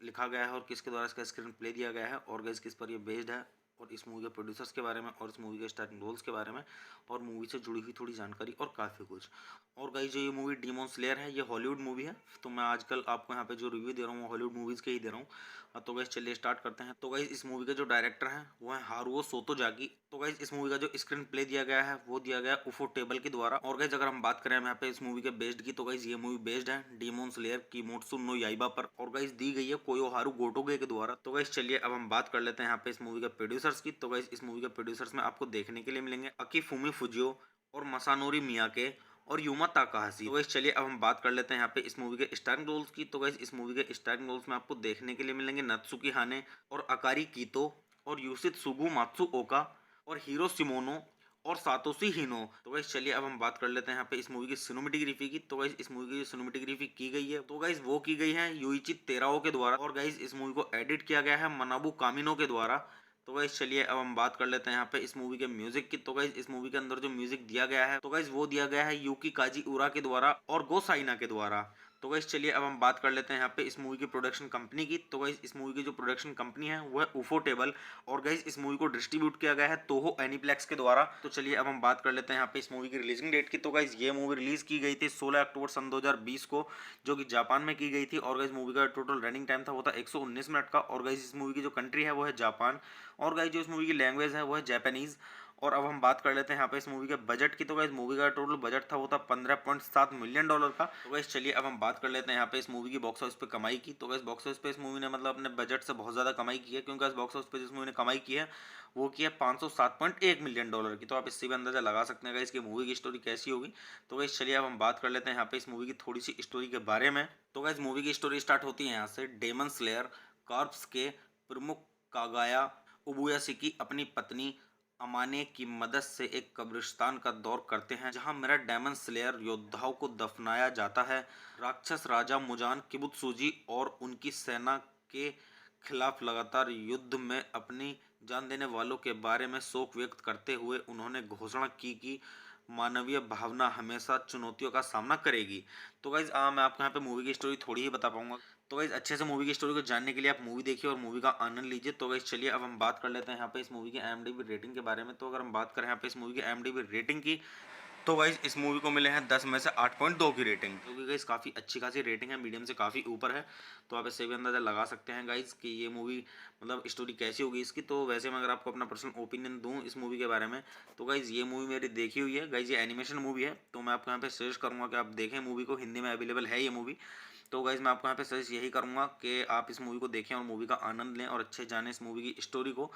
लिखा गया है और किसके द्वारा इसका स्क्रीन प्ले दिया गया है, और गाइस किस पर ये बेस्ड है, और इस मूवी के प्रोड्यूसर्स के बारे में और इस मूवी के स्टारिंग रोल्स के बारे में और मूवी से जुड़ी हुई थोड़ी जानकारी और काफ़ी कुछ। और गाइस जो ये मूवी डीमन स्लेयर है ये हॉलीवुड मूवी है, तो मैं आजकल आपको यहाँ पे जो रिव्यू दे रहा हूँ वो हॉलीवुड मूवीज़ के ही दे रहा हूँ। तो गाइस चलिए स्टार्ट करते हैं। तो गाइस इस मूवी के जो डायरेक्टर हैं वो है हारुओ सोतोजाकी। तो गाइस इस मूवी का जो स्क्रीन प्ले दिया गया है वो दिया गया है उफो टेबल के द्वारा। और गाइस अगर हम बात करें यहाँ पे इस मूवी के बेस्ड की, तो गाइस ये मूवी बेस्ड है डीमन स्लेयर किमोत्सु नो याइबा पर, और गाइस दी गई है कोयोहारू गोटोगे के द्वारा। तो गाइस चलिए अब हम बात कर लेते हैं यहाँ पे इस मूवी के प्रोड्यूसर्स की। तो गाइस इस मूवी के प्रोड्यूसर्स में आपको देखने के लिए मिलेंगे अकीफुमी फुजियो और मसानोरी मियाके और यूमा ताकाहाशी। तो गाइस चलिए अब हम बात कर लेते हैं यहाँ पे इस मूवी के स्टारिंग रोल्स की। तो गाइस इस मूवी के स्टारिंग रोल्स में आपको देखने के लिए मिलेंगे नत्सुकी हाने और अकारी कीतो और यूसित सुगु मात्सु ओका और हीरो सिमोनो और सातोशी हिनो। तो गाइस चलिए अब हम बात कर लेते हैं यहाँ पे इस मूवी की सिनेमेटोग्राफी की। तो गाइस इस मूवी की सिनेमेटोग्राफी की गई है तो गाइस वो की गई है युइची तेराओ के द्वारा, और गाइस इस मूवी को एडिट किया गया है मनाबू कामिनो के द्वारा। तो गाइस चलिए अब हम बात कर लेते हैं यहाँ पे इस मूवी के म्यूजिक की। तो गाइस इस मूवी के अंदर जो म्यूजिक दिया गया है तो गाइस वो दिया गया है यूकी काजी उरा के द्वारा और गो साइना के द्वारा। तो गाइस चलिए अब हम बात कर लेते हैं यहाँ पे इस मूवी की प्रोडक्शन कंपनी की। तो गाइस इस मूवी की जो प्रोडक्शन कंपनी है वो है उफोटेबल, और गाइस इस मूवी को डिस्ट्रीब्यूट किया गया है तोहो एनीप्लेक्स के द्वारा। तो चलिए अब हम बात कर लेते हैं यहाँ पे इस मूवी की रिलीजिंग डेट की। तो गाइस ये मूवी रिलीज की गई थी 16 अक्टूबर सन 2020 को, जो कि जापान में की गई थी। और गाइस मूवी का टोटल रनिंग टाइम था वो था 119 मिनट का। और गाइस इस मूवी की जो कंट्री है वो है जापान, और गाइस जो इस मूवी की लैंग्वेज है वो है जापानीज। और अब हम बात कर लेते हैं यहाँ पे इस मूवी के बजट की। तो गाइस मूवी का टोटल बजट था वो था $15.7 मिलियन का। तो गाइस चलिए अब हम बात कर लेते हैं यहाँ पे इस मूवी की बॉक्स ऑफिस पे कमाई की। तो गाइस बॉक्स ऑफिस पे इस मूवी ने मतलब अपने बजट से बहुत ज़्यादा कमाई की है, क्योंकि इस बॉक्स ऑफिस पे जिस मूवी ने कमाई की है वो की है $507.1 मिलियन की। तो आप इससे भी अंदाजा लगा सकते हैं गाइस कि मूवी की स्टोरी कैसी होगी। तो गाइस चलिए अब हम बात कर लेते हैं यहाँ पे इस मूवी की थोड़ी सी स्टोरी के बारे में। तो गाइस मूवी की स्टोरी स्टार्ट होती है यहाँ से। डेमन स्लेयर कॉर्प्स के प्रमुख कागाया उबुयासिकी अपनी पत्नी अमाने की मदद से एक कब्रिस्तान का दौर करते हैं, जहां मेरा डेमन स्लेयर योद्धाओं को दफनाया जाता है। राक्षस राजा मुजान किबुत्सुजी और उनकी सेना के खिलाफ लगातार युद्ध में अपनी जान देने वालों के बारे में शोक व्यक्त करते हुए उन्होंने घोषणा की कि मानवीय भावना हमेशा चुनौतियों का सामना करेगी। तो गाइज मैं आपको यहाँ पे मूवी की स्टोरी थोड़ी ही बता पाऊंगा। तो गाइज अच्छे से मूवी की स्टोरी को जानने के लिए आप मूवी देखिए और मूवी का आनंद लीजिए। तो गाइज चलिए अब हम बात कर लेते हैं यहाँ पे इस मूवी की IMDb रेटिंग के बारे में। तो अगर हम बात करें यहाँ पे इस मूवी की IMDb रेटिंग की, तो गाइज इस मूवी को मिले हैं 10 में से 8.2 की रेटिंग, जो कि गाइज काफ़ी अच्छी खासी रेटिंग है, मीडियम से काफ़ी ऊपर है। तो आप इससे भी अंदाज़ा लगा सकते हैं गाइज कि ये मूवी मतलब स्टोरी कैसी होगी इसकी। तो वैसे मैं अगर आपको अपना पर्सनल ओपिनियन दूं इस मूवी के बारे में, तो गाइज ये मूवी मेरी देखी हुई है गाइज। ये एनिमेशन मूवी है, तो मैं आपको यहाँ पे सजेस्ट करूँगा कि आप देखें मूवी को। हिंदी में अवेलेबल है ये मूवी। तो गाइज मैं आपको यहाँ पे सजेस्ट यही करूँगा कि आप इस मूवी को देखें और मूवी का आनंद लें और अच्छे जानें इस मूवी की स्टोरी को।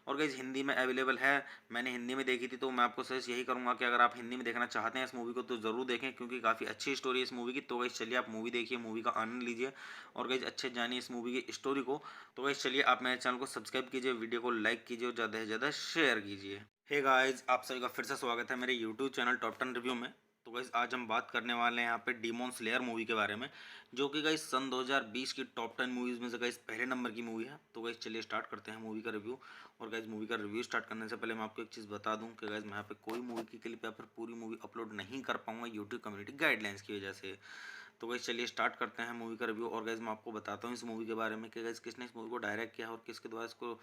और गाइज हिंदी में अवेलेबल है, मैंने हिंदी में देखी थी। तो मैं आपको सजेस्ट यही करूँगा कि अगर आप हिंदी में देखना चाहते हैं इस मूवी को तो ज़रूर देखें, क्योंकि काफ़ी अच्छी स्टोरी है इस मूवी की। तो गाइज चलिए आप मूवी देखिए, मूवी का आनंद लीजिए और गाइज अच्छे जानिए इस मूवी की स्टोरी को। तो गाइज चलिए आप मेरे चैनल को सब्सक्राइब कीजिए, वीडियो को लाइक कीजिए और ज़्यादा से ज़्यादा शेयर कीजिए। हे गाइज, आप सभी का फिर से स्वागत है मेरे यूट्यूब चैनल टॉप 10 रिव्यू में। तो गाइज आज हम बात करने वाले हैं यहाँ पे डीमॉन स्लेयर मूवी के बारे में, जो कि गाइज सन 2020 की टॉप 10 मूवीज़ में से गाइज पहले नंबर की मूवी है। तो गाइज चलिए स्टार्ट करते हैं मूवी का रिव्यू। और गाइज मूवी का रिव्यू स्टार्ट करने से पहले मैं आपको एक चीज़ बता दूं कि गाइज मैं यहाँ पे कोई मूवी की क्लिप या फिर पूरी मूवी अपलोड नहीं कर पाऊंगा यूट्यूब कम्युनिटी गाइडलाइंस की वजह से। तो गाइज चलिए स्टार्ट करते हैं मूवी का रिव्यू। और गाइज मैं आपको बताता हूँ इस मूवी के बारे में कि गाइज किसने इस मूवी को डायरेक्ट किया है और किसके द्वारा इसको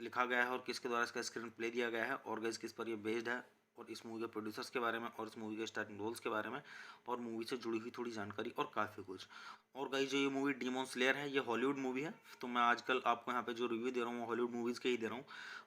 लिखा गया है और किसके द्वारा इसका स्क्रीन प्ले दिया गया है, और गाइज किस पर ये बेस्ड है, और इस मूवी के प्रोड्यूसर्स के बारे में और इस मूवी के स्टार्टिंग रोल्स के बारे में और मूवी से जुड़ी हुई थोड़ी जानकारी और काफ़ी कुछ। और गाइज जो ये मूवी डीमॉन स्लेयर है ये हॉलीवुड मूवी है। तो मैं आजकल आपको यहाँ पे जो रिव्यू दे रहा हूँ वो हॉलीवुड मूवीज़ के ही दे रहा हूँ।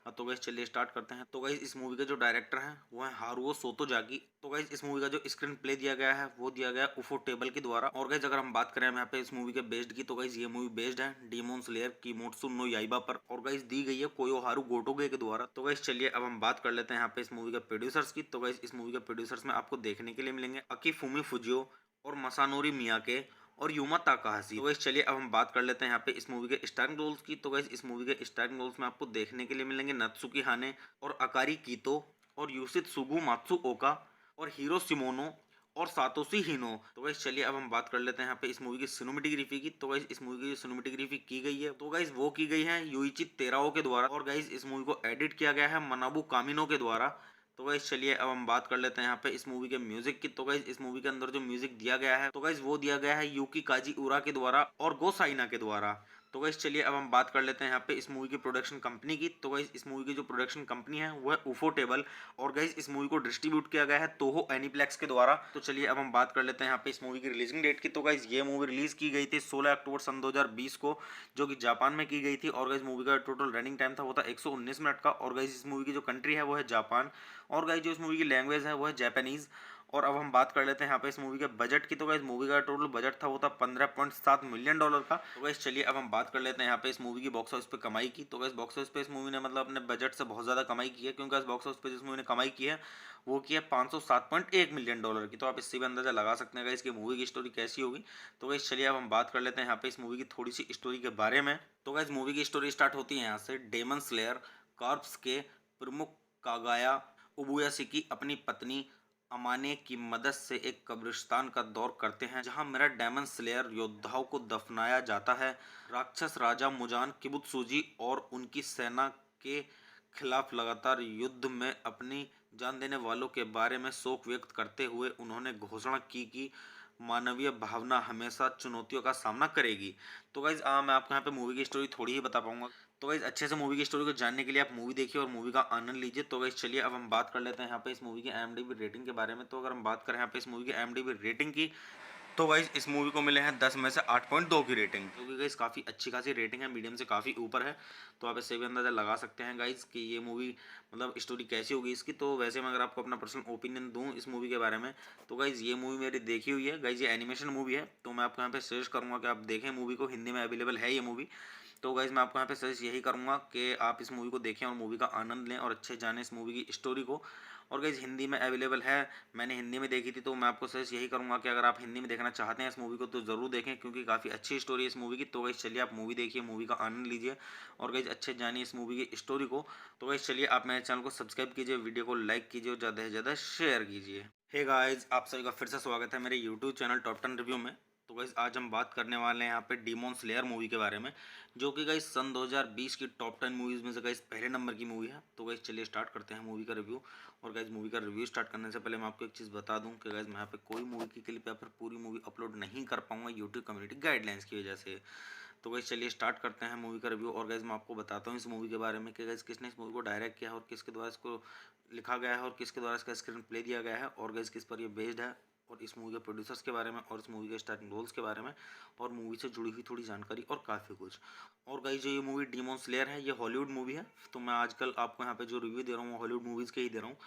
तो गाइज चलिए स्टार्ट करते हैं। तो गाइज इस मूवी के जो डायरेक्टर हैं वो है हारुओ सोतोजाकी। तो गाइज इस मूवी का जो स्क्रीन प्ले दिया गया है वो दिया गया है उफोटेबल के द्वारा। और गाइज अगर हम बात करें यहाँ पे इस मूवी के बेस्ड की, तो गाइज ये मूवी बेस्ड है डीमॉन स्लेयर किमोत्सु नो याइबा पर, और गाइज दी गई है कोयोहारू गोटोगे के द्वारा। तो गाइज चलिए अब हम बात कर लेते हैं यहाँ पे इस मूवी के प्रोड्यूसर्स की। तो गाइज इस मूवी के प्रोड्यूसर्स में आपको देखने के लिए मिलेंगे अकीफुमी फुजियो और मसानोरी मियाके और यूमा ताकाहाशी। तो गाइस चलिए अब हम बात कर लेते हैं यहाँ पे इस मूवी के स्टारिंग रोल्स की। तो गाइस इस मूवी के स्टारिंग रोल्स में आपको देखने के लिए मिलेंगे नत्सुकी हाने और अकारी कीतो और यूसित सुगु मात्सुओका और हीरो सिमोनो और सातोशी हिनो। तो गाइस चलिए अब हम बात कर लेते हैं यहाँ पे इस मूवी की सिनेमेटोग्राफी की। तो गाइस इस मूवी की सिनेमेटोग्राफी की गई है तो गाइस वो की गई है युइची तेराओ के द्वारा, और गाइस इस मूवी को एडिट किया गया है मनाबू कामिनो के द्वारा। तो गाइस चलिए अब हम बात कर लेते हैं यहाँ पे इस मूवी के म्यूजिक की। तो गाइस इस मूवी के अंदर जो म्यूजिक दिया गया है तो गाइस वो दिया गया है यूकी काजी उरा के द्वारा और गो साइना के द्वारा। तो गाइस चलिए अब हम बात कर लेते हैं यहाँ पे इस मूवी की प्रोडक्शन कंपनी की। तो गाइस इस मूवी की जो प्रोडक्शन कंपनी है वो है उफोटेबल, और गाइस इस मूवी को डिस्ट्रीब्यूट किया गया है तोहो एनीप्लेक्स के द्वारा। तो चलिए अब हम बात कर लेते हैं यहाँ पे इस मूवी की रिलीजिंग डेट की। तो गाइस ये मूवी रिलीज की गई थी 16 अक्टूबर सन 2020 को, जो कि जापान में की गई थी। और गाइस मूवी का टोटल रनिंग टाइम था वो था 119 मिनट का। और गाइस इस मूवी की जो कंट्री है वो है जापान, और गाइस जो इस मूवी की लैंग्वेज है वो है जापानीज। और अब हम बात कर लेते हैं यहाँ पे इस मूवी के बजट की। तो गाइस मूवी का टोटल बजट था वो था $15.7 मिलियन का। तो गाइस चलिए अब हम बात कर लेते हैं यहाँ पे इस मूवी की बॉक्स ऑफिस पे कमाई की। तो गाइस बॉक्स ऑफिस पे इस मूवी ने मतलब अपने बजट से बहुत ज़्यादा कमाई की है, क्योंकि इस बॉक्स ऑफिस पे जिस मूवी ने कमाई की है वो की है $507.1 मिलियन की। तो आप इससे भी अंदाजा लगा सकते हैं गाइस कि मूवी की स्टोरी कैसी होगी। तो गाइस चलिए अब हम बात कर लेते हैं यहाँ पे इस मूवी की थोड़ी सी स्टोरी के बारे में। तो गाइस मूवी की स्टोरी स्टार्ट होती है यहाँ से। डेमन स्लेयर कॉर्प्स के प्रमुख कागाया उबुयासिकी अपनी पत्नी अमाने की मदद से एक कब्रिस्तान का दौर करते हैं, जहां मेरा डेमन स्लेयर योद्धाओं को दफनाया जाता है। राक्षस राजा मुजान किबुत्सुजी और उनकी सेना के खिलाफ लगातार युद्ध में अपनी जान देने वालों के बारे में शोक व्यक्त करते हुए उन्होंने घोषणा की कि मानवीय भावना हमेशा चुनौतियों का सामना करेगी। तो गाइज मैं आपको यहाँ पे मूवी की स्टोरी थोड़ी ही बता पाऊंगा। तो गाइज अच्छे से मूवी की स्टोरी को जानने के लिए आप मूवी देखिए और मूवी का आनंद लीजिए। तो गाइज चलिए अब हम बात कर लेते हैं यहाँ पे इस मूवी की IMDb रेटिंग के बारे में। तो अगर हम बात करें यहाँ पे इस मूवी की IMDb रेटिंग की, तो गाइस इस मूवी को मिले हैं 10 में से 8.2 की रेटिंग, जो कि गाइस काफ़ी अच्छी खासी रेटिंग है, मीडियम से काफ़ी ऊपर है। तो आप इससे भी अंदाज़ा लगा सकते हैं गाइस कि ये मूवी मतलब स्टोरी कैसी होगी इसकी। तो वैसे मैं अगर आपको अपना पर्सनल ओपिनियन दूं इस मूवी के बारे में, तो गाइस ये मूवी मेरी देखी हुई है गाइस। ये एनिमेशन मूवी है, तो मैं आपको यहाँ पे सजेस्ट करूँगा कि आप देखें मूवी को। हिंदी में अवेलेबल है ये मूवी। तो गाइज मैं आपको यहाँ पे सजेस्ट यही करूँगा कि आप इस मूवी को देखें और मूवी का आनंद लें और अच्छे जानें इस मूवी की स्टोरी को। और गाइज हिंदी में अवेलेबल है, मैंने हिंदी में देखी थी, तो मैं आपको सजेस्ट यही करूँगा कि अगर आप हिंदी में देखना चाहते हैं इस मूवी को तो ज़रूर देखें, क्योंकि काफ़ी अच्छी स्टोरी है इस मूवी की। तो गाइज चलिए आप मूवी देखिए, मूवी का आनंद लीजिए और गाइज अच्छे जानिए इस मूवी की स्टोरी को। तो गाइज चलिए आप मेरे चैनल को सब्सक्राइब कीजिए, वीडियो को लाइक कीजिए और ज़्यादा से ज़्यादा शेयर कीजिए। हे गाइज, आप सभी का फिर से स्वागत है मेरे यूट्यूब चैनल टॉप 10 रिव्यू में। तो गाइज आज हम बात करने वाले हैं यहाँ पे डीमॉन स्लेयर मूवी के बारे में, जो कि गाइज सन 2020 की टॉप 10 मूवीज़ में से गाइज पहले नंबर की मूवी है। तो गाइज चलिए स्टार्ट करते हैं मूवी का रिव्यू। और गाइज मूवी का रिव्यू स्टार्ट करने से पहले मैं आपको एक चीज़ बता दूं कि गाइज मैं यहाँ पे कोई मूवी की क्लिप या फिर पूरी मूवी अपलोड नहीं कर पाऊंगा यूट्यूब कम्युनिटी गाइडलाइंस की वजह से। तो गाइज चलिए स्टार्ट करते हैं मूवी का रिव्यू। और गाइज मैं आपको बताता हूँ इस मूवी के बारे में कि गाइज किसने इस मूवी को डायरेक्ट किया है और किसके द्वारा इसको लिखा गया है और किसके द्वारा इसका स्क्रीन प्ले दिया गया है और गाइज किस पर ये बेस्ड है, और इस मूवी के प्रोड्यूसर्स के बारे में और इस मूवी के स्टार्टिंग रोल्स के बारे में और मूवी से जुड़ी हुई थोड़ी जानकारी और काफ़ी कुछ। और गाइज जो ये मूवी डीमॉन स्लेयर है ये हॉलीवुड मूवी है। तो मैं आजकल आपको यहाँ पे जो रिव्यू दे रहा हूँ हॉलीवुड मूवीज़ के ही दे रहा हूँ।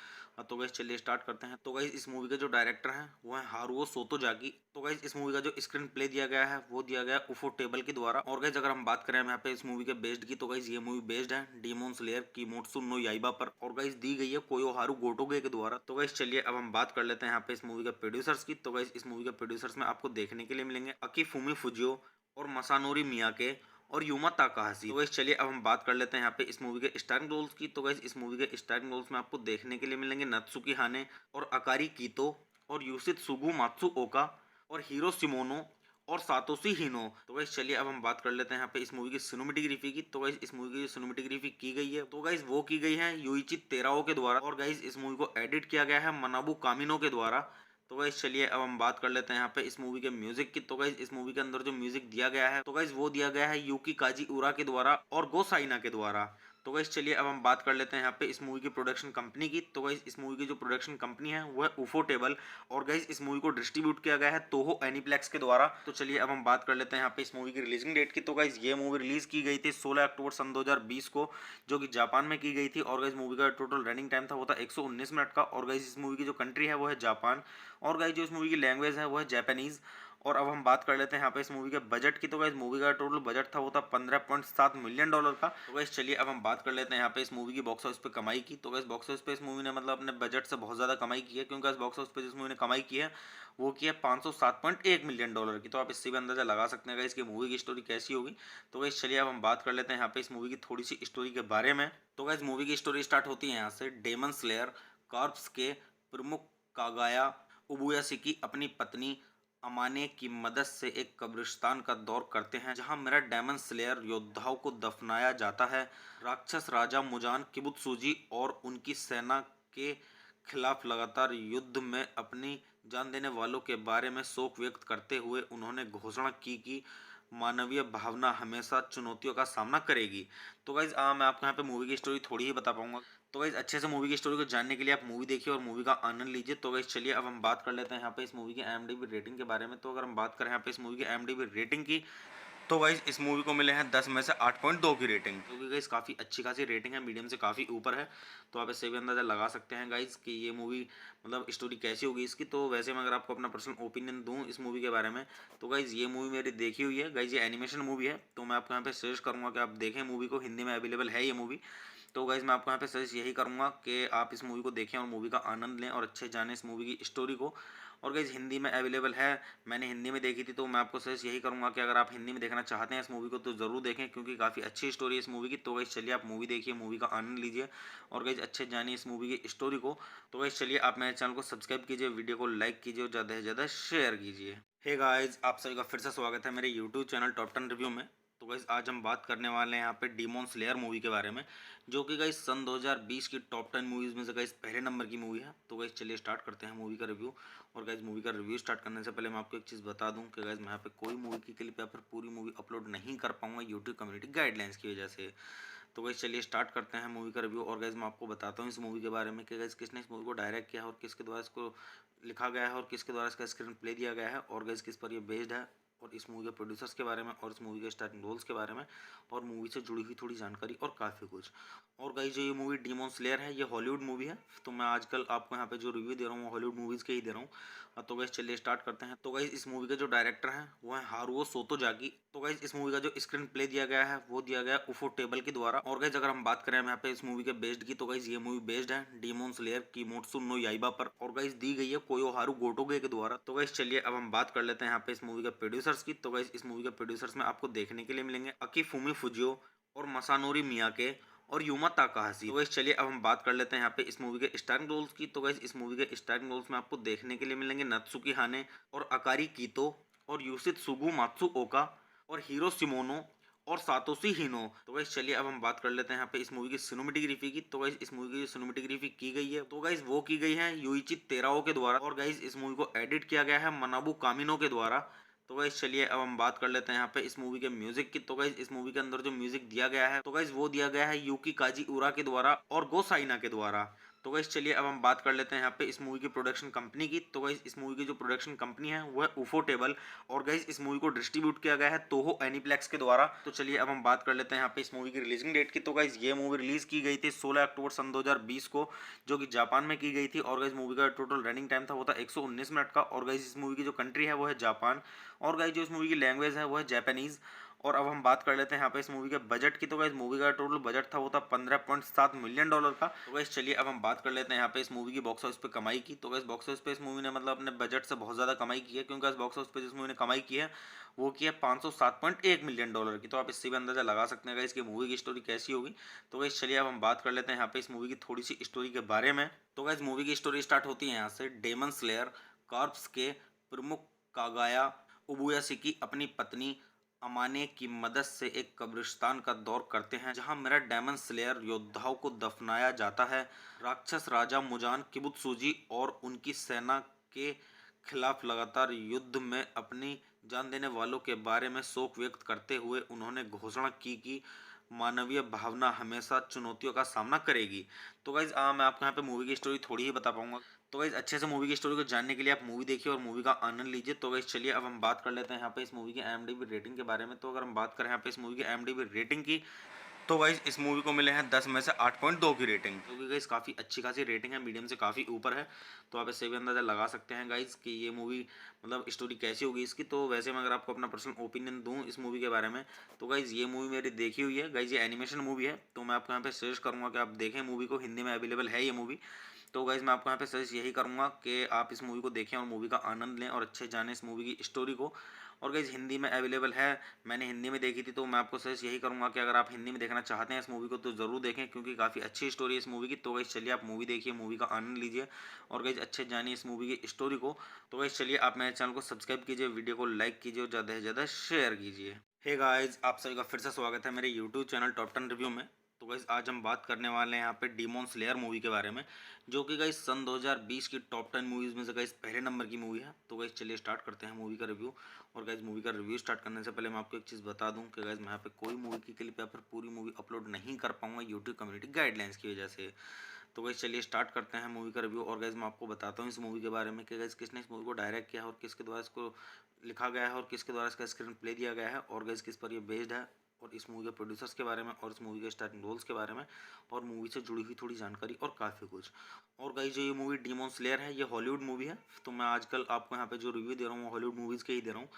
तो गाइज चलिए स्टार्ट करते हैं। तो गाइज इस मूवी के जो डायरेक्टर हैं वो है हारुओ सोतोजाकी। तो गाइज इस मूवी का जो स्क्रीन प्ले दिया गया है वो दिया गया है उफो टेबल के द्वारा। और गाइज अगर हम बात करें यहाँ पे इस मूवी के बेस्ड की, तो गाइज ये मूवी बेस्ड है डीमॉन स्लेयर किमोत्सु नो याइबा पर, और गाइज दी गई है कोयोहारू गोटोगे के द्वारा। तो गाइज चलिए अब हम बात कर लेते हैं यहाँ पे इस मूवी के प्रोड्यूसर्स की। तो गाइज इस मूवी के प्रोड्यूसर्स में आपको देखने के लिए मिलेंगे अकीफुमी फुजियो और मसानोरी मियाके और यूमा ताकाहाशी। तो गाइस चलिए अब हम बात कर लेते हैं यहाँ पे इस मूवी के स्टारिंग रोल्स की। तो गाइस इस मूवी के स्टारिंग रोल्स में आपको देखने के लिए मिलेंगे नत्सुकी हाने और अकारी कीतो और यूसित सुगु मात्सुओका और हीरो सिमोनो और सातोशी हिनो। तो गाइस चलिए अब हम बात कर लेते हैं यहाँ पे इस मूवी की सिनेमेटोग्राफी की। तो गाइस इस मूवी की जो सिनेमेटोग्राफी की गई है तो गाइस वो की गई है युइची तेराओ के द्वारा। और गाइस इस मूवी को एडिट किया गया है मनाबू कामिनो के द्वारा। तो गाइस चलिए अब हम बात कर लेते हैं यहाँ पे इस मूवी के म्यूजिक की। तो गाइस इस मूवी के अंदर जो म्यूजिक दिया गया है तो गाइस वो दिया गया है यूकी काजी उरा के द्वारा और गो साइना के द्वारा। तो गाइस चलिए अब हम बात कर लेते हैं यहाँ पे इस मूवी की प्रोडक्शन कंपनी की। तो गाइस इस मूवी की जो प्रोडक्शन कंपनी है वो है उफो टेबल। और गाइस इस मूवी को डिस्ट्रीब्यूट किया गया है तोहो एनीप्लेक्स के द्वारा। तो चलिए अब हम बात कर लेते हैं यहाँ पे इस मूवी की रिलीजिंग डेट की। तो गाइस ये मूवी रिलीज की गई थी 16 अक्टूबर सन 2020 को, जो कि जापान में की गई थी। और गाइस मूवी का टोटल रनिंग टाइम था वो था 119 मिनट का। और गाइस इस मूवी की जो कंट्री है वो है जापान। और गाइस जो इस मूवी की लैंग्वेज है वो है जापानीज। और अब हम बात कर लेते हैं यहाँ पे इस मूवी के बजट की। तो गाइस मूवी का टोटल बजट था वो था $15.7 मिलियन का। तो गाइस चलिए अब हम बात कर लेते हैं यहाँ पे इस मूवी की बॉक्स ऑफिस पे कमाई की। तो गाइस बॉक्स ऑफिस पे इस मूवी ने मतलब अपने बजट से बहुत ज़्यादा कमाई की है, क्योंकि इस बॉक्स ऑफिस पे जिस मूवी ने कमाई की है वो की है $507.1 मिलियन की। तो आप इससे भी अंदाजा लगा सकते हैं गाइस कि मूवी की स्टोरी कैसी होगी। तो गाइस चलिए अब हम बात कर लेते हैं यहाँ पे इस मूवी की थोड़ी सी स्टोरी के बारे में। तो गाइस मूवी की स्टोरी स्टार्ट होती है यहाँ से। डेमन स्लेयर कॉर्प्स के प्रमुख कागाया उबुयासिकी अपनी पत्नी अमाने की मदद से एक कब्रिस्तान का दौर करते हैं, जहां मेरा डेमन स्लेयर योद्धाओं को दफनाया जाता है। राक्षस राजा मुजान किबुत्सुजी और उनकी सेना के खिलाफ लगातार युद्ध में अपनी जान देने वालों के बारे में शोक व्यक्त करते हुए उन्होंने घोषणा की कि मानवीय भावना हमेशा चुनौतियों का सामना करेगी। तो गाइज मैं आपको यहाँ पे मूवी की स्टोरी थोड़ी ही बता पाऊंगा। तो गाइज अच्छे से मूवी की स्टोरी को जानने के लिए आप मूवी देखिए और मूवी का आनंद लीजिए। तो गाइज चलिए अब हम बात कर लेते हैं यहाँ पे इस मूवी की IMDb रेटिंग के बारे में। तो अगर हम बात करें यहाँ पे इस मूवी की IMDb रेटिंग की, तो गाइज इस मूवी को मिले हैं 10 में से 8.2 की रेटिंग, जो कि गाइज काफ़ी अच्छी खासी रेटिंग है, मीडियम से काफ़ी ऊपर है। तो आप इससे भी अंदाज़ा लगा सकते हैं गाइज कि ये मूवी मतलब स्टोरी कैसी होगी इसकी। तो वैसे मैं अगर आपको अपना पर्सनल ओपिनियन दूं इस मूवी के बारे में, तो गाइज ये मूवी मेरी देखी हुई है गाइज। ये एनिमेशन मूवी है, तो मैं आपको यहाँ पे सजेस्ट करूँगा कि आप देखें मूवी को। हिंदी में अवेलेबल है ये मूवी। तो गाइज मैं आपको यहाँ पे सजेस्ट यही करूँगा कि आप इस मूवी को देखें और मूवी का आनंद लें और अच्छे जानें इस मूवी की स्टोरी को। और गाइज हिंदी में अवेलेबल है, मैंने हिंदी में देखी थी, तो मैं आपको सजेस्ट यही करूँगा कि अगर आप हिंदी में देखना चाहते हैं इस मूवी को तो ज़रूर देखें, क्योंकि काफ़ी अच्छी स्टोरी है इस मूवी की। तो गाइज चलिए आप मूवी देखिए, मूवी का आनंद लीजिए और गाइज अच्छे जानिए इस मूवी की स्टोरी को। तो गाइज चलिए आप मेरे चैनल को सब्सक्राइब कीजिए, वीडियो को लाइक कीजिए और ज़्यादा से ज़्यादा शेयर कीजिए। हे गाइज, आप सभी का फिर से स्वागत है मेरे यूट्यूब चैनल टॉप 10 रिव्यू में। तो गाइस आज हम बात करने वाले हैं यहाँ पे डीमॉन स्लेयर मूवी के बारे में, जो कि गाइस सन 2020 की टॉप 10 मूवीज़ में से गाइस पहले नंबर की मूवी है। तो गाइस चलिए स्टार्ट करते हैं मूवी का रिव्यू। और गाइस मूवी का रिव्यू स्टार्ट करने से पहले मैं आपको एक चीज़ बता दूं कि गाइस मैं यहाँ पे कोई मूवी की क्लिप या फिर पूरी मूवी अपलोड नहीं कर पाऊंगा यूट्यूब कम्युनिटी गाइडलाइंस की वजह से। तो गाइस चलिए स्टार्ट करते हैं मूवी का रिव्यू। और गाइस मैं आपको बताता हूँ इस मूवी के बारे में कि गाइस किसने इस मूवी को डायरेक्ट किया है और किसके द्वारा इसको लिखा गया है और किसके द्वारा इसका स्क्रीन प्ले दिया गया है और गाइस किस पर ये बेस्ड है, और इस मूवी के प्रोड्यूसर्स के बारे में और इस मूवी के स्टार्टिंग रोल्स के बारे में और मूवी से जुड़ी हुई थोड़ी जानकारी और काफ़ी कुछ। और गाइस जो ये मूवी डीमॉन स्लेयर है ये हॉलीवुड मूवी है। तो मैं आजकल आपको यहाँ पे जो रिव्यू दे रहा हूँ वो हॉलीवुड मूवीज़ के ही दे रहा हूँ। तो गाइस चलिए स्टार्ट करते हैं। तो गाइस इस मूवी के जो डायरेक्टर हैं वो है हारुओ सोतोजाकी। तो गाइस इस मूवी का जो स्क्रीन प्ले दिया गया है वो दिया गया है उफो टेबल के द्वारा। और गाइस अगर हम बात करें यहाँ पे इस मूवी के बेस्ड की, तो गाइस ये मूवी बेस्ड है डीमॉन स्लेयर किमोत्सु नो याइबा पर, और गाइस दी गई है कोयोहारू गोटोगे के द्वारा। तो गाइस चलिए अब हम बात कर लेते हैं यहाँ पे इस मूवी के प्रोड्यूसर्स की। तो गाइस इस मूवी के प्रोड्यूसर्स में आपको देखने के लिए मिलेंगे अकीफुमी फुजियो और मसानोरी मियाके और यूमा ताकाहाशी। तो गाइस चलिए अब हम बात कर लेते हैं यहाँ पे इस मूवी के स्टारिंग रोल्स की। तो गाइस इस मूवी के स्टारिंग रोल्स में आपको देखने के लिए मिलेंगे नत्सुकी हाने और अकारी कीतो और यूसित सुगु मात्सुओका और हीरो सिमोनो और सातोशी हिनो। तो गाइस चलिए अब हम बात कर लेते हैं यहाँ पे इस मूवी की सिनेमेटोग्राफी की। तो गाइस इस मूवी की जो सिनेमेटोग्राफी की गई है तो गाइस वो की गई है युइची तेराओ के द्वारा। और गाइस इस मूवी को एडिट किया गया है मनाबू कामिनो के द्वारा। तो गाइस चलिए अब हम बात कर लेते हैं यहाँ पे इस मूवी के म्यूजिक की। तो गाइस इस मूवी के अंदर जो म्यूजिक दिया गया है तो गाइस वो दिया गया है यूकी काजी उरा के द्वारा और गो साइना के द्वारा। तो गाइस चलिए अब हम बात कर लेते हैं यहाँ पे इस मूवी की प्रोडक्शन कंपनी की। तो गाइस इस मूवी की जो प्रोडक्शन कंपनी है वो है उफो टेबल, और गाइस इस मूवी को डिस्ट्रीब्यूट किया गया है तोहो एनीप्लेक्स के द्वारा। तो चलिए अब हम बात कर लेते हैं यहाँ पे इस मूवी की रिलीजिंग डेट की। तो गाइस ये मूवी रिलीज की गई थी 16 अक्टूबर सन 2020 को, जो कि जापान में की गई थी। और गाइस मूवी का टोटल रनिंग टाइम था वो था 119 मिनट का। और गाइस इस मूवी की जो कंट्री है वो है जापान, और गाइस जो इस मूवी की लैंग्वेज है वो है जापानीज। और अब हम बात कर लेते हैं यहाँ पे इस मूवी के बजट की। तो गाइस मूवी का टोटल बजट था वो था $15.7 मिलियन का। तो गाइस चलिए अब हम बात कर लेते हैं यहाँ पे इस मूवी की बॉक्स ऑफिस पे कमाई की। तो गाइस बॉक्स ऑफिस पे इस मूवी ने मतलब अपने बजट से बहुत ज़्यादा कमाई की है, क्योंकि इस बॉक्स ऑफिस पे जिस मूवी ने कमाई की है वो की है $507.1 मिलियन की। तो आप इससे भी अंदाजा लगा सकते हैं गाइस कि मूवी की स्टोरी कैसी होगी। तो गाइस चलिए अब हम बात कर लेते हैं यहाँ पे इस मूवी की थोड़ी सी स्टोरी के बारे में। तो गाइस मूवी की स्टोरी स्टार्ट होती है यहाँ से। डेमन स्लेयर कॉर्प्स के प्रमुख कागाया उबुयाशिकी अपनी पत्नी अमाने की मदद से एक कब्रिस्तान का दौर करते हैं, जहां मेरा डेमन स्लेयर योद्धाओं को दफनाया जाता है। राक्षस राजा मुजान किबुत्सुजी और उनकी सेना के खिलाफ लगातार युद्ध में अपनी जान देने वालों के बारे में शोक व्यक्त करते हुए उन्होंने घोषणा की कि मानवीय भावना हमेशा चुनौतियों का सामना करेगी। तो गाइज मैं आपको यहाँ पे मूवी की स्टोरी थोड़ी ही बता पाऊंगा। तो गाइज अच्छे से मूवी की स्टोरी को जानने के लिए आप मूवी देखिए और मूवी का आनंद लीजिए। तो गाइज चलिए अब हम बात कर लेते हैं यहाँ पे इस मूवी की IMDb रेटिंग के बारे में। तो अगर हम बात करें यहाँ पे इस मूवी की IMDb रेटिंग की, तो गाइस इस मूवी को मिले हैं 10 में से 8.2 की रेटिंग, क्योंकि गाइस काफ़ी अच्छी खासी रेटिंग है, मीडियम से काफ़ी ऊपर है। तो आप इससे भी अंदाज़ा लगा सकते हैं गाइस कि ये मूवी मतलब स्टोरी कैसी होगी इसकी। तो वैसे मैं अगर आपको अपना पर्सनल ओपिनियन दूं इस मूवी के बारे में, तो गाइस ये मूवी मेरी देखी हुई है गाइस, ये एनिमेशन मूवी है। तो मैं आपको यहाँ पे सजेस्ट करूँगा कि आप देखें मूवी को, हिंदी में अवेलेबल है ये मूवी। तो गाइज मैं आपको यहाँ पे सजेस्ट यही करूँगा कि आप इस मूवी को देखें और मूवी का आनंद लें और अच्छे जानें इस मूवी की स्टोरी को। और गाइज हिंदी में अवेलेबल है, मैंने हिंदी में देखी थी। तो मैं आपको सजेस्ट यही करूँगा कि अगर आप हिंदी में देखना चाहते हैं इस मूवी को तो ज़रूर देखें, क्योंकि काफ़ी अच्छी स्टोरी है इस मूवी की। तो गाइज चलिए आप मूवी देखिए, मूवी का आनंद लीजिए और गाइज अच्छे जानिए इस मूवी की स्टोरी को। तो गाइज चलिए आप मेरे चैनल को सब्सक्राइब कीजिए, वीडियो को लाइक कीजिए और ज़्यादा से ज़्यादा शेयर कीजिए। हे गाइज, आप सभी का फिर से स्वागत है मेरे यूट्यूब चैनल टॉप 10 रिव्यू में। तो गाइस आज हम बात करने वाले हैं यहाँ पे डीमॉन स्लेयर मूवी के बारे में, जो कि गाइस सन 2020 की टॉप 10 मूवीज़ में से गाइस पहले नंबर की मूवी है। तो गाइस चलिए स्टार्ट करते हैं मूवी का रिव्यू। और गाइस मूवी का रिव्यू स्टार्ट करने से पहले मैं आपको एक चीज़ बता दूं कि गाइस मैं यहाँ पे कोई मूवी की क्लिप या फिर पूरी मूवी अपलोड नहीं कर पाऊंगा यूट्यूब कम्युनिटी गाइडलाइंस की वजह से। तो गाइस चलिए स्टार्ट करते हैं मूवी का रिव्यू। और गाइस मैं आपको बताता हूँ इस मूवी के बारे में कि गाइस किसने इस मूवी को डायरेक्ट किया है और किसके द्वारा इसको लिखा गया है और किसके द्वारा इसका स्क्रीन प्ले दिया गया है और गाइस किस पर ये बेस्ड है, और इस मूवी के प्रोड्यूसर्स के बारे में और इस मूवी के स्टार्टिंग रोल्स के बारे में और मूवी से जुड़ी हुई थोड़ी जानकारी और काफ़ी कुछ। और गाइस जो ये मूवी डीमॉन स्लेयर है ये हॉलीवुड मूवी है। तो मैं आजकल आपको यहाँ पे जो रिव्यू दे रहा हूँ वो हॉलीवुड मूवीज़ के ही दे रहा हूँ।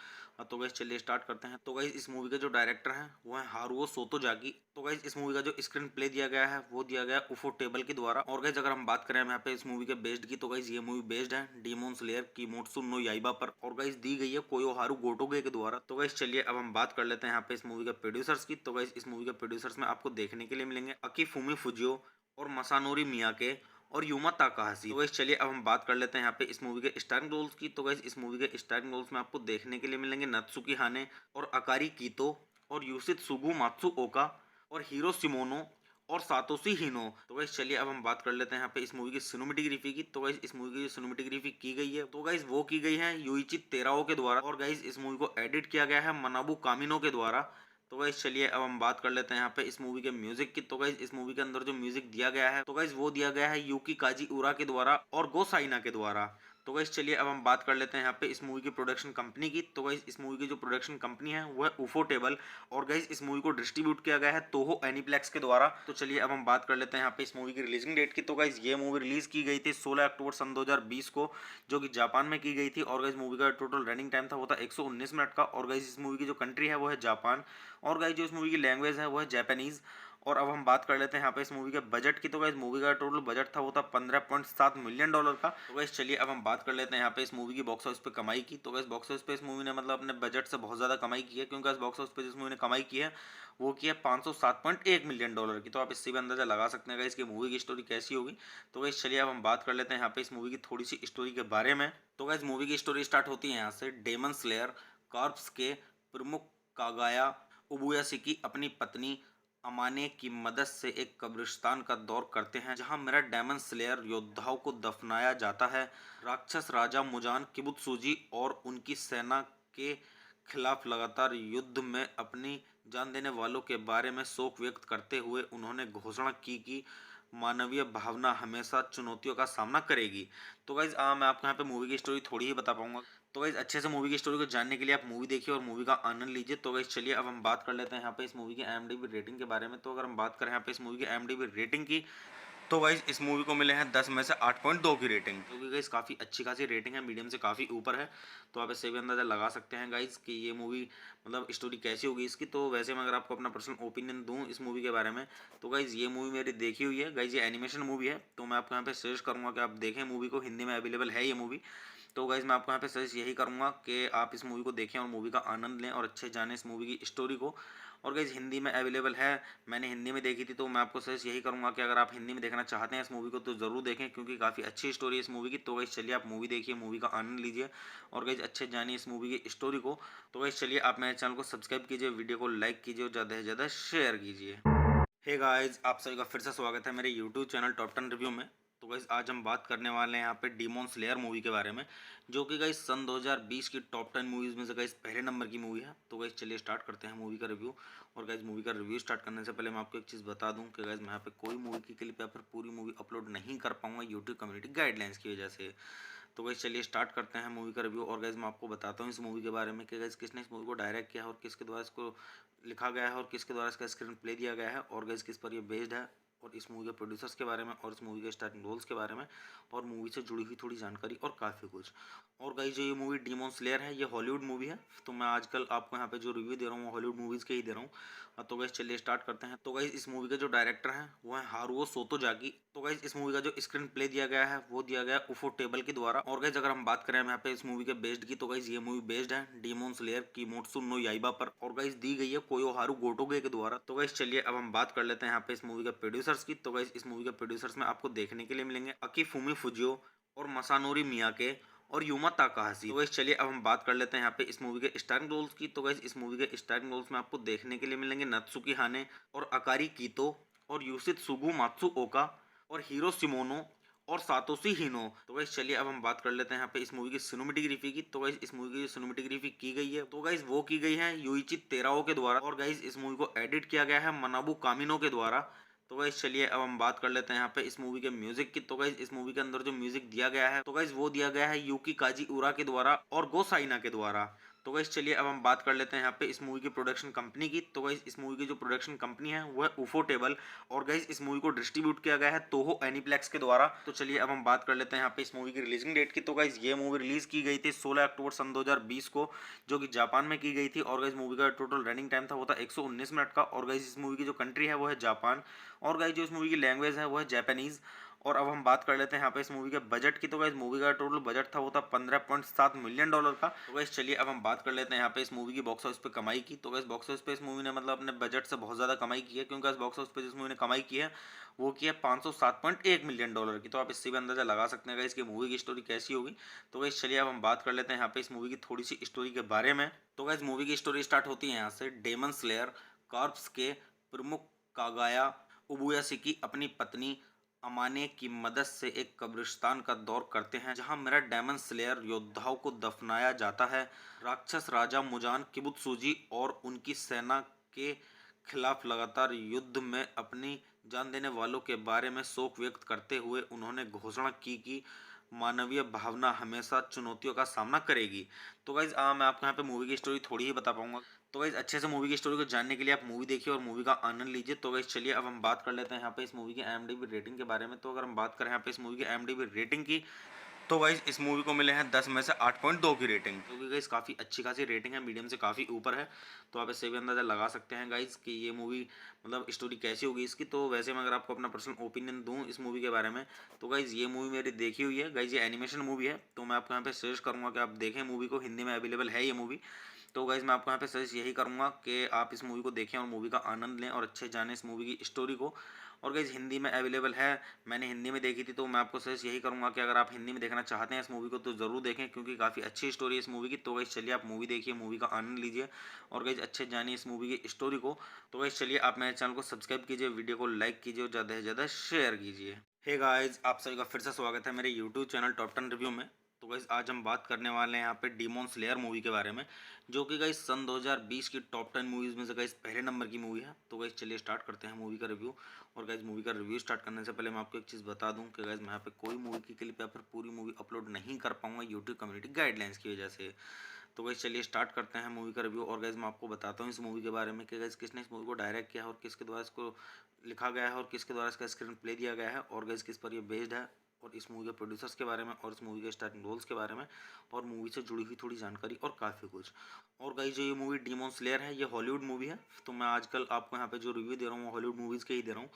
तो गाइस चलिए स्टार्ट करते हैं। तो गाइस इस मूवी के जो डायरेक्टर हैं वो है हारुओ सोतोजाकी। तो गाइस इस मूवी का जो स्क्रीन प्ले दिया गया है वो दिया गया है उफो टेबल के द्वारा। और गाइस अगर हम बात करें यहाँ पे इस मूवी के बेस्ड की, तो गाइस ये मूवी बेस्ड है डीमॉन स्लेयर किमोत्सु नो याइबा पर, और गाइस दी गई है कोयोहारू गोटोगे के द्वारा। तो गाइस चलिए अब हम बात कर लेते हैं यहाँ पे इस मूवी के प्रोड्यूसर्स की। तो गाइस इस मूवी के प्रोड्यूसर्स में आपको देखने के लिए मिलेंगे अकीफुमी फुजियो और मसानोरी मियाके और यूमा ताकाहाशी। तो गाइस चलिए अब हम बात कर लेते हैं यहाँ पे इस मूवी के स्टारिंग रोल्स की। तो गाइस इस मूवी के स्टारिंग रोल्स में आपको देखने के लिए मिलेंगे नत्सुकी हाने और अकारी कीतो और यूसित सुगु मात्सुओका और हीरो सिमोनो और सातोशी हिनो। तो गाइस चलिए अब हम बात कर लेते हैं यहाँ पे इस मूवी की सिनेमेटोग्राफी की। तो गाइस इस मूवी की जो सिनेमेटोग्राफी की गई है तो गाइस वो की गई है युइची तेराओ के द्वारा, और गाइस इस मूवी को एडिट किया गया है मनाबू कामिनो के द्वारा। तो गाइस चलिए अब हम बात कर लेते हैं यहाँ पे इस मूवी के म्यूजिक की। तो गाइस इस मूवी के अंदर जो म्यूजिक दिया गया है तो गाइस वो दिया गया है यूकी काजी उरा के द्वारा और गो साइना के द्वारा। तो गाइस चलिए अब हम बात कर लेते हैं यहाँ पे इस मूवी की प्रोडक्शन कंपनी की। तो गाइस इस मूवी की जो प्रोडक्शन कंपनी है वो है उफोटेबल, और गाइस इस मूवी को डिस्ट्रीब्यूट किया गया है तोहो एनीप्लेक्स के द्वारा। तो चलिए अब हम बात कर लेते हैं यहाँ पे इस मूवी की रिलीजिंग डेट की। तो गाइस ये मूवी रिलीज की गई थी 16 अक्टूबर सन 2020 को, जो कि जापान में की गई थी। और गाइस मूवी का टोटल रनिंग टाइम था वो था 119 मिनट का। और गाइस इस मूवी की जो कंट्री है वो है जापान, और गाइस जो इस मूवी की लैंग्वेज है वो है जापानीज। और अब हम बात कर लेते हैं यहाँ पे इस मूवी के बजट की। तो गाइस मूवी का टोटल बजट था वो था $15.7 मिलियन का। तो गाइस चलिए अब हम बात कर लेते हैं यहाँ पे इस मूवी की बॉक्स ऑफिस पे कमाई की। तो गाइस बॉक्स ऑफिस पे इस मूवी ने मतलब अपने बजट से बहुत ज़्यादा कमाई की है, क्योंकि इस बॉक्स ऑफिस पे जिस मूवी ने कमाई की है वो की है $507.1 मिलियन की। तो आप इससे भी अंदाजा लगा सकते हैं गाइस कि मूवी की स्टोरी कैसी होगी। तो गाइस चलिए अब हम बात कर लेते हैं यहाँ पे इस मूवी की थोड़ी सी स्टोरी के बारे में। तो गाइस मूवी की स्टोरी स्टार्ट होती है यहाँ से। डेमन स्लेयर कॉर्प्स के प्रमुख कागाया उबुयाशिकी अपनी पत्नी अमाने की मदद से एक कब्रिस्तान का दौर करते हैं, जहां मेरा डेमन स्लेयर योद्धाओं को दफनाया जाता है। राक्षस राजा मुजान किबुत्सुजी और उनकी सेना के खिलाफ लगातार युद्ध में अपनी जान देने वालों के बारे में शोक व्यक्त करते हुए उन्होंने घोषणा की कि मानवीय भावना हमेशा चुनौतियों का सामना करेगी। तो गाइज मैं आपको यहाँ पे मूवी की स्टोरी थोड़ी ही बता पाऊंगा। तो गाइज अच्छे से मूवी की स्टोरी को जानने के लिए आप मूवी देखिए और मूवी का आनंद लीजिए। तो गाइज चलिए अब हम बात कर लेते हैं यहाँ पे इस मूवी की IMDb रेटिंग के बारे में। तो अगर हम बात करें यहाँ पे इस मूवी की IMDb रेटिंग की, तो गाइज इस मूवी को मिले हैं 10 में से 8.2 की रेटिंग, क्योंकि गाइज काफ़ी अच्छी खासी रेटिंग है, मीडियम से काफ़ी ऊपर है। तो आप इससे भी अंदाजा लगा सकते हैं गाइज कि ये मूवी मतलब स्टोरी कैसी होगी इसकी। तो वैसे मैं अगर आपको अपना पर्सनल ओपिनियन दूं इस मूवी के बारे में, तो गाइज ये मूवी मेरी देखी हुई है गाइज, ये एनिमेशन मूवी है। तो मैं आपको यहाँ पे सजेस्ट करूँगा कि आप देखें मूवी को, हिंदी में अवेलेबल है ये मूवी। तो गाइज मैं आपको यहाँ पे सजेस्ट यही करूँगा कि आप इस मूवी को देखें और मूवी का आनंद लें और अच्छे जानें इस मूवी की स्टोरी को। और गाइज हिंदी में अवेलेबल है, मैंने हिंदी में देखी थी। तो मैं आपको सजेस्ट यही करूँगा कि अगर आप हिंदी में देखना चाहते हैं इस मूवी को तो ज़रूर देखें, क्योंकि काफ़ी अच्छी स्टोरी है इस मूवी की। तो गाइज चलिए आप मूवी देखिए, मूवी का आनंद लीजिए और गाइज अच्छे जानिए इस मूवी की स्टोरी को। तो गाइज चलिए आप मेरे चैनल को सब्सक्राइब कीजिए, वीडियो को लाइक कीजिए और ज़्यादा से ज़्यादा शेयर कीजिए। हे गाइस, आप सभी का फिर से स्वागत है मेरे यूट्यूब चैनल टॉप 10 रिव्यू में। तो गाइस आज हम बात करने वाले हैं यहाँ पे डीमन स्लेयर मूवी के बारे में, जो कि गाइस सन 2020 की टॉप 10 मूवीज़ में से गाइस पहले नंबर की मूवी है। तो गाइस चलिए स्टार्ट करते हैं मूवी का रिव्यू। और गाइस मूवी का रिव्यू स्टार्ट करने से पहले मैं आपको एक चीज़ बता दूं कि गाइस मैं यहाँ पे कोई मूवी की क्लिप या फिर पूरी मूवी अपलोड नहीं कर पाऊंगा यूट्यूब कम्युनिटी गाइडलाइंस की वजह से। तो गाइस चलिए स्टार्ट करते हैं मूवी का रिव्यू। और गाइस मैं आपको बताता हूँ इस मूवी के बारे में कि गाइस किसने इस मूवी को डायरेक्ट किया है और किसके द्वारा इसको लिखा गया है और किसके द्वारा इसका स्क्रीन प्ले दिया गया है, और गाइस किस पर ये बेस्ड है, और इस मूवी के प्रोड्यूसर्स के बारे में और इस मूवी के स्टार्टिंग रोल्स के बारे में और मूवी से जुड़ी हुई थोड़ी जानकारी और काफ़ी कुछ। और गाइस जो ये मूवी डीमन स्लेयर है ये हॉलीवुड मूवी है। तो मैं आजकल आपको यहाँ पे जो रिव्यू दे रहा हूँ हॉलीवुड मूवीज़ के ही दे रहा हूँ। तो गाइस चलिए स्टार्ट करते हैं। तो गाइस इस मूवी के जो डायरेक्टर हैं वो है हारुओ सोतोजाकी। तो गाइस इस मूवी का जो स्क्रीन प्ले दिया गया है वो दिया गया है उफोटेबल के द्वारा। और गाइस अगर हम बात करें यहाँ पे इस मूवी के बेस्ड की, तो गाइस ये मूवी बेस्ड है डीमन स्लेयर किमोत्सु नो याइबा पर, और गाइस दी गई है कोयोहारू गोटोगे के द्वारा। तो गाइस चलिए अब हम बात कर लेते हैं यहाँ पे इस मूवी के प्रोड्यूसर्स की। तो गाइस इस मूवी के प्रोड्यूसर्स में आपको देखने के लिए मिलेंगे अकीफुमी फुजियो और मसानोरी मियाके और यूमा ताकाहाशी। तो गाइस चलिए अब हम बात कर लेते हैं यहाँ पे इस मूवी के स्टारिंग रोल्स की। तो गाइस इस मूवी के स्टारिंग रोल्स में आपको देखने के लिए मिलेंगे नत्सुकी हाने और अकारी कीतो और यूसित सुगु मात्सुओका और हीरो सिमोनो और सातोशी हिनो। तो गाइस चलिए अब हम बात कर लेते हैं यहाँ पे इस मूवी की सिनेमेटोग्राफी की। तो गाइस इस मूवी की सिनेमेटोग्राफी की गई है तो गाइस वो की गई है युइची तेराओ के द्वारा, और गाइस इस मूवी को एडिट किया गया है मनाबू कामिनो के द्वारा। तो गाइस चलिए अब हम बात कर लेते हैं यहाँ पे इस मूवी के म्यूजिक की। तो गाइस इस मूवी के अंदर जो म्यूजिक दिया गया है तो गाइस वो दिया गया है यूकी काजी उरा के द्वारा और गो साइना के द्वारा। तो गाइस चलिए अब हम बात कर लेते हैं यहाँ पे इस मूवी की प्रोडक्शन कंपनी की। तो गाइस इस मूवी की जो प्रोडक्शन कंपनी है वो है उफोटेबल, और गाइस इस मूवी को डिस्ट्रीब्यूट किया गया है तोहो एनीप्लेक्स के द्वारा। तो चलिए अब हम बात कर लेते हैं यहाँ पे इस मूवी की रिलीजिंग डेट की। तो गाइस ये मूवी रिलीज की गई थी 16 अक्टूबर सन 2020 को, जो कि जापान में की गई थी। और गाइस मूवी का टोटल रनिंग टाइम था वो था 119 मिनट का। और गाइस इस मूवी की जो कंट्री है वो है जापान, और गाइस जो इस मूवी की लैंग्वेज है वो है जापानीज। और अब हम बात कर लेते हैं यहाँ पे इस मूवी के बजट की। तो गाइस मूवी का टोटल बजट था वो था $15.7 मिलियन का। तो गाइस चलिए अब हम बात कर लेते हैं यहाँ पे इस मूवी की बॉक्स ऑफिस पे कमाई की। तो गाइस बॉक्स ऑफिस पे इस मूवी ने मतलब अपने बजट से बहुत ज़्यादा कमाई की है, क्योंकि इस बॉक्स ऑफिस पे जिस मूवी ने कमाई की है वो की है $507.1 मिलियन की। तो आप इससे भी अंदाजा लगा सकते हैं गाइस कि मूवी की स्टोरी कैसी होगी। तो गाइस चलिए अब हम बात कर लेते हैं यहाँ पे इस मूवी की थोड़ी सी स्टोरी के बारे में। तो गाइस मूवी की स्टोरी स्टार्ट होती है यहाँ से। डेमन स्लेयर कॉर्प्स के प्रमुख कागाया उबुयासी अपनी पत्नी अमाने की मदद से एक कब्रिस्तान का दौर करते हैं, जहां मेरा डेमन स्लेयर योद्धाओं को दफनाया जाता है। राक्षस राजा मुजान किबुत्सुजी और उनकी सेना के खिलाफ लगातार युद्ध में अपनी जान देने वालों के बारे में शोक व्यक्त करते हुए उन्होंने घोषणा की कि मानवीय भावना हमेशा चुनौतियों का सामना करेगी। तो गाइज मैं आपको यहाँ पे मूवी की स्टोरी थोड़ी ही बता पाऊंगा। तो गाइज अच्छे से मूवी की स्टोरी को जानने के लिए आप मूवी देखिए और मूवी का आनंद लीजिए। तो गाइज चलिए अब हम बात कर लेते हैं यहाँ पे इस मूवी की IMDb रेटिंग के बारे में। तो अगर हम बात करें यहाँ पे इस मूवी की IMDb रेटिंग की, तो गाइज इस मूवी को मिले हैं 10 में से 8.2 की रेटिंग, क्योंकि गाइज काफ़ी अच्छी खासी रेटिंग है, मीडियम से काफ़ी ऊपर है। तो आप इससे भी अंदाज़ा लगा सकते हैं गाइज कि ये मूवी मतलब स्टोरी कैसी होगी इसकी। तो वैसे मैं अगर आपको अपना पर्सनल ओपिनियन दूं इस मूवी के बारे में, तो गाइज ये मूवी मेरी देखी हुई है गाइज। ये एनिमेशन मूवी है, तो मैं आपको यहाँ पे सजेस्ट करूँगा कि आप देखें मूवी को। हिंदी में अवेलेबल है ये मूवी। तो गाइज मैं आपको यहाँ पे सजेस्ट यही करूँगा कि आप इस मूवी को देखें और मूवी का आनंद लें और अच्छे जानें इस मूवी की स्टोरी को। और गाइज हिंदी में अवेलेबल है, मैंने हिंदी में देखी थी। तो मैं आपको सजेस्ट यही करूँगा कि अगर आप हिंदी में देखना चाहते हैं इस मूवी को तो ज़रूर देखें, क्योंकि काफ़ी अच्छी स्टोरी है इस मूवी की। तो गाइज चलिए आप मूवी देखिए, मूवी का आनंद लीजिए और गाइज अच्छे जानिए इस मूवी की स्टोरी को। तो गाइज चलिए आप मेरे चैनल को सब्सक्राइब कीजिए, वीडियो को लाइक कीजिए और ज़्यादा से ज़्यादा शेयर कीजिए। हे गाइज, आप सभी का फिर से स्वागत है मेरे यूट्यूब चैनल टॉप 10 रिव्यू में। तो गाइज आज हम बात करने वाले हैं यहाँ पे डीमॉन स्लेयर मूवी के बारे में, जो कि गाइज सन 2020 की टॉप 10 मूवीज़ में से गाइज पहले नंबर की मूवी है। तो गाइज चलिए स्टार्ट करते हैं मूवी का रिव्यू। और गाइज मूवी का रिव्यू स्टार्ट करने से पहले मैं आपको एक चीज़ बता दूं कि गाइज मैं यहाँ पे कोई मूवी की क्लिप या फिर पूरी मूवी अपलोड नहीं कर पाऊंगा यूट्यूब कम्युनिटी गाइडलाइंस की वजह से। तो गाइज चलिए स्टार्ट करते हैं मूवी का रिव्यू। और गाइज मैं आपको बताता हूँ इस मूवी के बारे में कि गाइज किसने इस मूवी को डायरेक्ट किया है और किसके द्वारा इसको लिखा गया है और किसके द्वारा इसका स्क्रीन प्ले दिया गया है और गाइज किस पर ये बेस्ड है, और इस मूवी के प्रोड्यूसर्स के बारे में और इस मूवी के स्टार्टिंग रोल्स के बारे में और मूवी से जुड़ी हुई थोड़ी जानकारी और काफ़ी कुछ। और गाइज जो ये मूवी डीमॉन स्लेयर है ये हॉलीवुड मूवी है। तो मैं आजकल आपको यहाँ पे जो रिव्यू दे रहा हूँ वो हॉलीवुड मूवीज़ के ही दे रहा हूँ।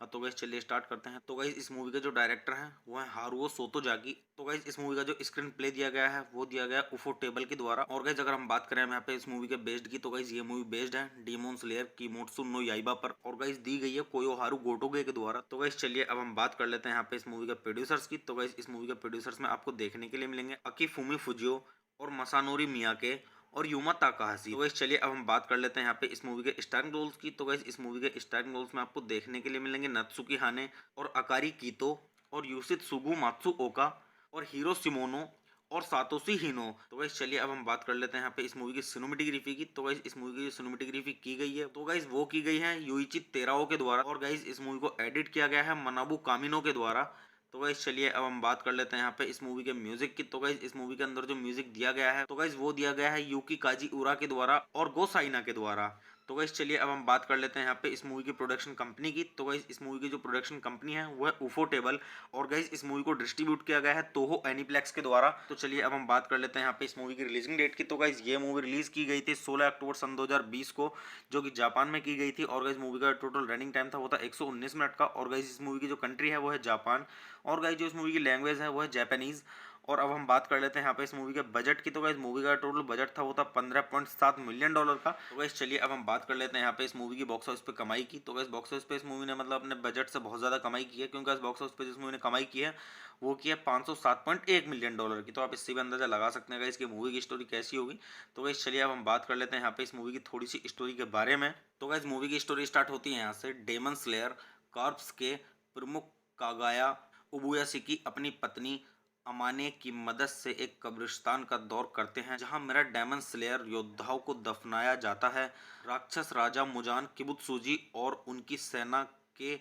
तो गाइज चलिए स्टार्ट करते हैं। तो गाइज इस मूवी के जो डायरेक्टर हैं वो है हारुओ सोतोजाकी। तो गाइज इस मूवी का जो स्क्रीन प्ले दिया गया है वो दिया गया है उफोटेबल के द्वारा। और गाइज अगर हम बात करें यहाँ पे इस मूवी के बेस्ड की, तो गाइज ये मूवी बेस्ड है डीमॉन स्लेयर किमोत्सु नो याइबा पर, और गाइज दी गई है कोयोहारू गोटोगे के द्वारा। तो गाइज चलिए अब हम बात कर लेते हैं यहाँ पे इस मूवी के प्रोड्यूसर्स की। तो गाइज इस मूवी के प्रोड्यूसर्स में आपको देखने के लिए मिलेंगे अकीफुमी फुजियो और मसानोरी मियाके और यूमा ताकाहाशी। तो गाइस चलिए अब हम बात कर लेते हैं यहाँ पे इस मूवी के स्टारिंग रोल्स की। तो गाइस इस मूवी के स्टारिंग रोल्स में आपको देखने के लिए मिलेंगे नत्सुकी हाने और अकारी कीतो और यूसित सुगु मात्सुओका और हीरो सिमोनो और सातोशी हिनो। तो गाइस चलिए अब हम बात कर लेते हैं यहाँ पे इस मूवी की सिनेमेटोग्राफी की। तो गाइस इस मूवी की जो सिनेमेटोग्राफी की गई है तो गाइस वो की गई है युइची तेराओ के द्वारा। और गाइस इस मूवी को एडिट किया गया है मनाबू कामिनो के द्वारा। तो गाइस चलिए अब हम बात कर लेते हैं यहाँ पे इस मूवी के म्यूजिक की। तो गाइस इस मूवी के अंदर जो म्यूजिक दिया गया है तो गाइस वो दिया गया है यूकी काजी उरा के द्वारा और गो साइना के द्वारा। तो गाइस चलिए अब हम बात कर लेते हैं यहाँ पे इस मूवी की प्रोडक्शन कंपनी की। तो गाइस इस मूवी की जो प्रोडक्शन कंपनी है वो है उफोटेबल। और गाइस इस मूवी को डिस्ट्रीब्यूट किया गया है तोहो एनीप्लेक्स के द्वारा। तो चलिए अब हम बात कर लेते हैं यहाँ पे इस मूवी की रिलीजिंग डेट की। तो गाइस ये मूवी रिलीज की गई थी 16 अक्टूबर सन 2020 को, जो कि जापान में की गई थी। और गाइस मूवी का टोटल रनिंग टाइम था वो था 119 मिनट का। और गाइस इस मूवी की जो कंट्री है वो है जापान। और गाइस जो इस मूवी की लैंग्वेज है वो है जापानीज। और अब हम बात कर लेते हैं यहाँ पे इस मूवी के बजट की। तो गाइस मूवी का टोटल बजट था वो था $15.7 मिलियन का। तो गाइस चलिए अब हम बात कर लेते हैं यहाँ पे इस मूवी की बॉक्स ऑफिस पे कमाई की। तो गाइस बॉक्स ऑफिस पे इस मूवी ने मतलब अपने बजट से बहुत ज़्यादा कमाई की है, क्योंकि इस बॉक्स ऑफिस पे जिस मूवी ने कमाई की है वो की है $507.1 मिलियन की। तो आप इससे भी अंदाजा लगा सकते हैं गाइस कि मूवी की स्टोरी कैसी होगी। तो गाइस चलिए अब हम बात कर लेते हैं यहाँ पे इस मूवी की थोड़ी सी स्टोरी के बारे में। तो गाइस मूवी की स्टोरी स्टार्ट होती है यहाँ से। डेमन स्लेयर कॉर्प्स के प्रमुख कागाया उबुयासी अपनी पत्नी अमाने की मदद से एक कब्रिस्तान का दौर करते हैं, जहां मेरा डेमन स्लेयर योद्धाओं को दफनाया जाता है। राक्षस राजा मुजान किबुत्सुजी और उनकी सेना के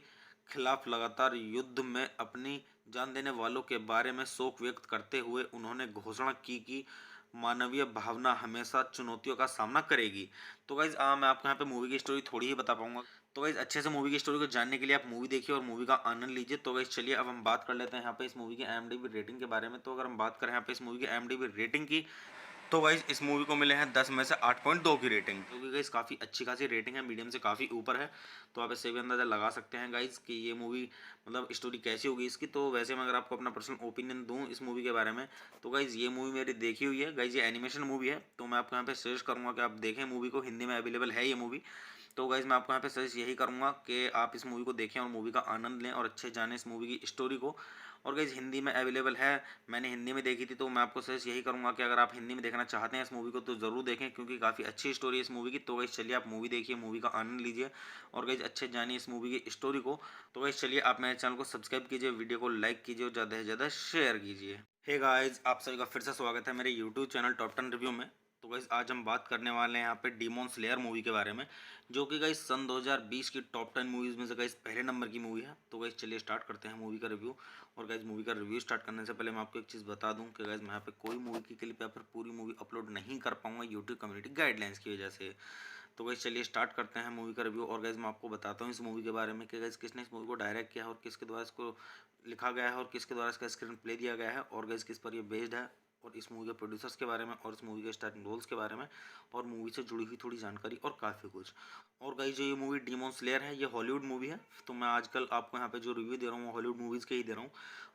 खिलाफ लगातार युद्ध में अपनी जान देने वालों के बारे में शोक व्यक्त करते हुए उन्होंने घोषणा की कि मानवीय भावना हमेशा चुनौतियों का सामना करेगी। तो गाइज मैं आपको यहाँ पे मूवी की स्टोरी थोड़ी ही बता पाऊंगा। तो गाइज अच्छे से मूवी की स्टोरी को जानने के लिए आप मूवी देखिए और मूवी का आनंद लीजिए। तो गाइज चलिए अब हम बात कर लेते हैं यहाँ पे इस मूवी की IMDb रेटिंग के बारे में। तो अगर हम बात करें यहाँ पे इस मूवी की IMDb रेटिंग की, तो गाइस इस मूवी को मिले हैं 10 में से 8.2 की रेटिंग, क्योंकि गाइस काफ़ी अच्छी खासी रेटिंग है, मीडियम से काफ़ी ऊपर है। तो आप इससे भी अंदाज़ा लगा सकते हैं गाइस कि ये मूवी मतलब स्टोरी कैसी होगी इसकी। तो वैसे मैं अगर आपको अपना पर्सनल ओपिनियन दूं इस मूवी के बारे में, तो गाइस ये मूवी मेरी देखी हुई है गाइस, ये एनिमेशन मूवी है। तो मैं आपको यहाँ पे सजेस्ट करूँगा कि आप देखें मूवी को, हिंदी में अवेलेबल है ये मूवी। तो गाइज़ मैं आपको यहाँ पे सजेस्ट यही करूँगा कि आप इस मूवी को देखें और मूवी का आनंद लें और अच्छे जानें इस मूवी की स्टोरी को। और गाइज़ हिंदी में अवेलेबल है, मैंने हिंदी में देखी थी, तो मैं आपको सजेस्ट यही करूँगा कि अगर आप हिंदी में देखना चाहते हैं इस मूवी को तो ज़रूर देखें, क्योंकि काफ़ी अच्छी स्टोरी है इस मूवी की। तो गाइज़ चलिए आप मूवी देखिए, मूवी का आनंद लीजिए और गाइज़ अच्छे जानिए इस मूवी की स्टोरी को। तो गाइज़ चलिए आप मेरे चैनल को सब्सक्राइब कीजिए, वीडियो को लाइक कीजिए और ज़्यादा से ज़्यादा शेयर कीजिए। हे गाइज़, आप सभी का फिर से स्वागत है मेरे यूट्यूब चैनल टॉप 10 रिव्यू में। तो गाइज़ आज हम बात करने वाले हैं यहाँ पे डीमॉन स्लेयर मूवी के बारे में, जो कि गाइज़ सन 2020 की टॉप 10 मूवीज़ में से गाइज़ पहले नंबर की मूवी है। तो गाइज़ चलिए स्टार्ट करते हैं मूवी का रिव्यू। और गाइज़ मूवी का रिव्यू स्टार्ट करने से पहले मैं आपको एक चीज़ बता दूं कि गाइज़ मैं यहाँ पे कोई मूवी की क्लिप या फिर पूरी मूवी अपलोड नहीं कर पाऊंगा यूट्यूब कम्युनिटी गाइडलाइंस की वजह से। तो गाइज़ चलिए स्टार्ट करते हैं मूवी का रिव्यू। और गाइज़ मैं आपको बताता हूँ इस मूवी के बारे में कि गाइज़ किसने इस मूवी को डायरेक्ट किया है और किसके द्वारा इसको लिखा गया है और किसके द्वारा इसका स्क्रीन प्ले दिया गया है और गाइज़ किस पर ये बेस्ड है, और इस मूवी के प्रोड्यूसर्स के बारे में और इस मूवी के स्टार्टिंग रोल्स के बारे में और मूवी से जुड़ी हुई थोड़ी जानकारी और काफ़ी कुछ। और गाइस जो ये मूवी डीमॉन स्लेयर है ये हॉलीवुड मूवी है। तो मैं आजकल आपको यहाँ पे जो रिव्यू दे रहा हूँ वो हॉलीवुड मूवीज़ के ही दे रहा हूँ।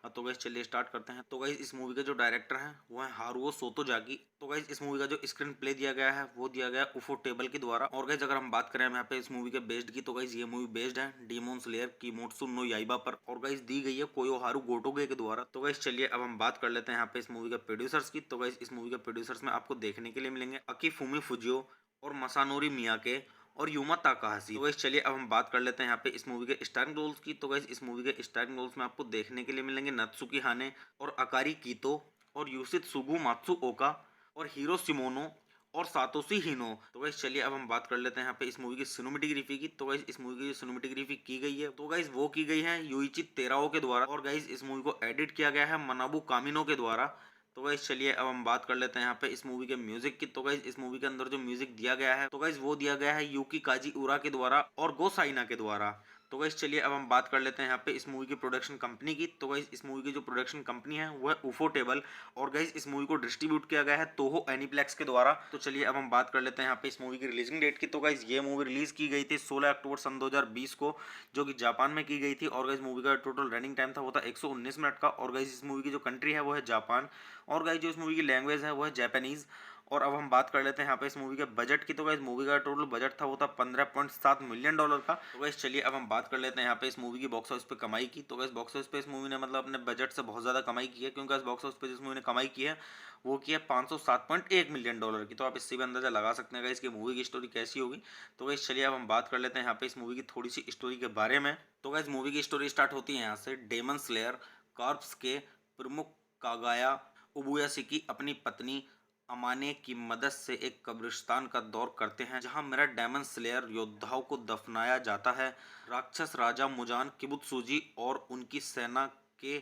तो गाइस चलिए स्टार्ट करते हैं। तो गाइस इस मूवी के जो डायरेक्टर हैं वो है हारुओ सोतोजाकी। तो गाइस इस मूवी का जो स्क्रीन प्ले दिया गया है वो दिया गया है उफोटेबल के द्वारा। और गाइस अगर हम बात करें यहाँ पे इस मूवी के बेस्ड की, तो गाइस ये मूवी बेस्ड है डीमॉन स्लेयर किमोत्सु नो याइबा पर, और गाइस दी गई है कोयोहारू गोटोगे के द्वारा। तो गाइस चलिए अब हम बात कर लेते हैं यहाँ पे इस मूवी के प्रोड्यूसर्स की। तो गाइस इस मूवी के प्रोड्यूसर्स में आपको देखने के लिए मिलेंगे अकीफुमी फुजियो और मसानोरी मियाके और यूमा ताकाहाशी। तो गाइस चलिए अब हम बात कर लेते हैं यहाँ पे इस मूवी के स्टारिंग रोल्स की। तो गाइस इस मूवी के स्टारिंग रोल्स में आपको देखने के लिए मिलेंगे नत्सुकी हाने और अकारी कीतो और यूसित सुगु मात्सुओका और हीरो सिमोनो और सातोशी हिनो। तो गाइस चलिए अब हम बात कर लेते हैं यहाँ पे इस मूवी की सिनेमेटोग्राफी की। तो गाइस इस मूवी की जो सिनेमेटोग्राफी की गई है तो गाइस वो की गई है युइची तेराओ के द्वारा। और गाइस इस मूवी को एडिट किया गया है मनाबू कामिनो के द्वारा। तो गाइस चलिए अब हम बात कर लेते हैं यहाँ पे इस मूवी के म्यूजिक की। तो गाइस इस मूवी के अंदर जो म्यूजिक दिया गया है तो गाइस वो दिया गया है यूकी काजी उरा के द्वारा और गो साइना के द्वारा। तो गाइस चलिए अब हम बात कर लेते हैं यहाँ पे इस मूवी की प्रोडक्शन कंपनी की। तो गाइस इस मूवी की जो प्रोडक्शन कंपनी है वो है उफोटेबल, और गाइस इस मूवी को डिस्ट्रीब्यूट किया गया है तोहो एनीप्लेक्स के द्वारा। तो चलिए अब हम बात कर लेते हैं यहाँ पे इस मूवी की रिलीजिंग डेट की। तो गाइस ये मूवी रिलीज की गई थी 16 अक्टूबर सन 2020 को, जो कि जापान में की गई थी। और गाइस मूवी का टोटल रनिंग टाइम था वो था 119 मिनट का। और गाइस इस मूवी की जो कंट्री है वो है जापान, और गाइस जो इस मूवी की लैंग्वेज है वो है जापानीज। और अब हम बात कर लेते हैं यहाँ पे इस मूवी के बजट की। तो गाइस मूवी का टोटल बजट था वो था $15.7 मिलियन का। तो गाइस चलिए अब हम बात कर लेते हैं यहाँ पे इस मूवी की बॉक्स ऑफिस पे कमाई की। तो गाइस बॉक्स ऑफिस पे इस मूवी ने मतलब अपने बजट से बहुत ज़्यादा कमाई की है, क्योंकि इस बॉक्स ऑफिस पे जिस मूवी ने कमाई की है वो की है $507.1 मिलियन की। तो आप इससे भी अंदाजा लगा सकते हैं गाइस कि मूवी की स्टोरी कैसी होगी। तो गाइस चलिए अब हम बात कर लेते हैं यहाँ पे इस मूवी की थोड़ी सी स्टोरी के बारे में। तो गाइस मूवी की स्टोरी स्टार्ट होती है यहाँ से। डेमन स्लेयर कॉर्प्स के प्रमुख कागाया उबुयासिकी अपनी पत्नी अमाने की मदद से एक कब्रिस्तान का दौर करते हैं, जहां मेरा डेमन स्लेयर योद्धाओं को दफनाया जाता है। राक्षस राजा मुजान किबुत्सुजी और उनकी सेना के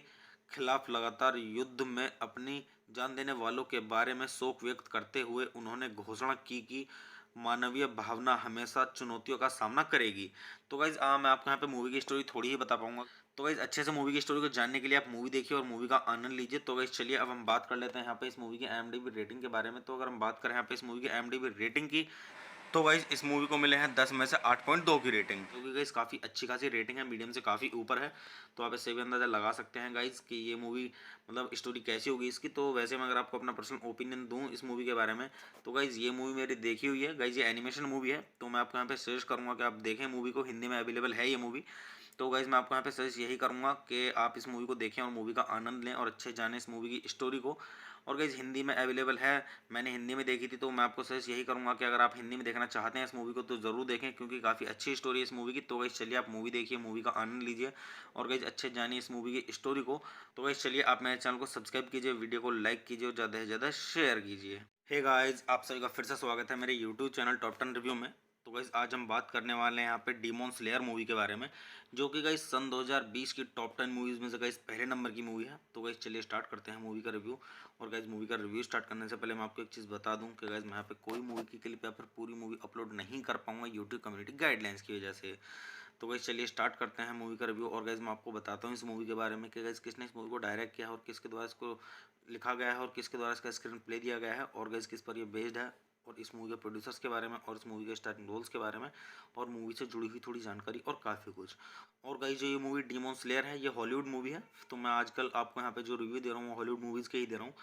खिलाफ लगातार युद्ध में अपनी जान देने वालों के बारे में शोक व्यक्त करते हुए उन्होंने घोषणा की कि मानवीय भावना हमेशा चुनौतियों का सामना करेगी। तो गाइज मैं आपको यहाँ पे मूवी की स्टोरी थोड़ी ही बता पाऊंगा। तो गाइज अच्छे से मूवी की स्टोरी को जानने के लिए आप मूवी देखिए और मूवी का आनंद लीजिए। तो गाइज चलिए अब हम बात कर लेते हैं यहाँ पे इस मूवी की IMDb रेटिंग के बारे में। तो अगर हम बात करें यहाँ पे इस मूवी की IMDb रेटिंग की, तो गाइज इस मूवी को मिले हैं 10 में से 8.2 की रेटिंग, क्योंकि गाइज काफ़ी अच्छी खासी रेटिंग है, मीडियम से काफ़ी ऊपर है। तो आप इससे भी अंदाज़ा लगा सकते हैं गाइज कि ये मूवी मतलब स्टोरी कैसी होगी इसकी। तो वैसे मैं अगर आपको अपना पर्सनल ओपिनियन दूं इस मूवी के बारे में, तो गाइज ये मूवी मेरी देखी हुई है गाइज, ये एनिमेशन मूवी है। तो मैं आपको यहाँ पे सजेस्ट करूँगा कि आप देखें मूवी को, हिंदी में अवेलेबल है ये मूवी। तो गाइज मैं आपको यहाँ पे सजेस्ट यही करूँगा कि आप इस मूवी को देखें और मूवी का आनंद लें और अच्छे जानें इस मूवी की स्टोरी को। और गाइज हिंदी में अवेलेबल है, मैंने हिंदी में देखी थी। तो मैं आपको सजेस्ट यही करूँगा कि अगर आप हिंदी में देखना चाहते हैं इस मूवी को तो ज़रूर देखें, क्योंकि काफ़ी अच्छी स्टोरी है इस मूवी की। तो गाइज चलिए आप मूवी देखिए, मूवी का आनंद लीजिए और गाइज अच्छे जानिए इस मूवी की स्टोरी को। तो गाइज चलिए आप मेरे चैनल को सब्सक्राइब कीजिए, वीडियो को लाइक कीजिए और ज़्यादा से ज़्यादा शेयर कीजिए। हे गाइज, आप सभी का फिर से स्वागत है मेरे यूट्यूब चैनल टॉप 10 रिव्यू में। तो गाइज आज हम बात करने वाले हैं यहाँ पे डीमॉन स्लेयर मूवी के बारे में, जो कि गाइज सन 2020 की टॉप 10 मूवीज़ में से गाइज पहले नंबर की मूवी है। तो गाइज चलिए स्टार्ट करते हैं मूवी का रिव्यू। और गाइज मूवी का रिव्यू स्टार्ट करने से पहले मैं आपको एक चीज़ बता दूं कि गाइज मैं यहाँ पे कोई मूवी की क्लिप या फिर पूरी मूवी अपलोड नहीं कर पाऊंगा यूट्यूब कम्युनिटी गाइडलाइंस की वजह से। तो गाइस चलिए स्टार्ट करते हैं मूवी का रिव्यू। और गाइस मैं आपको बताता हूँ इस मूवी के बारे में कि गाइस किसने इस मूवी को डायरेक्ट किया है और किसके द्वारा इसको लिखा गया है और किसके द्वारा इसका स्क्रीन प्ले दिया गया है और गाइस किस पर ये बेस्ड है, और इस मूवी के प्रोड्यूसर्स के बारे में और इस मूवी के स्टार्टिंग रोल्स के बारे में और मूवी से जुड़ी हुई थोड़ी जानकारी और काफ़ी कुछ। और गाइस जो ये मूवी डीमन स्लेयर है ये हॉलीवुड मूवी है, तो मैं आजकल आपको यहाँ पे जो रिव्यू दे रहा हूँ वो हॉलीवुड मूवीज़ के ही दे रहा हूँ।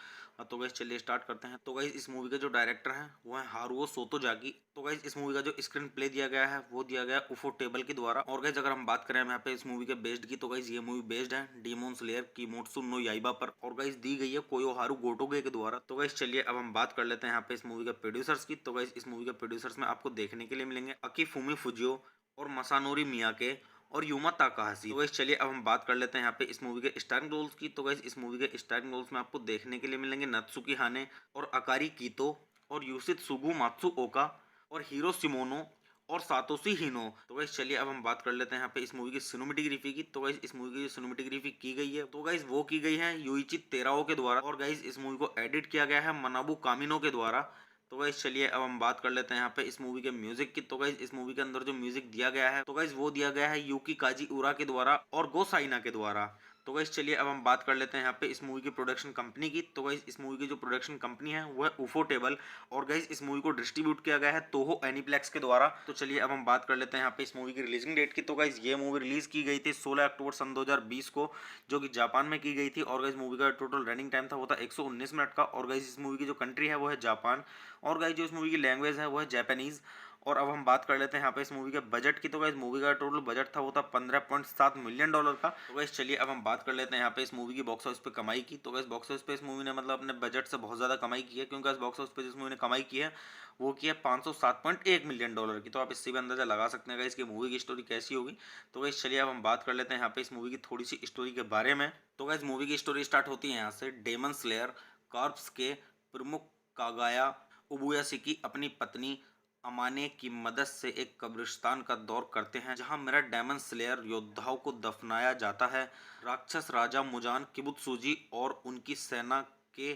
तो गाइस चलिए स्टार्ट करते हैं। तो गाइस इस मूवी के जो डायरेक्टर हैं वो है हारुओ सोतोजाकी। तो गाइस इस मूवी का जो स्क्रीन प्ले दिया गया है वो दिया गया है उफो टेबल के द्वारा। और गाइस अगर हम बात करें यहाँ पे इस मूवी के बेस्ड की, तो गाइस ये मूवी बेस्ड है डीमन स्लेयर किमोत्सु नो याइबा पर, और गाइस दी गई है कोयोहारू गोटोगे के द्वारा। तो गाइस चलिए अब हम बात कर लेते हैं यहाँ पे इस मूवी के प्रोड्यूसर्स की। तो गाइस इस मूवी के प्रोड्यूसर्स में आपको देखने के लिए मिलेंगे अकीफुमी फुजियो और मसानोरी मियाके और यूमा ताकाहाशी। तो गाइस चलिए अब हम बात कर लेते हैं यहाँ पे इस मूवी के स्टारिंग रोल्स की। तो गाइस इस मूवी के स्टारिंग रोल्स में आपको देखने के लिए मिलेंगे नत्सुकी हाने और अकारी कीतो और यूसित सुगु मात्सुओका और हीरो सिमोनो और सातोशी हिनो। तो गाइस चलिए अब हम बात कर लेते हैं यहाँ पे इस मूवी की सिनेमेटोग्राफी की। तो गाइस इस मूवी की जो सिनेमेटोग्राफी की गई है तो गाइस वो की गई है युइची तेराओ के द्वारा, और गाइस इस मूवी को एडिट किया गया है मनाबू कामिनो के द्वारा। तो गाइस चलिए अब हम बात कर लेते हैं यहाँ पे इस मूवी के म्यूजिक की। तो गाइस इस मूवी के अंदर जो म्यूजिक दिया गया है तो गाइस वो दिया गया है यूकी काजी उरा के द्वारा और गो साइना के द्वारा। तो गाइस चलिए अब हम बात कर लेते हैं यहाँ पे इस मूवी की प्रोडक्शन कंपनी की। तो गाइस इस मूवी की जो प्रोडक्शन कंपनी है वो है उफो टेबल, और गाइस इस मूवी को डिस्ट्रीब्यूट किया गया है तोहो एनीप्लेक्स के द्वारा। तो चलिए अब हम बात कर लेते हैं यहाँ पे इस मूवी की रिलीजिंग डेट की। तो गाइस ये मूवी रिलीज की गई थी 16 अक्टूबर सन 2020 को, जो कि जापान में की गई थी। और गाइस मूवी का टोटल रनिंग टाइम था वो था 119 मिनट का। और गाइस इस मूवी की जो कंट्री है वो है जापान, और गाइस जो इस मूवी की लैंग्वेज है वो है जापानीज। और अब हम बात कर लेते हैं यहाँ पे इस मूवी के बजट की। तो गाइस मूवी का टोटल बजट था वो था $15.7 मिलियन का। तो गाइस चलिए अब हम बात कर लेते हैं यहाँ पे इस मूवी की बॉक्स ऑफिस पे कमाई की। तो गाइस बॉक्स ऑफिस पे इस मूवी ने मतलब अपने बजट से बहुत ज़्यादा कमाई की है, क्योंकि इस बॉक्स ऑफिस पे जिस मूवी ने कमाई की है वो की है $507.1 मिलियन की। तो आप इससे भी अंदाजा लगा सकते हैं गाइस कि मूवी की स्टोरी कैसी होगी। तो गाइस चलिए अब हम बात कर लेते हैं यहाँ पे इस मूवी की थोड़ी सी स्टोरी के बारे में। तो गाइस मूवी की स्टोरी स्टार्ट होती है यहाँ से। डेमन स्लेयर कॉर्प्स के प्रमुख कागाया उबुयाशिकी अपनी पत्नी अमाने की मदद से एक कब्रिस्तान का दौर करते हैं, जहां मेरा डेमन स्लेयर योद्धाओं को दफनाया जाता है। राक्षस राजा मुजान किबुत्सुजी और उनकी सेना के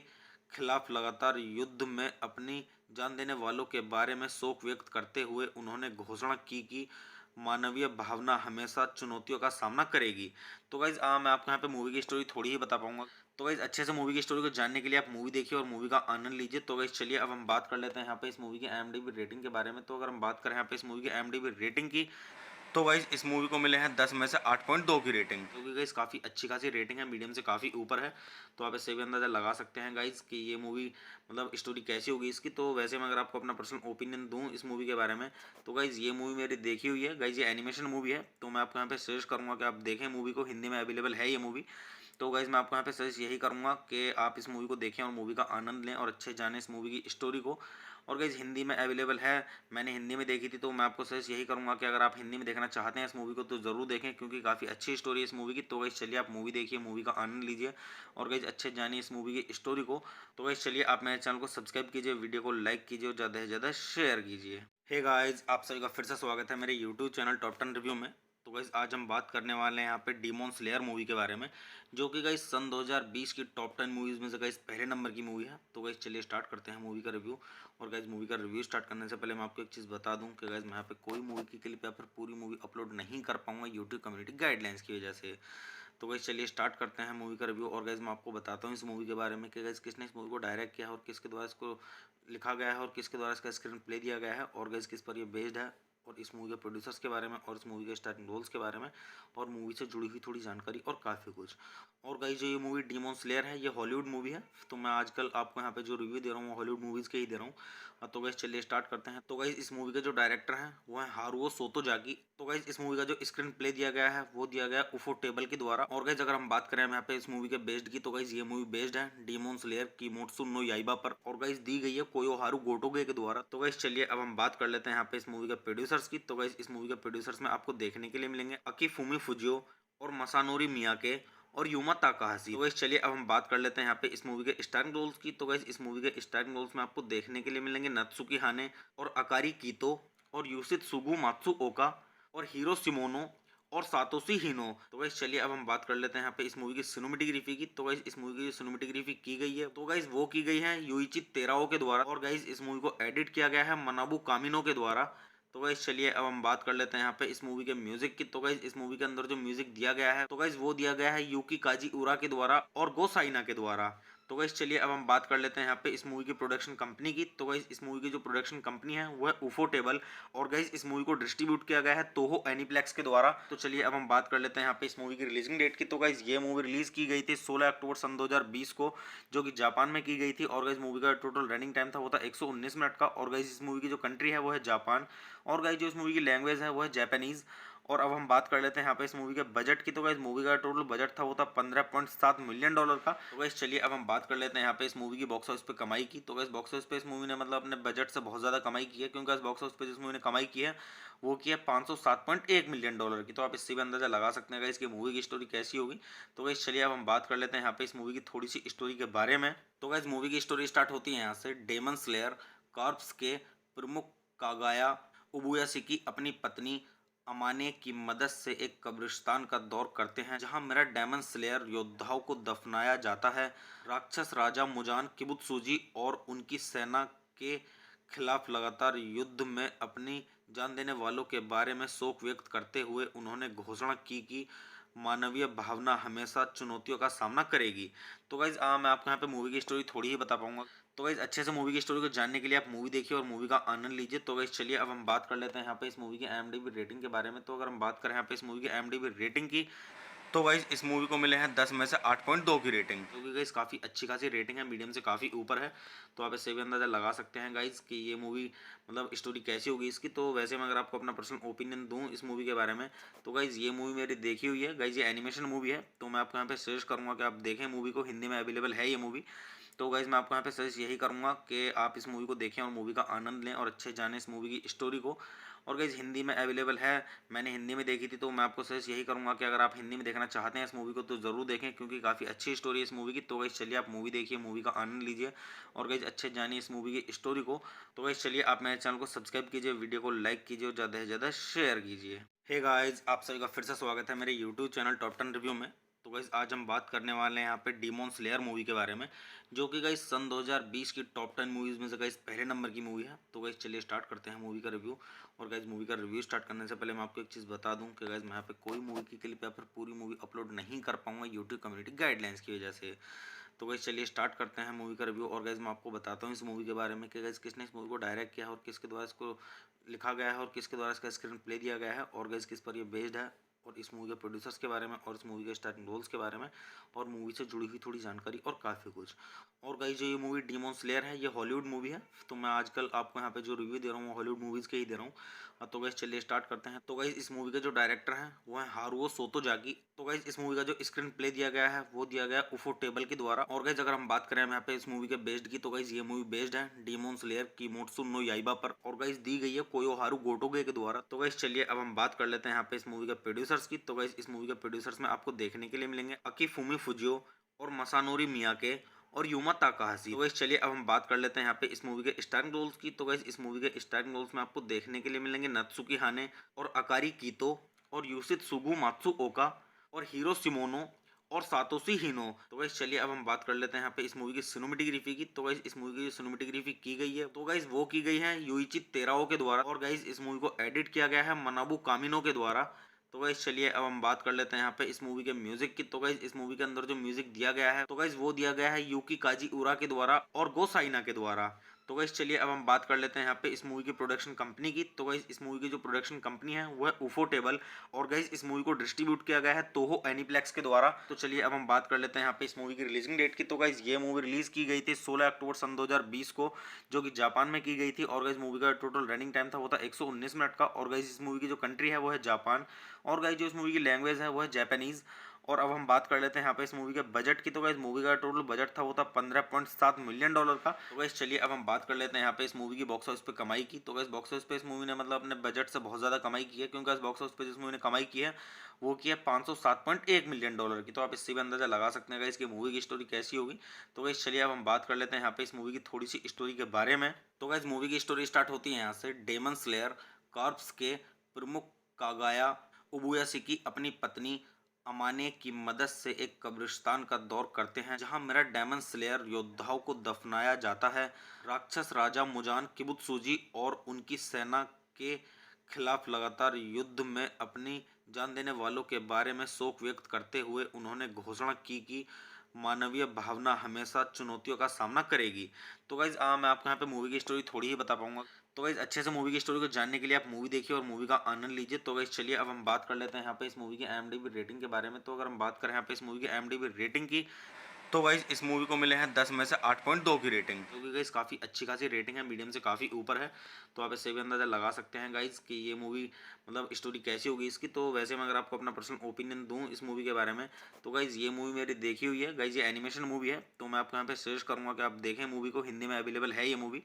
खिलाफ लगातार युद्ध में अपनी जान देने वालों के बारे में शोक व्यक्त करते हुए उन्होंने घोषणा की कि मानवीय भावना हमेशा चुनौतियों का सामना करेगी। तो गाइज मैं आपको यहाँ पे मूवी की स्टोरी थोड़ी ही बता पाऊंगा। तो गाइज अच्छे से मूवी की स्टोरी को जानने के लिए आप मूवी देखिए और मूवी का आनंद लीजिए। तो गाइज चलिए अब हम बात कर लेते हैं यहाँ पे इस मूवी की IMDb रेटिंग के बारे में। तो अगर हम बात करें यहाँ पे इस मूवी की IMDb रेटिंग की, तो गाइज इस मूवी को मिले हैं 10 में से 8.2 की रेटिंग, क्योंकि गाइज काफ़ी अच्छी खासी रेटिंग है, मीडियम से काफ़ी ऊपर है। तो आप इससे भी अंदाज़ा लगा सकते हैं गाइज कि ये मूवी मतलब स्टोरी कैसी होगी इसकी। तो वैसे मैं अगर आपको अपना पर्सनल ओपिनियन दूं इस मूवी के बारे में, तो गाइज ये मूवी मेरी देखी हुई है गाइज, ये एनिमेशन मूवी है। तो मैं आपको यहाँ पे सजेस्ट करूँगा कि आप देखें मूवी को, हिंदी में अवेलेबल है ये मूवी। तो गाइज मैं आपको यहाँ पे सजेस्ट यही करूँगा कि आप इस मूवी को देखें और मूवी का आनंद लें और अच्छे जानें इस मूवी की स्टोरी को। और गाइज हिंदी में अवेलेबल है, मैंने हिंदी में देखी थी। तो मैं आपको सजेस्ट यही करूँगा कि अगर आप हिंदी में देखना चाहते हैं इस मूवी को तो ज़रूर देखें, क्योंकि काफ़ी अच्छी स्टोरी है इस मूवी की। तो गाइज चलिए आप मूवी देखिए, मूवी का आनंद लीजिए और गाइज अच्छे जानिए इस मूवी की स्टोरी को। तो गाइज चलिए आप मेरे चैनल को सब्सक्राइब कीजिए, वीडियो को लाइक कीजिए और ज़्यादा से ज़्यादा शेयर कीजिए। हे गाइज, आप सभी का फिर से स्वागत है मेरे यूट्यूब चैनल टॉप 10 रिव्यू में। तो गाइज आज हम बात करने वाले हैं यहाँ पे डीमन स्लेयर मूवी के बारे में, जो कि गाइज सन 2020 की टॉप 10 मूवीज़ में से गाइज पहले नंबर की मूवी है। तो गाइज चलिए स्टार्ट करते हैं मूवी का रिव्यू। और गाइज मूवी का रिव्यू स्टार्ट करने से पहले मैं आपको एक चीज़ बता दूं कि गाइज मैं यहाँ पे कोई मूवी की क्लिप या फिर पूरी मूवी अपलोड नहीं कर पाऊंगा यूट्यूब कम्युनिटी गाइडलाइंस की वजह से। तो गाइज चलिए स्टार्ट करते हैं मूवी का रिव्यू। और गाइज मैं आपको बताता हूँ इस मूवी के बारे में कि गाइज किसने इस मूवी को डायरेक्ट किया है और किसके द्वारा इसको लिखा गया है और किसके द्वारा इसका स्क्रीन प्ले दिया गया है और गाइज किस पर ये बेस्ड है, और इस मूवी के प्रोड्यूसर्स के बारे में और इस मूवी के स्टार्टिंग रोल्स के बारे में और मूवी से जुड़ी हुई थोड़ी जानकारी और काफ़ी कुछ। और गाइस जो ये मूवी डीमन स्लेयर है ये हॉलीवुड मूवी है, तो मैं आजकल आपको यहाँ पे जो रिव्यू दे रहा हूँ वो हॉलीवुड मूवीज़ के ही दे रहा हूँ। तो गाइस चलिए स्टार्ट करते हैं। तो गाइस इस मूवी के जो डायरेक्टर हैं वो है हारुओ सोतोजाकी। तो गाइस इस मूवी का जो स्क्रीन प्ले दिया गया है वो दिया गया है उफो टेबल के द्वारा। और गाइस अगर हम बात करें यहाँ पे इस मूवी के बेस्ड की, तो गाइस ये मूवी बेस्ड है डीमन स्लेयर किमोत्सु नो याइबा पर, और गाइस दी गई है कोयोहारू गोटोगे के द्वारा। तो गाइस चलिए अब हम बात कर लेते हैं यहाँ पे इस मूवी के प्रोड्यूसर्स की। तो गाइस इस मूवी के प्रोड्यूसर्स में आपको देखने के लिए मिलेंगे अकीफुमी फुजियो और मसानोरी मियाके और यूमा ताकाहाशी। तो गाइस चलिए अब हम बात कर लेते हैं यहाँ पे इस मूवी के स्टारिंग रोल्स की। तो गाइस इस मूवी के स्टारिंग रोल्स में आपको देखने के लिए मिलेंगे नत्सुकी हाने और अकारी कीतो और यूसित सुगु मात्सुओका और हीरो सिमोनो और सातोशी हिनो। तो गाइस चलिए अब हम बात कर लेते हैं यहाँ पे इस मूवी की सिनेमेटोग्राफी की। तो गाइस इस मूवी की सिनेमेटोग्राफी की गई है तो गाइस वो की गई है युइची तेराओ के द्वारा, और गाइस इस मूवी को एडिट किया गया है मनाबू कामिनो के द्वारा। तो गाइस चलिए अब हम बात कर लेते हैं यहाँ पे इस मूवी के म्यूजिक की। तो गाइस इस मूवी के अंदर जो म्यूजिक दिया गया है तो गाइस वो दिया गया है यूकी काजीउरा के द्वारा और गो साइना के द्वारा। तो गाइस चलिए अब हम बात कर लेते हैं यहाँ पे इस मूवी की प्रोडक्शन कंपनी की। तो गाइस इस मूवी की जो प्रोडक्शन कंपनी है वो है उफोटेबल और गाइस इस मूवी को डिस्ट्रीब्यूट किया गया है तोहो एनीप्लेक्स के द्वारा। तो चलिए अब हम बात कर लेते हैं यहाँ पे इस मूवी की रिलीजिंग डेट की। तो गाइस ये मूवी रिलीज की गई थी 16 अक्टूबर सन 2020 को, जो कि जापान में की गई थी। और गाइस मूवी का टोटल रनिंग टाइम था वो था 119 मिनट का। और गाइस इस मूवी की जो कंट्री है वो है जापान और गाइस जो इस मूवी की लैंग्वेज है वो है जापानीज। और अब हम बात कर लेते हैं यहाँ पे इस मूवी के बजट की। तो गाइस मूवी का टोटल बजट था वो था $15.7 मिलियन का। तो गाइस चलिए अब हम बात कर लेते हैं यहाँ पे इस मूवी की बॉक्स ऑफिस पे कमाई की। तो गाइस बॉक्स ऑफिस पे इस मूवी ने मतलब अपने बजट से बहुत ज्यादा कमाई की है, क्योंकि इस बॉक्स ऑफिस पे जिस मूवी ने कमाई की है वो की है $507.1 मिलियन की। तो आप इससे भी अंदाजा लगा सकते हैं गाइस कि मूवी की स्टोरी कैसी होगी। तो गाइस चलिए अब हम बात कर लेते हैं यहाँ पे इस मूवी की थोड़ी सी स्टोरी के बारे में। तो गाइस मूवी की स्टोरी स्टार्ट होती है यहाँ से। डेमन स्लेयर कॉर्प्स के प्रमुख कागाया उबुयासिकी अपनी पत्नी अमाने की मदद से एक कब्रिस्तान का दौर करते हैं, जहां मेरा डेमन स्लेयर योद्धाओं को दफनाया जाता है। राक्षस राजा मुजान किबुत्सुजी और उनकी सेना के खिलाफ लगातार युद्ध में अपनी जान देने वालों के बारे में शोक व्यक्त करते हुए उन्होंने घोषणा की कि मानवीय भावना हमेशा चुनौतियों का सामना करेगी। तो गाइज मैं आपको यहाँ पे मूवी की स्टोरी थोड़ी ही बता पाऊंगा। तो गाइज अच्छे से मूवी की स्टोरी को जानने के लिए आप मूवी देखिए और मूवी का आनंद लीजिए। तो गाइज चलिए अब हम बात कर लेते हैं यहाँ पे इस मूवी की IMDb रेटिंग के बारे में। तो अगर हम बात करें यहाँ पे इस मूवी की IMDb रेटिंग की, तो गाइज इस मूवी को मिले हैं 10 में से 8.2 की रेटिंग, क्योंकि गाइज काफ़ी अच्छी खासी रेटिंग है, मीडियम से काफ़ी ऊपर है। तो आप इससे भी अंदाजा लगा सकते हैं गाइज कि ये मूवी मतलब स्टोरी कैसी होगी इसकी। तो वैसे मैं अगर आपको अपना पर्सनल ओपिनियन दूं इस मूवी के बारे में, तो गाइज ये मूवी मेरी देखी हुई है गाइज। ये एनिमेशन मूवी है, तो मैं आपको यहाँ पे सजेस्ट करूँगा कि आप देखें मूवी को। हिंदी में अवेलेबल है ये मूवी। तो गाइज मैं आपको यहाँ पे सजेस्ट यही करूँगा कि आप इस मूवी को देखें और मूवी का आनंद लें और अच्छे जानें इस मूवी की स्टोरी को। और गाइज हिंदी में अवेलेबल है, मैंने हिंदी में देखी थी, तो मैं आपको सजेस्ट यही करूँगा कि अगर आप हिंदी में देखना चाहते हैं इस मूवी को तो ज़रूर देखें, क्योंकि काफ़ी अच्छी स्टोरी है इस मूवी की। तो गाइज चलिए आप मूवी देखिए, मूवी का आनंद लीजिए और गाइज अच्छे जानिए इस मूवी की स्टोरी को। तो गाइज चलिए आप मेरे चैनल को सब्सक्राइब कीजिए, वीडियो को लाइक कीजिए और ज़्यादा से ज़्यादा शेयर कीजिए। हे गाइज, आप सभी का फिर से स्वागत है मेरे यूट्यूब चैनल टॉप 10 रिव्यू में। तो गाइज आज हम बात करने वाले हैं यहाँ पे डीमॉन स्लेयर मूवी के बारे में, जो कि गाइज सन 2020 की टॉप 10 मूवीज़ में से गाइज पहले नंबर की मूवी है। तो गाइज चलिए स्टार्ट करते हैं मूवी का रिव्यू। और गाइज मूवी का रिव्यू स्टार्ट करने से पहले मैं आपको एक चीज़ बता दूं कि गाइज मैं यहाँ पे कोई मूवी की क्लिप या फिर पूरी मूवी अपलोड नहीं कर पाऊंगा यूट्यूब कम्युनिटी गाइडलाइंस की वजह से। तो गाइज चलिए स्टार्ट करते हैं मूवी का रिव्यू। और गाइज मैं आपको बताता हूँ इस मूवी के बारे में कि गाइज किसने इस मूवी को डायरेक्ट किया है और किसके द्वारा इसको लिखा गया है और किसके द्वारा इसका स्क्रीन प्ले दिया गया है और गाइज किस पर ये बेस्ड है, और इस मूवी के प्रोड्यूसर्स के बारे में और इस मूवी के स्टार्टिंग रोल्स के बारे में और मूवी से जुड़ी हुई थोड़ी जानकारी और काफ़ी कुछ। और गाइस जो ये मूवी डीमॉन स्लेयर है ये हॉलीवुड मूवी है। तो मैं आजकल आपको यहाँ पे जो रिव्यू दे रहा हूँ वो हॉलीवुड मूवीज़ के ही दे रहा हूँ। तो गाइस चलिए स्टार्ट करते हैं। तो गाइस इस मूवी के जो डायरेक्टर हैं वो है हारुओ सोतोजाकी। तो गाइस इस मूवी का जो स्क्रीन प्ले दिया गया है वो दिया गया उफोटेबल के द्वारा। और गाइस अगर हम बात करें यहाँ पे इस मूवी के बेस्ड की, तो गाइस ये मूवी बेस्ड है डीमॉन स्लेयर किमोत्सु नो याइबा पर, और गाइस दी गई है कोयोहारू गोटोगे के द्वारा। तो गाइस चलिए अब हम बात कर लेते हैं यहाँ पे इस मूवी के प्रोड्यूसर्स की। तो गाइस इस मूवी के प्रोड्यूसर्स में आपको देखने के लिए मिलेंगे अकीफुमी फुजियो और मसानोरी मियाके और यूमा ताकाहाशी। तो गाइस चलिए अब हम बात कर लेते हैं यहाँ पे इस मूवी के स्टारिंग रोल्स की। तो गाइस इस मूवी के स्टारिंग रोल्स में आपको देखने के लिए मिलेंगे नत्सुकी हाने और अकारी कीतो और यूसित सुगु मात्सुओका और हीरो सिमोनो और सातोशी हिनो। तो गाइस चलिए अब हम बात कर लेते हैं यहाँ पे इस मूवी की सिनेमेटोग्राफी की। तो गाइस इस मूवी की सिनेमेटोग्राफी की गई है तो गाइस वो की गई है युइची तेराओ के द्वारा। और गाइस इस मूवी को एडिट किया गया है मनाबू कामिनो के द्वारा। तो गाइस चलिए अब हम बात कर लेते हैं यहाँ पे इस मूवी के म्यूजिक की। तो गाइस इस मूवी के अंदर जो म्यूजिक दिया गया है तो गाइस वो दिया गया है यूकी काजीउरा के द्वारा और गो साइना के द्वारा। तो गाइस चलिए अब हम बात कर लेते हैं यहाँ पे इस मूवी की प्रोडक्शन कंपनी की। तो गाइस इस मूवी की जो प्रोडक्शन कंपनी है वो है उफोटेबल और गाइस इस मूवी को डिस्ट्रीब्यूट किया गया है तोहो एनीप्लेक्स के द्वारा। तो चलिए अब हम बात कर लेते हैं यहाँ पे इस मूवी की रिलीजिंग डेट की। तो गाइस ये मूवी रिलीज की गई थी 16 अक्टूबर सन 2020 को, जो कि जापान में की गई थी। और गाइस मूवी का टोटल रनिंग टाइम था वो था 119 मिनट का। और गाइस इस मूवी की जो कंट्री है वो है जापान और गाइस जो इस मूवी की लैंग्वेज है वो है जापानीज। और अब हम बात कर लेते हैं यहाँ पे इस मूवी के बजट की। तो गाइस मूवी का टोटल बजट था वो था $15.7 मिलियन का। तो गाइस चलिए अब हम बात कर लेते हैं यहाँ पे इस मूवी की बॉक्स ऑफिस पे कमाई की। तो गाइस बॉक्स ऑफिस पे इस मूवी ने मतलब अपने बजट से बहुत ज़्यादा कमाई की है, क्योंकि इस बॉक्स ऑफिस पे जिस मूवी ने कमाई की है वो की है $507.1 मिलियन की। तो आप इससे भी अंदाजा लगा सकते हैं गाइस कि मूवी की स्टोरी कैसी होगी। तो गाइस चलिए अब हम बात कर लेते हैं यहाँ पे इस मूवी की थोड़ी सी स्टोरी के बारे में। तो गाइस मूवी की स्टोरी स्टार्ट होती है यहाँ से। डेमन स्लेयर कॉर्प्स के प्रमुख कागाया उबुयासिकी अपनी पत्नी अमाने की मदद से एक कब्रिस्तान का दौर करते हैं, जहां मेरा डेमन स्लेयर योद्धाओं को दफनाया जाता है। राक्षस राजा मुजान किबुत्सुजी और उनकी सेना के खिलाफ लगातार युद्ध में अपनी जान देने वालों के बारे में शोक व्यक्त करते हुए उन्होंने घोषणा की कि मानवीय भावना हमेशा चुनौतियों का सामना करेगी। तो गाइज मैं आपको यहाँ पे मूवी की स्टोरी थोड़ी ही बता पाऊंगा। तो गाइज अच्छे से मूवी की स्टोरी को जानने के लिए आप मूवी देखिए और मूवी का आनंद लीजिए। तो गाइज चलिए अब हम बात कर लेते हैं यहाँ पे इस मूवी की IMDb रेटिंग के बारे में। तो अगर हम बात करें यहाँ पे इस मूवी की IMDb रेटिंग की, तो गाइज इस मूवी को मिले हैं 10 में से 8.2 की रेटिंग, क्योंकि गाइज काफ़ी अच्छी खासी रेटिंग है, मीडियम से काफ़ी ऊपर है। तो आप इससे भी अंदाजा लगा सकते हैं गाइज कि ये मूवी मतलब स्टोरी कैसी होगी इसकी। तो वैसे मैं अगर आपको अपना पर्सनल ओपिनियन दूं इस मूवी के बारे में, तो गाइज ये मूवी मेरी देखी हुई है गाइज, ये एनिमेशन मूवी है। तो मैं आपको यहाँ पे सजेस्ट करूँगा कि आप देखें मूवी को, हिंदी में अवेलेबल है ये मूवी।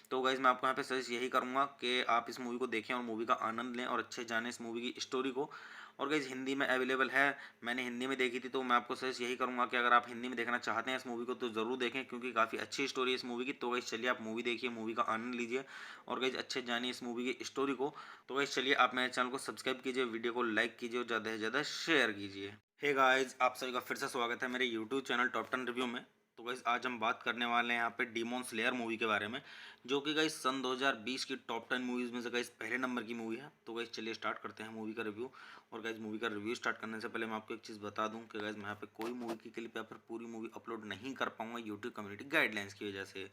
तो गाइज मैं आपको यहाँ पे सजेस्ट यही करूँगा कि आप इस मूवी को देखें और मूवी का आनंद लें और अच्छे जानें इस मूवी की स्टोरी को। और गाइज हिंदी में अवेलेबल है, मैंने हिंदी में देखी थी। तो मैं आपको सजेस्ट यही करूँगा कि अगर आप हिंदी में देखना चाहते हैं इस मूवी को तो ज़रूर देखें, क्योंकि काफ़ी अच्छी स्टोरी है इस मूवी की। तो गाइज चलिए आप मूवी देखिए, मूवी का आनंद लीजिए और गाइज अच्छे जानिए इस मूवी की स्टोरी को। तो गाइज चलिए आप मेरे चैनल को सब्सक्राइब कीजिए, वीडियो को लाइक कीजिए और ज़्यादा से ज़्यादा शेयर कीजिए। हे गाइज, आप सभी का फिर से स्वागत है मेरे यूट्यूब चैनल टॉप 10 रिव्यू में। तो गाइज आज हम बात करने वाले हैं यहाँ पे डीमॉन स्लेयर मूवी के बारे में, जो कि गाइज सन 2020 की टॉप 10 मूवीज़ में से गाइज पहले नंबर की मूवी है। तो गाइज चलिए स्टार्ट करते हैं मूवी का रिव्यू। और गाइज मूवी का रिव्यू स्टार्ट करने से पहले मैं आपको एक चीज़ बता दूं कि गाइज मैं यहाँ पे कोई मूवी की क्लिप या फिर पूरी मूवी अपलोड नहीं कर पाऊंगा यूट्यूब कम्युनिटी गाइडलाइंस की वजह से।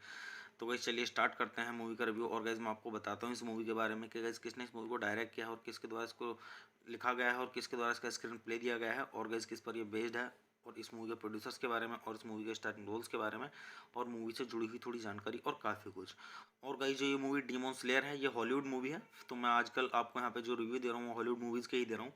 तो गाइज चलिए स्टार्ट करते हैं मूवी का रिव्यू। और गाइज मैं आपको बताता हूँ इस मूवी के बारे में कि गाइज किसने इस मूवी को डायरेक्ट किया है और किसके द्वारा इसको लिखा गया है और किसके द्वारा इसका स्क्रीन प्ले दिया गया है और गाइज किस पर ये बेस्ड है, और इस मूवी के प्रोड्यूसर्स के बारे में और इस मूवी के स्टार्टिंग रोल्स के बारे में और मूवी से जुड़ी हुई थोड़ी जानकारी और काफ़ी कुछ। और गाइज जो ये मूवी डीमॉन स्लेयर है ये हॉलीवुड मूवी है। तो मैं आजकल आपको यहाँ पे जो रिव्यू दे रहा हूँ वो हॉलीवुड मूवीज़ के ही दे रहा हूँ।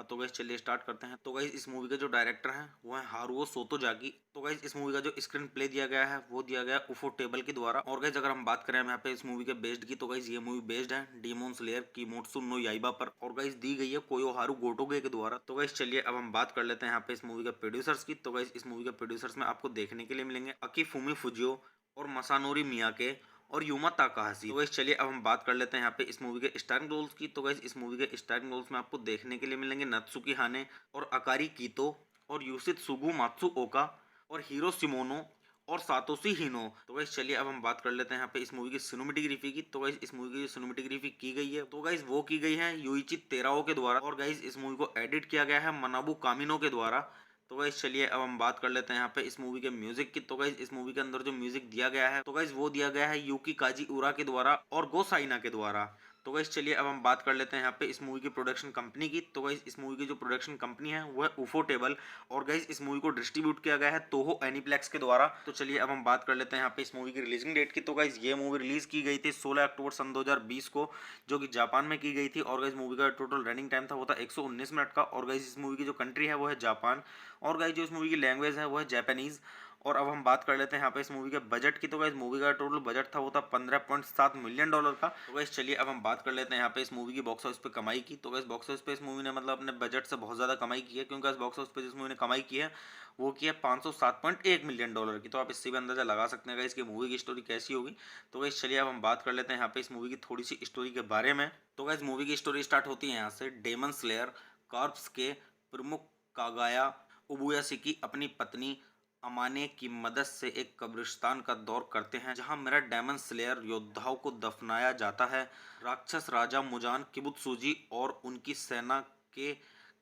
तो गाइज चलिए स्टार्ट करते हैं। तो गाइज इस मूवी के जो डायरेक्टर हैं वो है हारुओ सोतोजाकी। तो गाइज इस मूवी का जो स्क्रीन प्ले दिया गया है वो दिया गया उफो टेबल के द्वारा। और गाइज अगर हम बात करें यहाँ पे इस मूवी के बेस्ड की, तो गाइज ये मूवी बेस्ड है डीमॉन स्लेयर किमोत्सु नो याइबा पर, और गाइज दी गई है कोयोहारू गोटोगे के द्वारा। तो गाइज चलिए अब हम बात कर लेते हैं यहाँ पे इस मूवी के प्रोड्यूसर्स की। तो गाइज इस मूवी के प्रोड्यूसर्स में आपको देखने के लिए मिलेंगे अकीफुमी फुजियो और मसानोरी मियाके और यूमा ताकाहाशी। तो गाइस चलिए अब हम बात कर लेते हैं यहाँ पे इस मूवी के स्टारिंग रोल्स की। तो गाइस इस मूवी के स्टारिंग रोल्स में आपको देखने के लिए मिलेंगे नत्सुकी हाने और अकारी कीतो और यूसित सुगु मात्सुओका और हीरो सिमोनो और सातोशी हिनो। तो गाइस चलिए अब हम बात कर लेते हैं यहाँ पे इस मूवी की सिनेमेटोग्राफी की। तो गाइस इस मूवी की जो सिनेमेटोग्राफी की गई है तो गाइस वो की गई है युइची तेराओ के द्वारा। और गाइस इस मूवी को एडिट किया गया है मनाबू कामिनो के द्वारा। तो गाइस चलिए अब हम बात कर लेते हैं यहाँ पे इस मूवी के म्यूजिक की। तो गाइस इस मूवी के अंदर जो म्यूजिक दिया गया है तो गाइस वो दिया गया है यूकी काजी उरा के द्वारा और गो साइना के द्वारा। तो गाइस चलिए अब हम बात कर लेते हैं यहाँ पे इस मूवी की प्रोडक्शन कंपनी की। तो गाइस इस मूवी की जो प्रोडक्शन कंपनी है वो है उफो टेबल। और गाइस इस मूवी को डिस्ट्रीब्यूट किया गया है तोहो एनीप्लेक्स के द्वारा। तो चलिए अब हम बात कर लेते हैं यहाँ पे इस मूवी की रिलीजिंग डेट की। तो गाइस ये मूवी रिलीज की गई थी 16 अक्टूबर सन 2020 को, जो कि जापान में की गई थी। और गाइस मूवी का टोटल रनिंग टाइम था वो था 119 मिनट का। और गाइस इस मूवी की जो कंट्री है वो है जापान। और गाइस जो इस मूवी की लैंग्वेज है वो है जापानीज। और अब हम बात कर लेते हैं यहाँ पे इस मूवी के बजट की। तो गाइस मूवी का टोटल बजट था वो था $15.7 मिलियन का। तो गाइस चलिए अब हम बात कर लेते हैं यहाँ पे इस मूवी की बॉक्स ऑफिस पे कमाई की। तो गाइस बॉक्स ऑफिस पे इस मूवी ने मतलब अपने बजट से बहुत ज़्यादा कमाई की है, क्योंकि इस बॉक्स ऑफिस पे जिस मूवी ने कमाई की है वो की है $507.1 मिलियन की। तो आप इससे भी अंदाजा लगा सकते हैं गाइस कि मूवी की स्टोरी कैसी होगी। तो गाइस चलिए अब हम बात कर लेते हैं यहाँ पे इस मूवी की थोड़ी सी स्टोरी के बारे में। तो गाइस मूवी की स्टोरी स्टार्ट होती है यहाँ से। डेमन स्लेयर कॉर्प्स के प्रमुख कागाया उबुयासिकी अपनी पत्नी अमाने की मदद से एक कब्रिस्तान का दौर करते हैं, जहां मेरा डेमन स्लेयर योद्धाओं को दफनाया जाता है। राक्षस राजा मुजान किबुत्सुजी और उनकी सेना के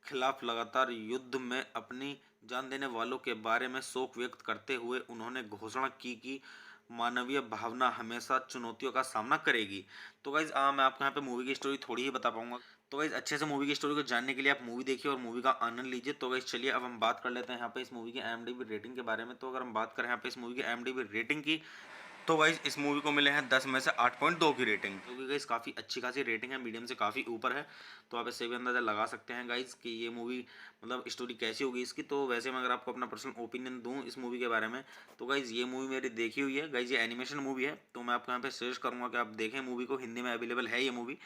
खिलाफ लगातार युद्ध में अपनी जान देने वालों के बारे में शोक व्यक्त करते हुए उन्होंने घोषणा की कि मानवीय भावना हमेशा चुनौतियों का सामना करेगी। तो गाइज मैं आपको यहाँ पे मूवी की स्टोरी थोड़ी ही बता पाऊंगा। तो गाइज अच्छे से मूवी की स्टोरी को जानने के लिए आप मूवी देखिए और मूवी का आनंद लीजिए। तो गाइज चलिए अब हम बात कर लेते हैं यहाँ पे इस मूवी की IMDb रेटिंग के बारे में। तो अगर हम बात करें यहाँ पे इस मूवी की IMDb रेटिंग की, तो गाइज इस मूवी को मिले हैं 10 में से 8.2 की रेटिंग, क्योंकि गाइज काफ़ी अच्छी खासी रेटिंग है, मीडियम से काफ़ी ऊपर है। तो आप इससे भी अंदाजा लगा सकते हैं गाइज कि ये मूवी मतलब स्टोरी कैसी होगी इसकी। तो वैसे मैं अगर आपको अपना पर्सनल ओपिनियन दूं इस मूवी के बारे में, तो गाइज ये मूवी मेरी देखी हुई है गाइज, ये एनिमेशन मूवी है। तो मैं आपको यहाँ पे सजेस्ट करूँगा कि आप देखें मूवी को, हिंदी में अवेलेबल है ये मूवी।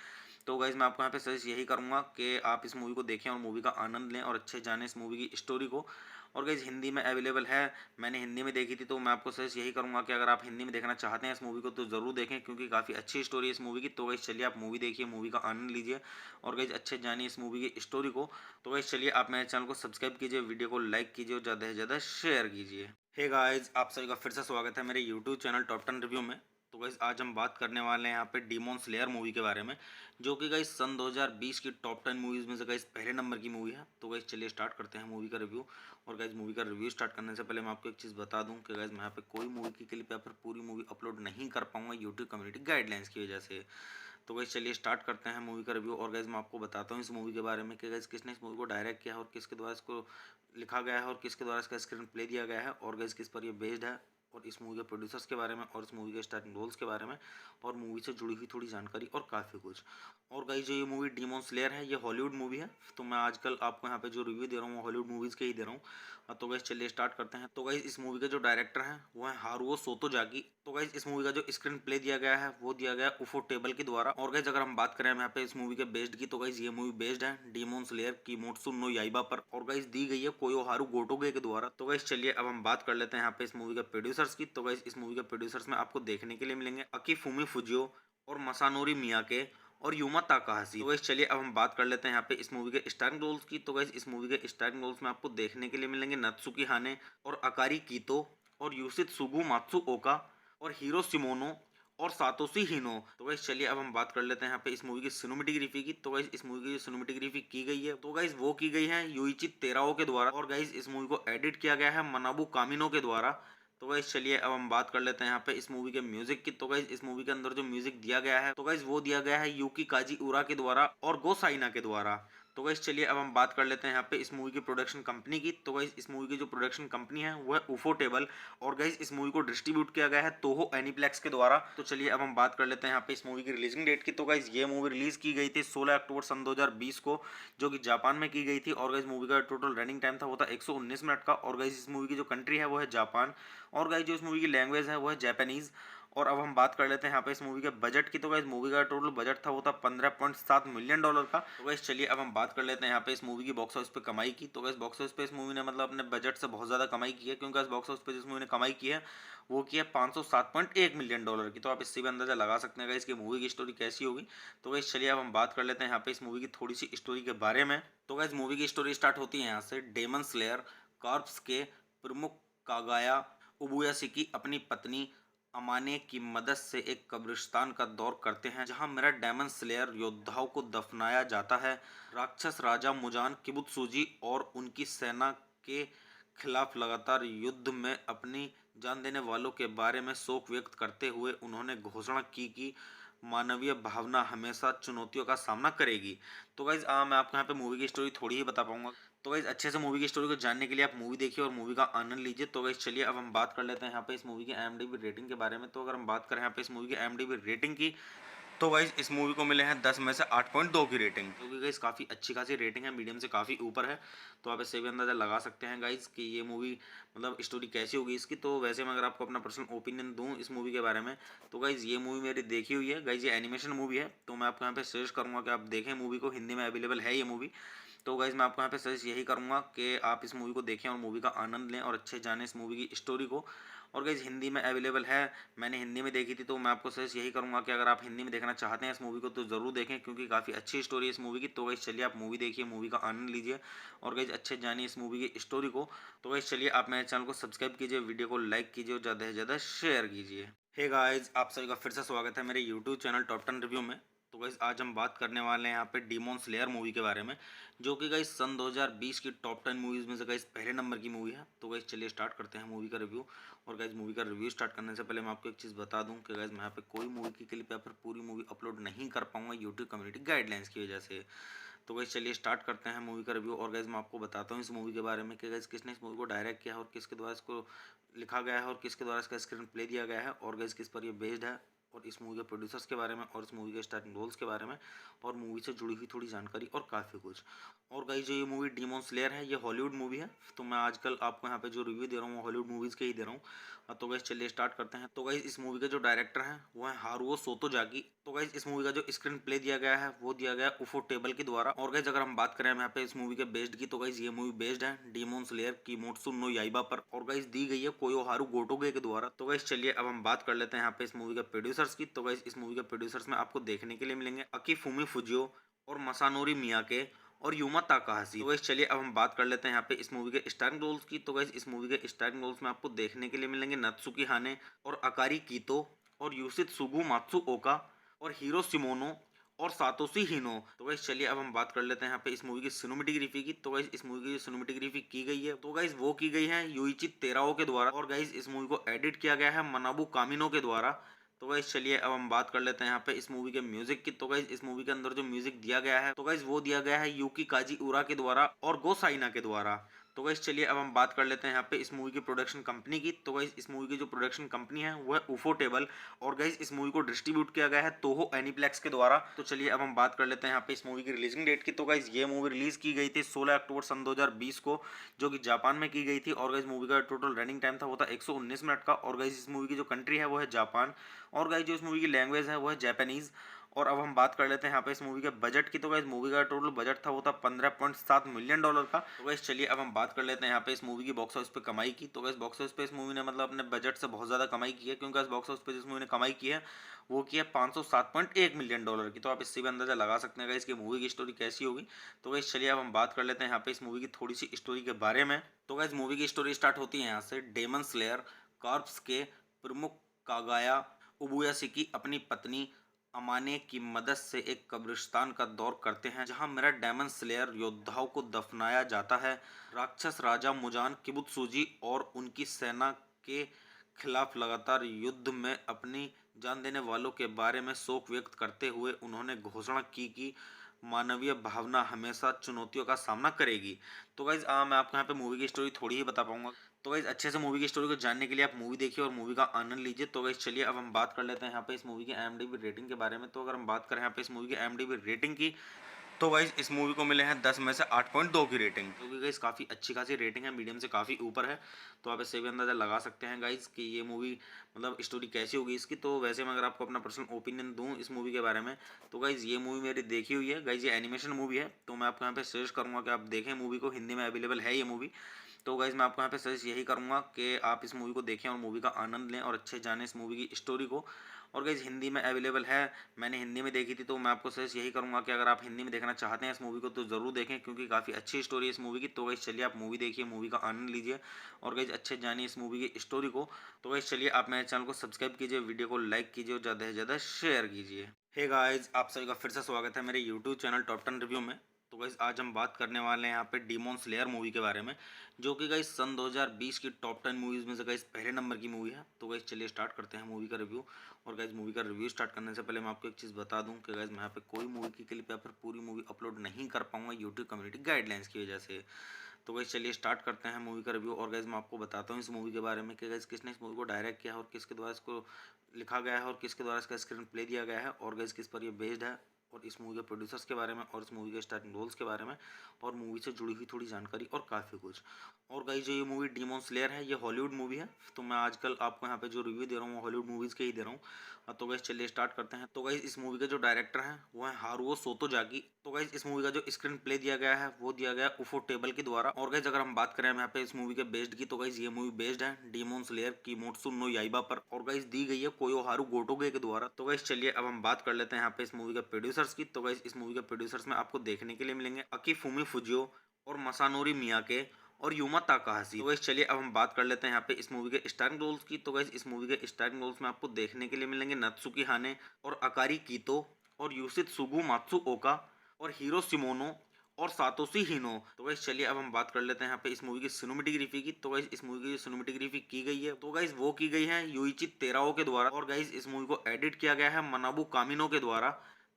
तो गाइज मैं आपको यहाँ पे सजेस्ट यही करूँगा कि आप इस मूवी को देखें और मूवी का आनंद लें और अच्छे जानें इस मूवी की स्टोरी को। और गाइज हिंदी में अवेलेबल है, मैंने हिंदी में देखी थी। तो मैं आपको सजेस्ट यही करूँगा कि अगर आप हिंदी में देखना चाहते हैं इस मूवी को तो ज़रूर देखें, क्योंकि काफ़ी अच्छी स्टोरी है इस मूवी की। तो गाइज चलिए आप मूवी देखिए, मूवी का आनंद लीजिए और गाइज अच्छे जानिए इस मूवी की स्टोरी को। तो गाइज चलिए आप मेरे चैनल को सब्सक्राइब कीजिए, वीडियो को लाइक कीजिए और ज़्यादा से ज़्यादा शेयर कीजिए। हे गाइज, आप सभी का फिर से स्वागत है मेरे यूट्यूब चैनल टॉप 10 रिव्यू में। तो गाइस आज हम बात करने वाले हैं यहाँ पे डीमॉन स्लेयर मूवी के बारे में, जो कि गाइस सन 2020 की टॉप 10 मूवीज़ में से गाइस पहले नंबर की मूवी है। तो गाइस चलिए स्टार्ट करते हैं मूवी का रिव्यू। और गाइस मूवी का रिव्यू स्टार्ट करने से पहले मैं आपको एक चीज़ बता दूं कि गाइस मैं यहाँ पे कोई मूवी की क्लिप या फिर पूरी मूवी अपलोड नहीं कर पाऊंगा यूट्यूब कम्युनिटी गाइडलाइंस की वजह से। तो गाइस चलिए स्टार्ट करते हैं मूवी का रिव्यू। और गाइस मैं आपको बताता हूँ इस मूवी के बारे में कि गाइस किसने इस मूवी को डायरेक्ट किया है और किसके द्वारा इसको लिखा गया है और किसके द्वारा इसका स्क्रीन प्ले दिया गया है और गाइस किस पर ये बेस्ड है, और इस मूवी के प्रोड्यूसर्स के बारे में और इस मूवी के स्टार्टिंग रोल्स के बारे में और मूवी से जुड़ी हुई थोड़ी जानकारी और काफ़ी कुछ। और गाइस जो ये मूवी डीमॉन स्लेयर है ये हॉलीवुड मूवी है। तो मैं आजकल आपको यहाँ पे जो रिव्यू दे रहा हूँ वो हॉलीवुड मूवीज़ के ही दे रहा हूँ। तो गाइस चलिए स्टार्ट करते हैं। तो गाइस इस मूवी के जो डायरेक्टर हैं वो है हारुओ सोतोजाकी। तो गाइस इस मूवी का जो स्क्रीन प्ले दिया गया है वो दिया गया उफो टेबल के द्वारा। और गाइस अगर हम बात करें यहाँ पे इस मूवी के बेस्ड की, तो गाइस ये मूवी बेस्ड है डीमॉन स्लेयर किमोत्सु नो याइबा पर, और गाइस दी गई है कोयोहारू गोटोगे के द्वारा। तो गाइस चलिए अब हम बात कर लेते हैं यहाँ पे इस मूवी के प्रोड्यूसर्स की। तो गाइस इस मूवी के प्रोड्यूसर्स में आपको देखने के लिए मिलेंगे अकीफुमी फुजियो और मसानोरी मियाके और यूमा ताकाहाशी। तो गाइस चलिए अब हम बात कर लेते हैं यहाँ पे इस मूवी के स्टारिंग रोल्स की। तो गाइस इस मूवी के स्टारिंग रोल्स में आपको देखने के लिए मिलेंगे नत्सुकी हाने और अकारी कीतो और यूसित सुगु मात्सु ओका और हीरो सिमोनो और सातोशी हिनो। तो गाइस चलिए अब हम बात कर लेते हैं यहाँ पे इस मूवी की सिनेमेटोग्राफी की। तो गाइस इस मूवी की जो सिनेमेटोग्राफी की गई है तो गाइस वो की गई है युइची तेराओ के द्वारा। और गाइस इस मूवी को एडिट किया गया है मनाबू कामिनो के द्वारा। तो गाइस चलिए अब हम बात कर लेते हैं यहाँ पे इस मूवी के म्यूजिक की। तो गाइस इस मूवी के अंदर जो म्यूजिक दिया गया है तो गाइस वो दिया गया है यूकी काजी उरा के द्वारा और गो साइना के द्वारा। तो गाइस चलिए अब हम बात कर लेते हैं यहाँ पे इस मूवी की प्रोडक्शन कंपनी की। तो गाइस इस मूवी की जो प्रोडक्शन कंपनी है वो है उफो टेबल। और गाइस इस मूवी को डिस्ट्रीब्यूट किया गया है तोहो एनीप्लेक्स के द्वारा। तो चलिए अब हम बात कर लेते हैं यहाँ पे इस मूवी की रिलीजिंग डेट की। तो गाइस ये मूवी रिलीज की गई थी 16 अक्टूबर सन 2020 को, जो कि जापान में की गई थी। और गाइस मूवी का टोटल रनिंग टाइम था वो था 119 मिनट का। और गाइस इस मूवी की जो कंट्री है वो है जापान। और गाइस जो इस मूवी की लैंग्वेज है वो है जापानीज। और अब हम बात कर लेते हैं यहाँ पे इस मूवी के बजट की। तो गाइस मूवी का टोटल बजट था वो था $15.7 मिलियन का। तो गाइस चलिए अब हम बात कर लेते हैं यहाँ पे इस मूवी की बॉक्स ऑफिस पे कमाई की। तो गाइस बॉक्स ऑफिस पे इस मूवी ने मतलब अपने बजट से बहुत ज़्यादा कमाई की है, क्योंकि इस बॉक्स ऑफिस पे जिस मूवी ने कमाई की है वो की है $507.1 मिलियन की। तो आप इससे भी अंदाजा लगा सकते हैं गाइस कि मूवी की स्टोरी कैसी होगी। तो गाइस चलिए अब हम बात कर लेते हैं यहाँ पे इस मूवी की थोड़ी सी स्टोरी के बारे में। तो गाइस मूवी की स्टोरी स्टार्ट होती है यहाँ से। डेमन स्लेयर कॉर्प्स के प्रमुख कागाया उबुयाशिकी अपनी पत्नी अमाने की मदद से एक कब्रिस्तान का दौर करते हैं, जहां मेरा डेमन स्लेयर योद्धाओं को दफनाया जाता है। राक्षस राजा मुजान किबुत्सुजी और उनकी सेना के खिलाफ लगातार युद्ध में अपनी जान देने वालों के बारे में शोक व्यक्त करते हुए उन्होंने घोषणा की कि मानवीय भावना हमेशा चुनौतियों का सामना करेगी। तो गाइज मैं आपको यहाँ पे मूवी की स्टोरी थोड़ी ही बता पाऊंगा। तो गाइज अच्छे से मूवी की स्टोरी को जानने के लिए आप मूवी देखिए और मूवी का आनंद लीजिए। तो गाइज चलिए अब हम बात कर लेते हैं यहाँ पे इस मूवी की IMDb रेटिंग के बारे में। तो अगर हम बात करें यहाँ पे इस मूवी की IMDb रेटिंग की, तो गाइज इस मूवी को मिले हैं 10 में से 8.2 की रेटिंग, क्योंकि गाइज काफ़ी अच्छी खासी रेटिंग है, मीडियम से काफ़ी ऊपर है। तो आप इससे भी अंदाजा लगा सकते हैं गाइज कि ये मूवी मतलब स्टोरी कैसी होगी इसकी। तो वैसे मैं अगर आपको अपना पर्सनल ओपिनियन दूं इस मूवी के बारे में, तो गाइज ये मूवी मेरी देखी हुई है गाइज। ये एनिमेशन मूवी है, तो मैं आपको यहाँ पे सजेस्ट करूँगा कि आप देखें मूवी को। हिंदी में अवेलेबल है ये मूवी। तो गाइज मैं आपको यहाँ पे सजेस्ट यही करूँगा कि आप इस मूवी को देखें और मूवी का आनंद लें और अच्छे जानें इस मूवी की स्टोरी को। और गाइज हिंदी में अवेलेबल है, मैंने हिंदी में देखी थी। तो मैं आपको सजेस्ट यही करूँगा कि अगर आप हिंदी में देखना चाहते हैं इस मूवी को तो ज़रूर देखें, क्योंकि काफ़ी अच्छी स्टोरी है इस मूवी की। तो गाइज चलिए आप मूवी देखिए, मूवी का आनंद लीजिए और गाइज अच्छे जानिए इस मूवी की स्टोरी को। तो गाइज चलिए आप मेरे चैनल को सब्सक्राइब कीजिए, वीडियो को लाइक कीजिए और ज़्यादा से ज़्यादा शेयर कीजिए। हे गाइज आप सभी का फिर से स्वागत है मेरे यूट्यूब चैनल टॉप 10 रिव्यू में। तो गाइस आज हम बात करने वाले हैं यहाँ पे डीमॉन स्लेयर मूवी के बारे में, जो कि गाइस सन 2020 की टॉप 10 मूवीज़ में से गाइस पहले नंबर की मूवी है। तो गाइस चलिए स्टार्ट करते हैं मूवी का रिव्यू। और गाइस मूवी का रिव्यू स्टार्ट करने से पहले मैं आपको एक चीज़ बता दूं कि गाइस मैं यहाँ पे कोई मूवी की क्लिप या फिर पूरी मूवी अपलोड नहीं कर पाऊंगा यूट्यूब कम्युनिटी गाइडलाइंस की वजह से। तो गाइस चलिए स्टार्ट करते हैं मूवी का रिव्यू। और गाइस मैं आपको बताता हूँ इस मूवी के बारे में कि गाइस किसने इस मूवी को डायरेक्ट किया है और किसके द्वारा इसको लिखा गया है और किसके द्वारा इसका स्क्रीन प्ले दिया गया है और गाइस किस पर ये बेस्ड है, और इस मूवी के प्रोड्यूसर्स के बारे में और इस मूवी के स्टार्टिंग रोल्स के बारे में और मूवी से जुड़ी हुई थोड़ी जानकारी और काफ़ी कुछ। और गाइस जो ये मूवी डीमॉन स्लेयर है ये हॉलीवुड मूवी है। तो मैं आजकल आपको यहाँ पे जो रिव्यू दे रहा हूँ वो हॉलीवुड मूवीज़ के ही दे रहा हूँ। तो गाइस चलिए स्टार्ट करते हैं। तो गाइस इस मूवी के जो डायरेक्टर हैं वो है हारुओ सोतोजाकी। तो गाइस इस मूवी का जो स्क्रीन प्ले दिया गया है वो दिया गया उफो टेबल के द्वारा। और गाइस अगर हम बात करें यहाँ पे इस मूवी के बेस्ड की, तो गाइस ये मूवी बेस्ड है डीमॉन स्लेयर किमोत्सु नो याइबा पर, और गाइस दी गई है कोयोहारू गोटोगे के द्वारा। तो गाइस चलिए अब हम बात कर लेते हैं यहाँ पे इस मूवी के प्रोड्यूसर्स की। तो गाइस इस मूवी के प्रोड्यूसर्स में आपको देखने के लिए मिलेंगे अकीफुमी फुजियो और मसानोरी मियाके और यूमा ताकाहाशी। तो गाइस चलिए अब हम बात कर लेते हैं यहाँ पे इस मूवी के स्टारिंग रोल्स की। तो गाइस इस मूवी के स्टारिंग रोल्स में आपको देखने के लिए मिलेंगे नत्सुकी हाने और अकारी कीतो और यूसित सुगु मात्सुओका और हीरो सिमोनो और सातोशी हिनो। तो गाइस चलिए अब हम बात कर लेते हैं यहाँ पे इस मूवी की सिनेमेटोग्राफी की। तो गाइस इस मूवी की जो सिनेमेटोग्राफी की गई है तो गाइस वो की गई है युइची तेराओ के द्वारा, और गाइस इस मूवी को एडिट किया गया है मनाबू कामिनो के द्वारा। तो गाइस चलिए अब हम बात कर लेते हैं यहाँ पे इस मूवी के म्यूजिक की। तो गाइस इस मूवी के अंदर जो म्यूजिक दिया गया है तो गाइस वो दिया गया है यूकी काजी उरा के द्वारा और गो साइना के द्वारा। तो गाइस चलिए अब हम बात कर लेते हैं यहाँ पे इस मूवी की प्रोडक्शन कंपनी की। तो गाइस इस मूवी की जो प्रोडक्शन कंपनी है वो है उफोटेबल, और गाइस इस मूवी को डिस्ट्रीब्यूट किया गया है तोहो एनीप्लेक्स के द्वारा। तो चलिए अब हम बात कर लेते हैं यहाँ पे इस मूवी की रिलीजिंग डेट की। तो गाइस ये मूवी रिलीज की गई थी 16 अक्टूबर सन 2020 को, जो कि जापान में की गई थी। और गाइस मूवी का टोटल रनिंग टाइम था वो था 119 मिनट का। और गाइस इस मूवी की जो कंट्री है वो है जापान, और गाइस जो इस मूवी की लैंग्वेज है वो है जापानीज। और अब हम बात कर लेते हैं यहाँ पे इस मूवी के बजट की। तो गाइस मूवी का टोटल बजट था वो था $15.7 मिलियन का। तो गाइस चलिए अब हम बात कर लेते हैं यहाँ पे इस मूवी की बॉक्स ऑफिस पे कमाई की। तो गाइस बॉक्स ऑफिस पे इस मूवी ने मतलब अपने बजट से बहुत ज़्यादा कमाई की है, क्योंकि इस बॉक्स ऑफिस पे जिस मूवी ने कमाई की है वो की है $507.1 मिलियन की। तो आप इससे भी अंदाजा लगा सकते हैं गाइस कि मूवी की स्टोरी कैसी होगी। तो गाइस चलिए अब हम बात कर लेते हैं यहाँ पे इस मूवी की थोड़ी सी स्टोरी के बारे में। तो गाइस मूवी की स्टोरी स्टार्ट होती है यहाँ से। डेमन स्लेयर कॉर्प्स के प्रमुख कागाया उबुयासिकी अपनी पत्नी अमाने की मदद से एक कब्रिस्तान का दौर करते हैं, जहां मेरा डेमन स्लेयर योद्धाओं को दफनाया जाता है। राक्षस राजा मुजान किबुत्सुजी और उनकी सेना के खिलाफ लगातार युद्ध में अपनी जान देने वालों के बारे में शोक व्यक्त करते हुए उन्होंने घोषणा की कि मानवीय भावना हमेशा चुनौतियों का सामना करेगी। तो गाइज मैं आपको यहाँ पे मूवी की स्टोरी थोड़ी ही बता पाऊंगा। तो गाइज अच्छे से मूवी की स्टोरी को जानने के लिए आप मूवी देखिए और मूवी का आनंद लीजिए। तो गाइज चलिए अब हम बात कर लेते हैं यहाँ पे इस मूवी की IMDb रेटिंग के बारे में। तो अगर हम बात करें यहाँ पे इस मूवी की IMDb रेटिंग की, तो गाइज इस मूवी को मिले हैं 10 में से 8.2 की रेटिंग, क्योंकि गाइज काफ़ी अच्छी खासी रेटिंग है, मीडियम से काफ़ी ऊपर है। तो आप इससे भी अंदाजा लगा सकते हैं गाइज कि ये मूवी मतलब स्टोरी कैसी होगी इसकी। तो वैसे मैं अगर आपको अपना पर्सनल ओपिनियन दूं इस मूवी के बारे में, तो गाइज ये मूवी मेरी देखी हुई है गाइज। ये एनिमेशन मूवी है, तो मैं आपको यहाँ पे सजेस्ट करूँगा कि आप देखें मूवी को। हिंदी में अवेलेबल है ये मूवी। तो गाइज मैं आपको यहाँ पे सजेस्ट यही करूँगा कि आप इस मूवी को देखें और मूवी का आनंद लें और अच्छे जानें इस मूवी की स्टोरी को। और गाइज हिंदी में अवेलेबल है, मैंने हिंदी में देखी थी, तो मैं आपको सजेस्ट यही करूँगा कि अगर आप हिंदी में देखना चाहते हैं इस मूवी को तो ज़रूर देखें, क्योंकि काफ़ी अच्छी स्टोरी है इस मूवी की। तो गाइज चलिए आप मूवी देखिए, मूवी का आनंद लीजिए और गाइज अच्छे जानिए इस मूवी की स्टोरी को। तो गाइज चलिए आप मेरे चैनल को सब्सक्राइब कीजिए, वीडियो को लाइक कीजिए और ज़्यादा से ज़्यादा शेयर कीजिए। हे गाइज, आप सभी का फिर से स्वागत है मेरे यूट्यूब चैनल टॉप 10 रिव्यू में। तो गाइज आज हम बात करने वाले हैं यहाँ पे डीमॉन स्लेयर मूवी के बारे में, जो कि गाइज सन 2020 की टॉप 10 मूवीज़ में से गाइज पहले नंबर की मूवी है। तो गाइज चलिए स्टार्ट करते हैं मूवी का रिव्यू। और गाइज मूवी का रिव्यू स्टार्ट करने से पहले मैं आपको एक चीज़ बता दूं कि गाइज मैं यहाँ पे कोई मूवी की क्लिप या फिर पूरी मूवी अपलोड नहीं कर पाऊंगा यूट्यूब कम्युनिटी गाइडलाइंस की वजह से। तो गाइज चलिए स्टार्ट करते हैं मूवी का रिव्यू। और गाइज मैं आपको बताता हूँ इस मूवी के बारे में कि गाइज किसने इस मूवी को डायरेक्ट किया है और किसके द्वारा इसको लिखा गया है और किसके द्वारा इसका स्क्रीन प्ले दिया गया है, और गाइज किस पर ये बेस्ड है, और इस मूवी के प्रोड्यूसर्स के बारे में और इस मूवी के स्टार्टिंग रोल्स के बारे में और मूवी से जुड़ी हुई थोड़ी जानकारी और काफ़ी कुछ। और गाइस जो ये मूवी डीमॉन स्लेयर है ये हॉलीवुड मूवी है, तो मैं आजकल आपको यहाँ पे जो रिव्यू दे रहा हूँ वो हॉलीवुड मूवीज़ के ही दे रहा हूँ। तो गाइस चलिए स्टार्ट करते हैं। तो गाइस इस मूवी के जो डायरेक्टर हैं वो है हारुओ सोतोजाकी। तो गाइस इस मूवी का जो स्क्रीन प्ले दिया गया है वो दिया गया उफोटेबल के द्वारा। और गाइस अगर हम बात करें यहाँ पे इस मूवी के बेस्ड की, तो गाइस ये मूवी बेस्ड है डीमॉन स्लेयर किमोत्सु नो याइबा पर, और गाइस दी गई है कोयोहारू गोटोगे के द्वारा। तो गाइस चलिए अब हम बात कर लेते हैं यहाँ पे इस मूवी के प्रोड्यूसर्स की। तो गाइस इस मूवी के प्रोड्यूसर्स में आपको देखने के लिए मिलेंगे अकीफुमी फुजियो और मसानोरी मियाके और यूमा ताकाहाशी। तो गाइस चलिए अब हम बात कर लेते हैं यहाँ पे इस मूवी के स्टारिंग रोल्स की। तो गाइस इस मूवी के स्टारिंग रोल्स में आपको देखने के लिए मिलेंगे नत्सुकी हाने और अकारी कीतो और यूसित सुगु मात्सुओका और हीरो सिमोनो और सातोशी हिनो। तो गाइस चलिए अब हम बात कर लेते हैं यहाँ पे इस मूवी की सिनेमेटोग्राफी की। तो गाइस इस मूवी की जो सिनेमेटोग्राफी की गई है तो गाइस वो की गई है युइची तेराओ के द्वारा, और गाइस इस मूवी को एडिट किया गया है मनाबू कामिनो के द्वारा।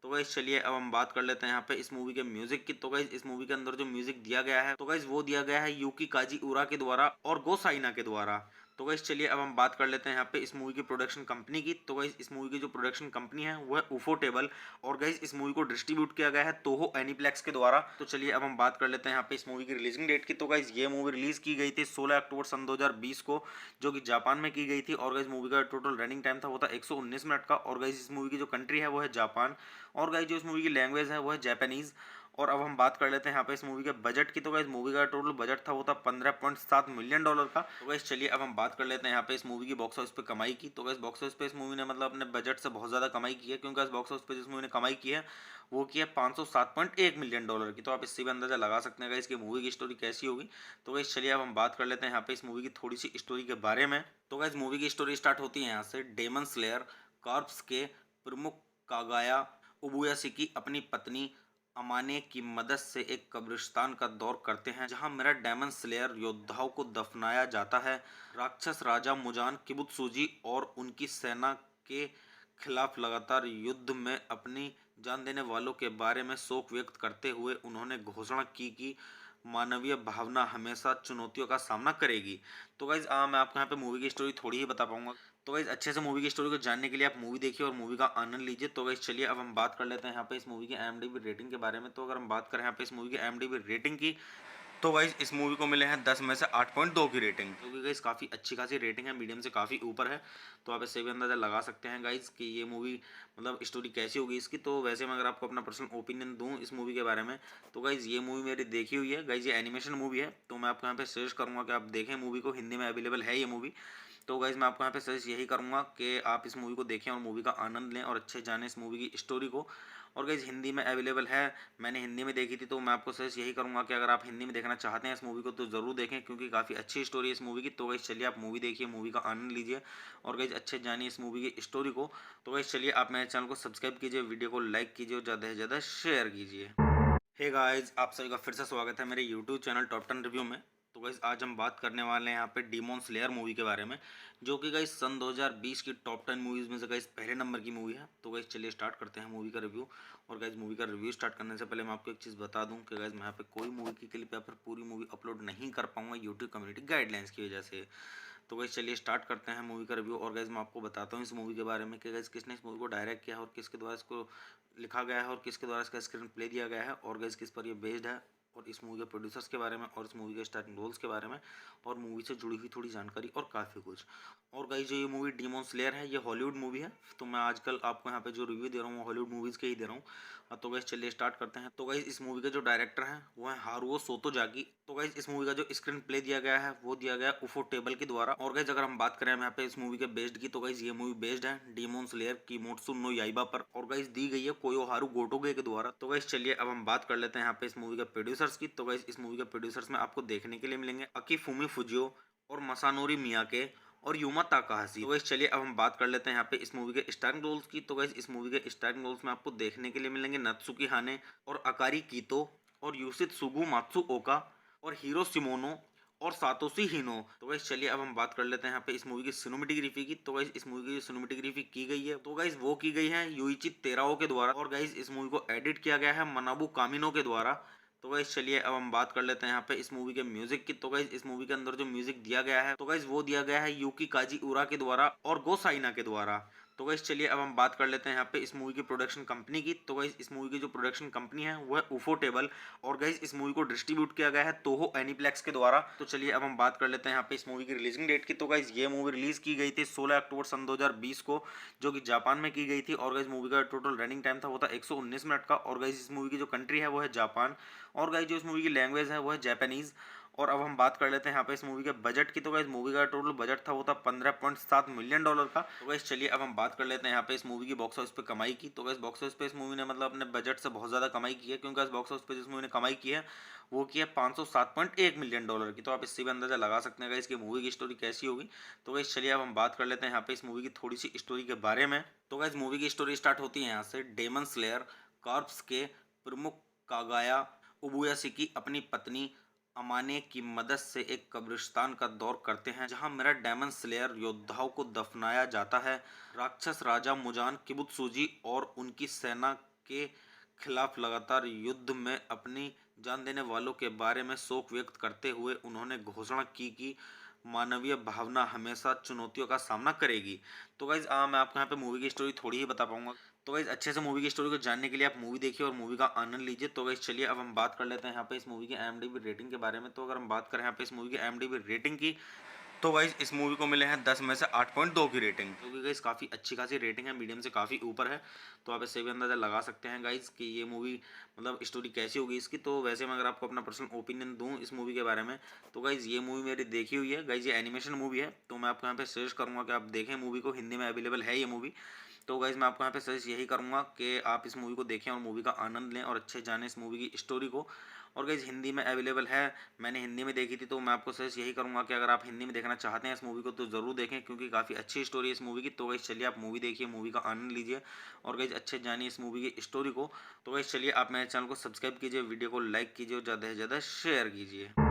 तो गाइस चलिए अब हम बात कर लेते हैं यहाँ पे इस मूवी के म्यूजिक की। तो गाइस इस मूवी के अंदर जो म्यूजिक दिया गया है तो गाइस वो दिया गया है यूकी काजी उरा के द्वारा और गो साइना के द्वारा। तो गाइस चलिए अब हम बात कर लेते हैं यहाँ पे इस मूवी की प्रोडक्शन कंपनी की। तो गाइस इस मूवी की जो प्रोडक्शन कंपनी है वो है उफोटेबल, और गाइस इस मूवी को डिस्ट्रीब्यूट किया गया है तोहो एनीप्लेक्स के द्वारा। तो चलिए अब हम बात कर लेते हैं यहाँ पे इस मूवी की रिलीजिंग डेट की। तो गाइस ये मूवी रिलीज की गई थी 16 अक्टूबर सन 2020 को, जो कि जापान में की गई थी। और गाइस मूवी का टोटल रनिंग टाइम था वो था 119 मिनट का। और गाइस इस मूवी की जो कंट्री है वो है जापान, और गाइस जो इस मूवी की लैंग्वेज है वो है जापानीज। और अब हम बात कर लेते हैं यहाँ पे इस मूवी के बजट की। तो गाइस मूवी का टोटल बजट था वो था $15.7 मिलियन का। तो गाइस चलिए अब हम बात कर लेते हैं यहाँ पे इस मूवी की बॉक्स ऑफिस पे कमाई की। तो गाइस बॉक्स ऑफिस पे इस मूवी ने मतलब अपने बजट से बहुत ज़्यादा कमाई की है, क्योंकि इस बॉक्स ऑफिस पे जिस मूवी ने कमाई की है वो की है $507.1 मिलियन की। तो आप इससे भी अंदाजा लगा सकते हैं गाइस कि मूवी की स्टोरी कैसी होगी। तो गाइस चलिए अब हम बात कर लेते हैं यहाँ पे इस मूवी की थोड़ी सी स्टोरी के बारे में। तो गाइस मूवी की स्टोरी स्टार्ट होती है यहाँ से। डेमन स्लेयर कॉर्प्स के प्रमुख कागाया उबुयासकी अपनी पत्नी अमाने की मदद से एक कब्रिस्तान का दौर करते हैं जहां मेरा डेमन स्लेयर योद्धाओं को दफनाया जाता है। राक्षस राजा मुजान किबुत्सुजी और उनकी सेना के खिलाफ लगातार युद्ध में अपनी जान देने वालों के बारे में शोक व्यक्त करते हुए उन्होंने घोषणा की कि मानवीय भावना हमेशा चुनौतियों का सामना करेगी। तो गाइज मैं आपको यहाँ पे मूवी की स्टोरी थोड़ी ही बता पाऊंगा। तो गाइज अच्छे से मूवी की स्टोरी को जानने के लिए आप मूवी देखिए और मूवी का आनंद लीजिए। तो गाइज चलिए अब हम बात कर लेते हैं यहाँ पे इस मूवी की IMDb रेटिंग के बारे में। तो अगर हम बात करें यहाँ पे इस मूवी की IMDb रेटिंग की, तो गाइज इस मूवी को मिले हैं 10 में से 8.2 की रेटिंग, क्योंकि गाइज काफ़ी अच्छी खासी रेटिंग है, मीडियम से काफ़ी ऊपर है। तो आप इससे भी अंदाजा लगा सकते हैं गाइज कि ये मूवी मतलब स्टोरी कैसी होगी इसकी। तो वैसे मैं अगर आपको अपना पर्सनल ओपिनियन दूं इस मूवी के बारे में, तो गाइज ये मूवी मेरी देखी हुई है गाइज, ये एनिमेशन मूवी है। तो मैं आपको यहाँ पे सजेस्ट करूँगा कि आप देखें मूवी को, हिंदी में अवेलेबल है ये मूवी। तो गाइज मैं आपको यहाँ पे सजेस्ट यही करूँगा कि आप इस मूवी को देखें और मूवी का आनंद लें और अच्छे जानें इस मूवी की स्टोरी को। और गाइज हिंदी में अवेलेबल है, मैंने हिंदी में देखी थी, तो मैं आपको सजेस्ट यही करूँगा कि अगर आप हिंदी में देखना चाहते हैं इस मूवी को तो ज़रूर देखें, क्योंकि काफ़ी अच्छी स्टोरी है इस मूवी की। तो गाइज चलिए आप मूवी देखिए, मूवी का आनंद लीजिए और गाइज अच्छे जानिए इस मूवी की स्टोरी को। तो गाइज चलिए आप मेरे चैनल को सब्सक्राइब कीजिए, वीडियो को लाइक कीजिए और ज़्यादा से ज़्यादा शेयर कीजिए। हे गाइस, आप सभी का फिर से स्वागत है मेरे यूट्यूब चैनल टॉप 10 रिव्यू में। तो गाइस आज हम बात करने वाले हैं यहाँ पे डीमॉन स्लेयर मूवी के बारे में, जो कि गाइस सन 2020 की टॉप 10 मूवीज़ में से गाइस पहले नंबर की मूवी है। तो गाइस चलिए स्टार्ट करते हैं मूवी का रिव्यू। और गाइस मूवी का रिव्यू स्टार्ट करने से पहले मैं आपको एक चीज़ बता दूं कि गाइस मैं यहाँ पे कोई मूवी की क्लिप या फिर पूरी मूवी अपलोड नहीं कर पाऊंगा यूट्यूब कम्युनिटी गाइडलाइंस की वजह से। तो गाइस चलिए स्टार्ट करते हैं मूवी का रिव्यू। और गाइस मैं आपको बताता हूँ इस मूवी के बारे में कि गाइस किसने इस मूवी को डायरेक्ट किया है और किसके द्वारा इसको लिखा गया है और किसके द्वारा इसका स्क्रीन प्ले दिया गया है और गाइस किस पर ये बेस्ड है, और इस मूवी के प्रोड्यूसर्स के बारे में और इस मूवी के स्टार्टिंग रोल्स के बारे में और मूवी से जुड़ी हुई थोड़ी जानकारी और काफ़ी कुछ। और गाइस जो ये मूवी डीमॉन स्लेयर है ये हॉलीवुड मूवी है। तो मैं आजकल आपको यहाँ पे जो रिव्यू दे रहा हूँ वो हॉलीवुड मूवीज़ के ही दे रहा हूँ। तो गाइस चलिए स्टार्ट करते हैं। तो गाइस इस मूवी के जो डायरेक्टर हैं वो है हारुओ सोतोजाकी। तो गाइस इस मूवी का जो स्क्रीन प्ले दिया गया है वो दिया गया उफो टेबल के द्वारा। और गाइस अगर हम बात करें यहाँ पे इस मूवी के बेस्ड की, तो गाइस ये मूवी बेस्ड है डीमॉन स्लेयर किमोत्सु नो याइबा पर, और गाइस दी गई है कोयोहारू गोटोगे के द्वारा। तो गाइस चलिए अब हम बात कर लेते हैं यहाँ पे इस मूवी के प्रोड्यूसर्स की। तो गाइस इस मूवी के प्रोड्यूसर्स में आपको देखने के लिए मिलेंगे अकीफुमी फुजियो और मसानोरी मियाके और यूमा ताकाहाशी। तो गाइस चलिए अब हम बात कर लेते हैं यहाँ पे इस मूवी के स्टारिंग रोल्स की। तो गाइस इस मूवी के स्टारिंग रोल्स में आपको देखने के लिए मिलेंगे नत्सुकी हाने और अकारी कीतो और यूसित सुगु मात्सु ओका और हीरो सिमोनो और सातोशी हिनो। तो गाइस चलिए अब हम बात कर लेते हैं यहाँ पे इस मूवी की सिनेमेटोग्राफी की। तो गाइस इस मूवी की जो सिनेमेटोग्राफी की गई है तो गाइस वो की गई है युइची तेराओ के द्वारा। और गाइस इस मूवी को एडिट किया गया है मनाबू कामिनो के द्वारा। तो गाइस चलिए अब हम बात कर लेते हैं यहाँ पे इस मूवी के म्यूजिक की। तो गाइस इस मूवी के अंदर जो म्यूजिक दिया गया है तो गाइस वो दिया गया है यूकी काजी उरा के द्वारा और गो साइना के द्वारा। तो गाइस चलिए अब हम बात कर लेते हैं यहाँ पे इस मूवी की प्रोडक्शन कंपनी की। तो गाइस इस मूवी की जो प्रोडक्शन कंपनी है वो है उफो टेबल, और गाइस इस मूवी को डिस्ट्रीब्यूट किया गया है तोहो एनीप्लेक्स के द्वारा। तो चलिए अब हम बात कर लेते हैं यहाँ पे इस मूवी की रिलीजिंग डेट की। तो गाइस ये मूवी रिलीज की गई थी 16 अक्टूबर सन 2020 को, जो कि जापान में की गई थी। और गाइस मूवी का टोटल रनिंग टाइम था वो था 119 मिनट का। और गाइस इस मूवी की जो कंट्री है वो है जापान, और गाइस जो इस मूवी की लैंग्वेज है वो है जापानीज। और अब हम बात कर लेते हैं यहाँ पे इस मूवी के बजट की। तो गाइस मूवी का टोटल बजट था वो था $15.7 मिलियन का। तो गाइस चलिए अब हम बात कर लेते हैं यहाँ पे इस मूवी की बॉक्स ऑफिस पे कमाई की। तो गाइस बॉक्स ऑफिस पे इस मूवी ने मतलब अपने बजट से बहुत ज़्यादा कमाई की है, क्योंकि इस बॉक्स ऑफिस पे जिस मूवी ने कमाई की है वो की है $507.1 मिलियन की। तो आप इससे भी अंदाजा लगा सकते हैं गाइस कि मूवी की स्टोरी कैसी होगी। तो गाइस चलिए अब हम बात कर लेते हैं यहाँ पे इस मूवी की थोड़ी सी स्टोरी के बारे में। तो गाइस मूवी की स्टोरी स्टार्ट होती है यहाँ से। डेमन स्लेयर कॉर्प्स के प्रमुख कागाया उबुयासकी अपनी पत्नी अमाने की मदद से एक कब्रिस्तान का दौर करते हैं जहां मेरा डेमन स्लेयर योद्धाओं को दफनाया जाता है। राक्षस राजा मुजान किबुत्सुजी और उनकी सेना के खिलाफ लगातार युद्ध में अपनी जान देने वालों के बारे में शोक व्यक्त करते हुए उन्होंने घोषणा की कि मानवीय भावना हमेशा चुनौतियों का सामना करेगी। तो गाइज मैं आपको यहाँ पे मूवी की स्टोरी थोड़ी ही बता पाऊंगा। तो गाइज अच्छे से मूवी की स्टोरी को जानने के लिए आप मूवी देखिए और मूवी का आनंद लीजिए। तो गाइज चलिए अब हम बात कर लेते हैं यहाँ पे इस मूवी की IMDb रेटिंग के बारे में। तो अगर हम बात करें यहाँ पे इस मूवी की IMDb रेटिंग की, तो गाइज इस मूवी को मिले हैं 10 में से 8.2 की रेटिंग, क्योंकि गाइज काफ़ी अच्छी खासी रेटिंग है, मीडियम से काफ़ी ऊपर है। तो आप इससे भी अंदाजा लगा सकते हैं गाइज कि ये मूवी मतलब स्टोरी कैसी होगी इसकी। तो वैसे मैं अगर आपको अपना पर्सनल ओपिनियन दूं इस मूवी के बारे में, तो गाइज ये मूवी मेरी देखी हुई है गाइज, ये एनिमेशन मूवी है। तो मैं आपको यहाँ पे सजेस्ट करूँगा कि आप देखें मूवी को, हिंदी में अवेलेबल है ये मूवी। तो गाइज़ मैं आपको यहाँ पे सजेस्ट यही करूँगा कि आप इस मूवी को देखें और मूवी का आनंद लें और अच्छे जानें इस मूवी की स्टोरी को। और गाइज़ हिंदी में अवेलेबल है, मैंने हिंदी में देखी थी, तो मैं आपको सजेस्ट यही करूँगा कि अगर आप हिंदी में देखना चाहते हैं इस मूवी को तो ज़रूर देखें, क्योंकि काफ़ी अच्छी स्टोरी है इस मूवी की। तो गाइज़ चलिए आप मूवी देखिए, मूवी का आनंद लीजिए और गाइज़ अच्छे जानिए इस मूवी की स्टोरी को। तो गाइज़ चलिए आप मेरे चैनल को सब्सक्राइब कीजिए, वीडियो को लाइक कीजिए और ज़्यादा से ज़्यादा शेयर कीजिए।